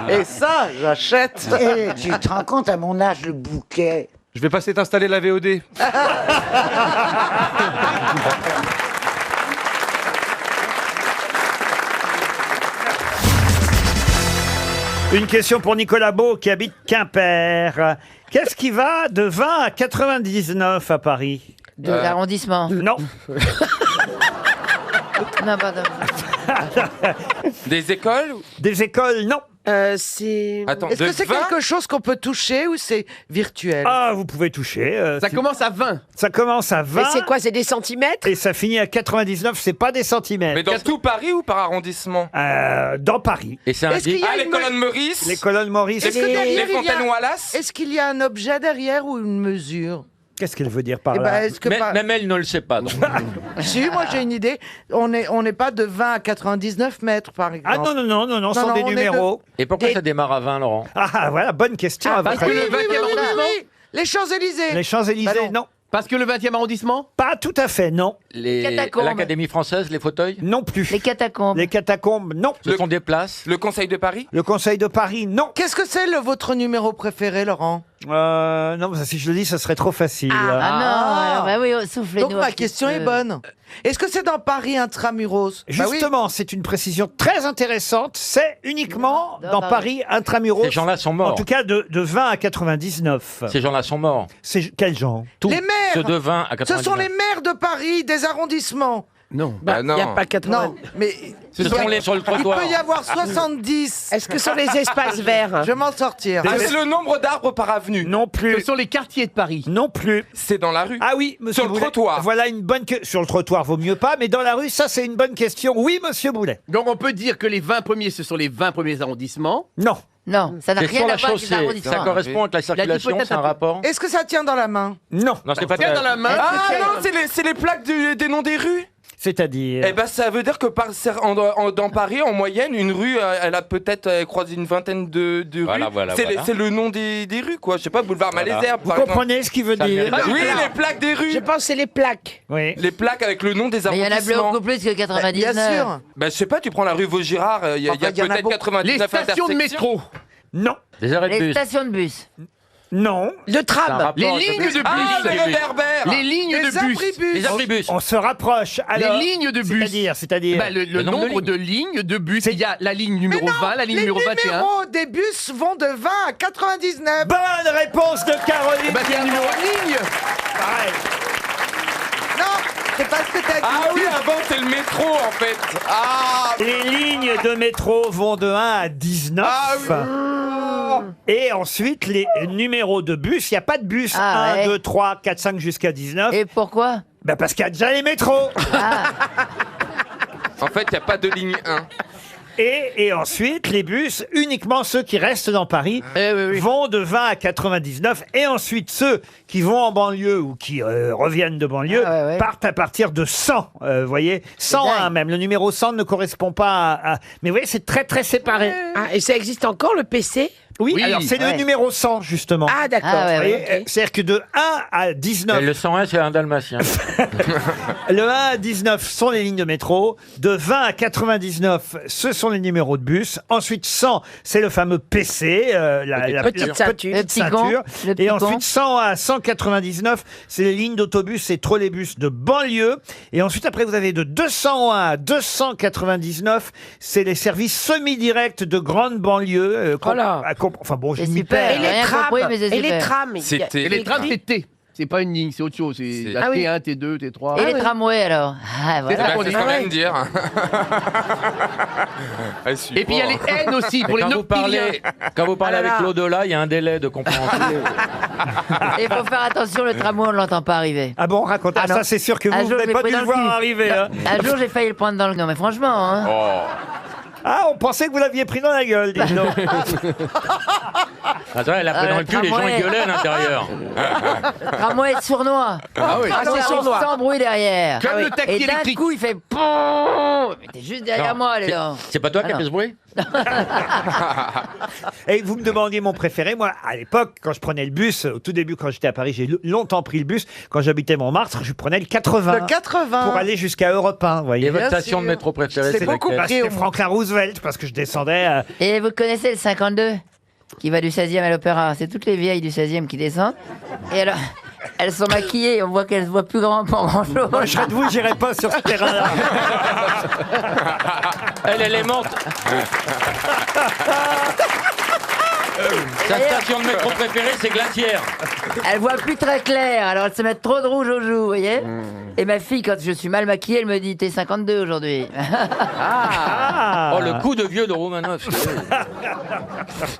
Et ça, j'achète. Et tu te rends compte à mon âge le bouquet. Je vais passer t'installer la VOD. une question pour Nicolas Beau qui habite Quimper. Qu'est-ce qui va de 20 à 99 à Paris? De l'arrondissement. Non. Non, pardon. Des écoles? Des écoles, non. C'est... Attends, Est-ce de que c'est 20? quelque chose qu'on peut toucher ou c'est virtuel? Ah, vous pouvez toucher. Ça commence à 20. Ça commence à 20. Mais c'est quoi? C'est des centimètres? Et ça finit à 99, c'est pas des centimètres. Mais dans tout Paris ou par arrondissement? Dans Paris. Et c'est un Est-ce qu'il y a les une- colonnes Meurice? Les colonnes Maurice. Est-ce que derrière, les il y a- fontaines Wallace? Est-ce qu'il y a un objet derrière ou une mesure? Qu'est-ce qu'elle veut dire par Eh là ben, est-ce que par- Même elle ne le sait pas. Donc. Si, moi j'ai une idée. On n'est pas de 20 à 99 mètres, par exemple. Ah non, ce sont des on est numéros. Et pourquoi Des- ça démarre à 20, Laurent? Ah, voilà, bonne question. à parce votre que avis. le 20e arrondissement Les Champs-Élysées. Les Champs-Élysées, Bah non. Parce que le 20e arrondissement Pas tout à fait, non. L'Académie française, les fauteuils? Non plus. Les catacombes. Les catacombes, non. Ce sont des places? Le Conseil de Paris? Le Conseil de Paris, non. Qu'est-ce que c'est votre numéro préféré, Laurent? Non, ça, si je le dis, ça serait trop facile. Ah non, alors, bah oui, soufflez-nous. Donc ma question est bonne. Est-ce que c'est dans Paris intramuros? Bah oui. Justement, c'est une précision très intéressante. C'est uniquement dans Paris intramuros. Ces gens-là sont morts. En tout cas, de 20 à 99. Ces gens-là sont morts. C'est quels gens? Les maires. Ceux de 20 à 99. Ce sont les maires de Paris, des arrondissements. Non. Bah, non. y a pas 80. Non, mais Ce sont les sur le trottoir. il peut y avoir 70. Est-ce que ce sont les espaces verts? Je vais m'en sortir. Ah, c'est le nombre d'arbres par avenue. Non plus. Ce sont les quartiers de Paris. Non plus. C'est dans la rue. Ah oui, monsieur Sur le Boulet. trottoir. Voilà une bonne sur le trottoir, vaut mieux pas, mais dans la rue, ça c'est une bonne question. Oui, monsieur Boulet. Donc on peut dire que les 20 premiers, ce sont les 20 premiers arrondissements. Non. Non, ça n'a C'est rien sur à la voir avec les chaussée. arrondissements. Ça correspond avec la circulation, c'est un rapport? Est-ce que ça tient dans la main? Non. Non, c'est pas Tiens dans la main. Ah non, c'est les plaques des noms des rues. C'est-à-dire. Eh ben, ça veut dire que dans Paris, en moyenne, une rue, elle a peut-être croisé une vingtaine de rues. Voilà, c'est le nom des rues, quoi. Je sais pas, boulevard Malesherbes, Vous par exemple. comprenez ce qu'il veut Ça dire? mérite- Oui, les plaques des rues. Je pense que c'est les plaques. Oui. Les plaques avec le nom des Mais il y en a arrondissements. beaucoup plus que 99. Bien sûr. Ben, je sais pas, tu prends la rue Vaugirard, il y a Enfin, il y en a peut-être beaucoup. 99 Les stations de intersections. métro. Non. Des arrêts de Les bus. stations de bus. Non. Le C'est un tram. rapport Les avec le lignes bus. de bus. Ah, les réverbères. Les lignes Les de bus. abribus. Les abribus. On se rapproche. Alors, Les lignes de bus. C'est-à-dire. Bah, le nombre de lignes de bus. Il y a la ligne numéro 20, la ligne Les numéro 21. numéros des bus vont de 20 à 99. Bonne réponse de Caroline. Bah, c'est le numéro de ligne. Pareil. Non, c'est parce que t'as dit. Ah oui, avant, c'est le métro, en fait. Ah, Les lignes de métro vont de 1 à 19. Ah oui. Et ensuite, les numéros de bus, il n'y a pas de bus Ah 1, ouais. 2, 3, 4, 5 jusqu'à 19. Et pourquoi? Bah parce qu'il y a déjà les métros. En fait, il n'y a pas de ligne 1. Et ensuite, les bus, uniquement ceux qui restent dans Paris, vont de 20 à 99. Et ensuite, ceux qui vont en banlieue ou qui reviennent de banlieue partent à partir de 100. Vous voyez, 101 même. Le numéro 100 ne correspond pas à... Mais vous voyez, c'est très très séparé. Ah, et ça existe encore le PC? Oui, alors c'est le numéro 100 justement. Ah d'accord. Ah, ouais, Vous voyez, ouais, ok. c'est-à-dire que de 1 à 19... Et le 101, c'est un dalmatien. Le 1 à 19 sont les lignes de métro. De 20 à 99, ce sont les numéros de bus. Ensuite, 100, c'est le fameux PC, la petite ceinture. Le petit con. Le petit Et con. ensuite, 100 à 199, c'est les lignes d'autobus et trolleybus de banlieue. Et ensuite, après, vous avez de 201 à 299, c'est les services semi-directs de grande banlieue. Enfin bon, j'ai C'est mis super. Et les Rien trams. compris, mais c'est Et les super. trams. C'était- Et les trams, c'est T. C'est pas une ligne, c'est autre chose. C'est la Ah oui. T1, T2, T3. Et les tramways alors? Ah, C'est voilà. ça qu'on C'est dit. ce qu'on vient de dire. Et puis il y a les N aussi, pour les Quand vous parlez, noctiliens. quand vous parlez Ah là avec là. l'au-delà, il y a un délai de compréhension. Il faut faire attention, le tramway, on ne l'entend pas arriver. Ah bon, raconte. Ah non. ça, c'est sûr que Un vous jour, n'avez je l'ai pas pris dû dans le le voir cul. arriver. Hein. Un jour, j'ai failli le prendre dans le... Non, mais franchement, hein. Ah, on pensait que vous l'aviez pris dans la gueule, dis donc. Attends, elle a pris Ah, dans le le cul, les gens tramway. ils gueulaient à l'intérieur. Le tramway est sournois. Ah oui. Ah, c'est sournois. Sans bruit derrière. Comme le taxi Et d'un électrique. coup, il fait... POUM. Mais t'es juste derrière Non, moi, elle est là. C'est pas toi qui Ah as fait non. ce bruit? Et vous me demandiez mon préféré. Moi, à l'époque, quand je prenais le bus, au tout début, quand j'étais à Paris, j'ai longtemps pris le bus. Quand j'habitais Montmartre, je prenais le 80. Le 80. Pour aller jusqu'à Europe 1, vous voyez. Et votre Bien station sûr. de métro préférée, C'est c'est beaucoup laquelle? pris. C'était Franklin Roosevelt, parce que je descendais... Et vous connaissez le 52 qui va du 16e à l'Opéra? C'est toutes les vieilles du 16e qui descendent. Et alors, elles sont maquillées et on voit qu'elles se voient plus grand pour grand chose. Moi, je serais de vous, j'irais pas sur ce terrain-là. Elle est morte. Sa station de métro préférée, c'est Glacière. Elles voient plus très clair, alors elles se mettent trop de rouge aux joues, vous voyez. Et ma fille, quand je suis mal maquillée, elle me dit t'es 52 aujourd'hui. Ah. Oh, le coup de vieux de Romanov.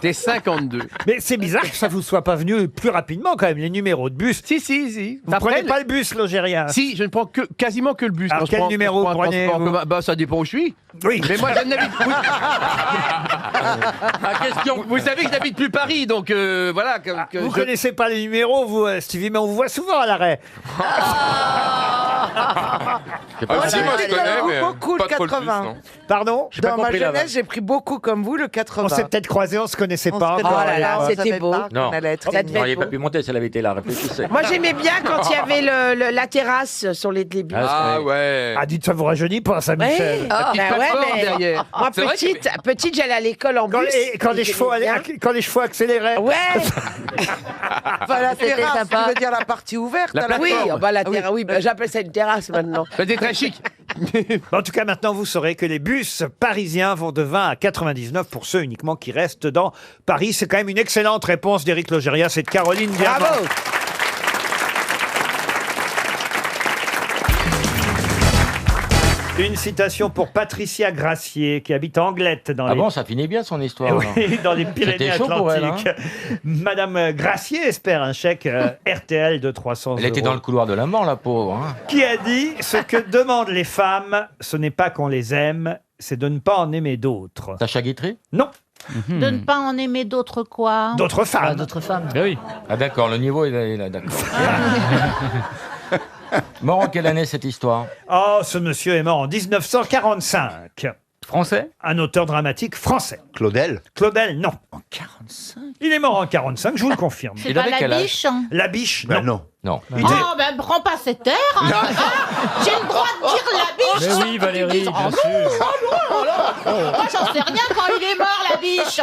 T'es 52. Mais c'est bizarre que ça vous soit pas venu plus rapidement, quand même, les numéros de bus. Si. Vous prenez pas le bus, Logérien? Si, je ne prends quasiment que le bus. Alors, Quand je quel prends- numéro je prends un prenez-vous transport en commun, bah, ça dépend où je suis. Oui. Mais moi, j'habite. La question. Vous savez que j'habite j'habite plus Paris, donc voilà. Vous connaissez pas les numéros, vous, Stevie, mais on vous voit souvent à l'arrêt. Moi, si, moi, je connais, mais beaucoup le pas trop le 80. plus, non. Pardon? Dans ma jeunesse, j'ai pris beaucoup comme vous le 80. On s'est peut-être croisés, on se connaissait pas Oh encore. là là, on c'était savait beau. pas. Non, On allait être vous amis. n'auriez pas pu monter si elle avait été là, réfléchissez. Moi, j'aimais bien quand il y avait la terrasse sur les bus. Ah ouais. Ah, dites, ça vous rajeunit pas, ça, Michel. Ouais, bah ouais, mais derrière. moi, C'est vrai petite, j'allais à l'école en bus. Quand les chevaux accéléraient. Ouais. Enfin, la C'était terrasse, sympa. tu veux dire la partie ouverte La à la Oui, plateforme. bah, la terrasse, oui, bah, j'appelle ça une terrasse maintenant. C'était très chic. En tout cas, maintenant, vous saurez que les bus parisiens vont de 20 à 99 pour ceux uniquement qui restent dans Paris. C'est quand même une excellente réponse d'Éric Logérias et de Caroline Diamant. Bravo. Une citation pour Patricia Gracier, qui habite Anglette dans Ah les... bon, ça finit bien son histoire. alors. Oui, dans les C'était chaud pour elle, hein. Pyrénées-Atlantiques. Madame Gracier espère un chèque RTL de 300 Elle était euros. dans le couloir de la mort, la pauvre. Hein. Qui a dit « Ce que demandent les femmes, ce n'est pas qu'on les aime, c'est de ne pas en aimer d'autres. » Sacha Guitry? Non, De ne pas en aimer d'autres quoi d'autres femmes. D'autres femmes. Oui. Ah d'accord, le niveau est là, d'accord. Mort en quelle année cette histoire? Oh, ce monsieur est mort en 1945. Français? Un auteur dramatique français. Claudel. Claudel, non. En 45 Il est mort en 45, je vous le confirme. C'est pas la biche hein. La biche, Ben non. non. Non. Il Oh, était- ben prends pas cette air hein. Ah, j'ai le droit de dire la biche Mais sans oui, que tu Valérie, dises, bien oh, sûr. non, moi j'en sais rien quand il est mort la biche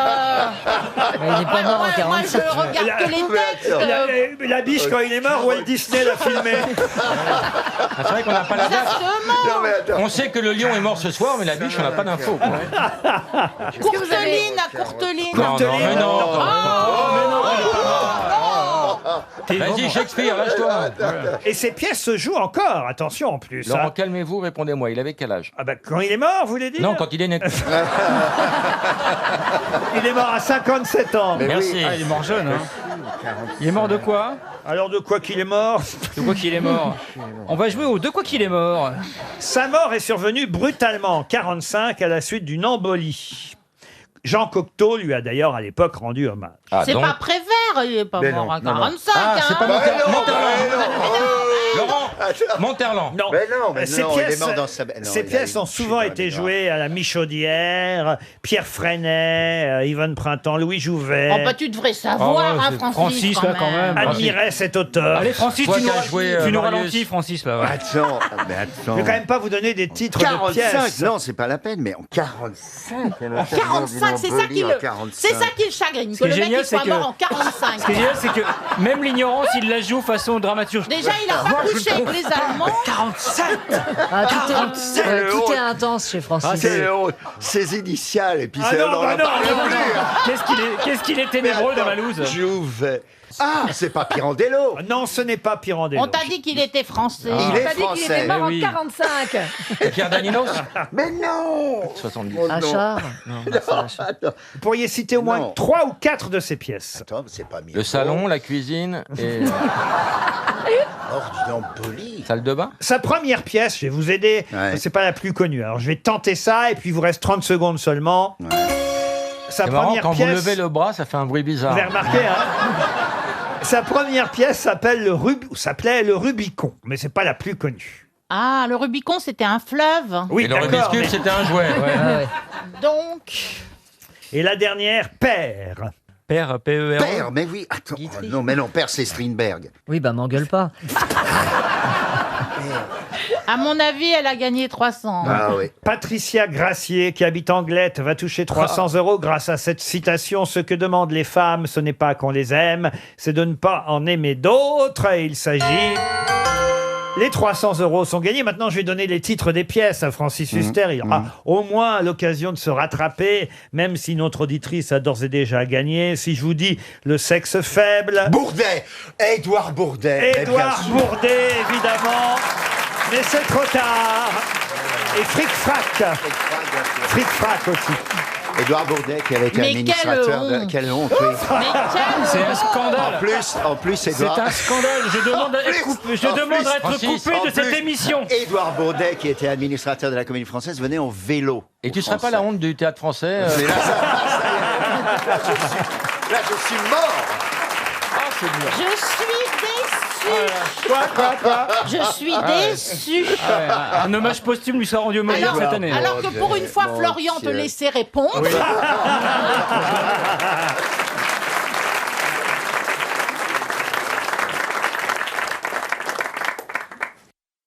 il n'est pas mort en 45. Moi je regarde que les textes La biche, quand il est mort, Walt Disney l'a filmé. Ah, c'est vrai qu'on n'a pas la date. Exactement On sait que le lion est mort ce soir, mais la biche, on n'a pas d'infos. Courteline à Courteline Non, non, mais non. Oh, Vas-y, Shakespeare, lâche-toi. Et ces pièces se jouent encore, attention en plus. Laurent, hein. calmez-vous, répondez-moi. Il avait quel âge? Ah bah, quand il est mort, vous voulez dire? Non, quand il est né. Il est mort à 57 ans. Merci. Ah, il est mort jeune, hein. Il est mort de quoi? Alors de quoi qu'il est mort? De quoi qu'il est mort? On va jouer au de quoi qu'il est mort. Sa mort est survenue brutalement en 45 à la suite d'une embolie. Jean Cocteau lui a d'ailleurs à l'époque rendu hommage. Ah, c'est donc- pas Prévert, il est pas Mais mort non, à non, non. 45 Ah, c'est pas hein. Monterland. Laurent, Monterland. Non. Mais non, mais Ces non, il est pièces, mort dans sa... non, ces il a pièces une ont chute souvent dans la été mémoire. jouées à la Michaudière, Pierre Freinet, Yvonne Printemps, Louis Jouvet. Oh bah tu devrais savoir Oh, hein, c'est Francis, Francis, là, quand même. admirait cet auteur. Allez, Francis, Toi tu nous, qui as joué, tu nous Marius. ralentis, Francis, là. Ouais. Attends, mais Je attends. vais quand même pas vous donner des titres de 45, pièces. non, c'est pas la peine, mais en 45. En 45, c'est ça qui le chagrine, Ce que qui est le mec génial, il soit c'est que- mort en 45. Ce qui est génial, c'est que même l'ignorance, il la joue façon dramaturge. Déjà, il a pas couché avec les Allemands. 47. Ah, tout est intense chez Francis. Ah, c'est ses initiales, et puis Ah c'est... non, bah non, Qu'est-ce qu'il est ténébreux dans la loose. Jouvet. Ah, c'est pas Pirandello. Non, ce n'est pas Pirandello. On t'a dit qu'il était français. Il est T'as dit qu'il était français. mort en oui. 45. Pierre Daninos. Mais non. 70. Un char. Non, attends. Vous pourriez citer au moins Non. 3 ou 4 de ces pièces. Attends, c'est pas mis. Le salon, la cuisine et Hors d'embolie. salle de bain. Sa première pièce, je vais vous aider, Ouais. c'est pas la plus connue. Alors je vais tenter ça et puis il vous reste 30 secondes seulement. Sa C'est marrant, première quand pièce, vous levez le bras, ça fait un bruit bizarre. vous avez remarqué, hein. Sa première pièce s'appelait le Rubicon, mais c'est pas la plus connue. Ah, le Rubicon, c'était un fleuve. Oui, Et le d'accord. Rubik's Cube, mais- c'était un jouet. Donc, Et la dernière, Père. Père, P-E-R. Père, mais oui, attends. Oh, non, mais non, Père, c'est Strindberg. Oui, bah m'engueule pas. à mon avis, elle a gagné 300. Ah oui. Patricia Gracier, qui habite Anglette, va toucher 300 euros grâce à cette citation. Ce que demandent les femmes, ce n'est pas qu'on les aime, c'est de ne pas en aimer d'autres. Et il s'agit... Les 300 euros sont gagnés. Maintenant, je vais donner les titres des pièces à Francis Huster. Il aura au moins l'occasion de se rattraper, même si notre auditrice a d'ores et déjà gagné. Si je vous dis le sexe faible... Bourdet. Édouard Bourdet. mais bien Édouard sûr. Bourdet, évidemment. Mais c'est trop tard. Et Fric Frac. Fric Frac aussi. Édouard Bourdet qui avait été Mais administrateur quelle honte. de... Quelle honte, oui. Mais quel C'est un scandale. En plus, Édouard... C'est un scandale. Je demande à être coupé, Francis, de cette émission. Édouard Bourdet, qui était administrateur de la Comédie Française, venait en vélo. Et tu serais pas la honte du théâtre français Mais là, ça y est. Là, je suis mort. Je suis déçu. Quoi Je suis déçu. Un hommage posthume lui sera rendu au Molière cette année. Alors que pour une fois, Florian te laissait répondre.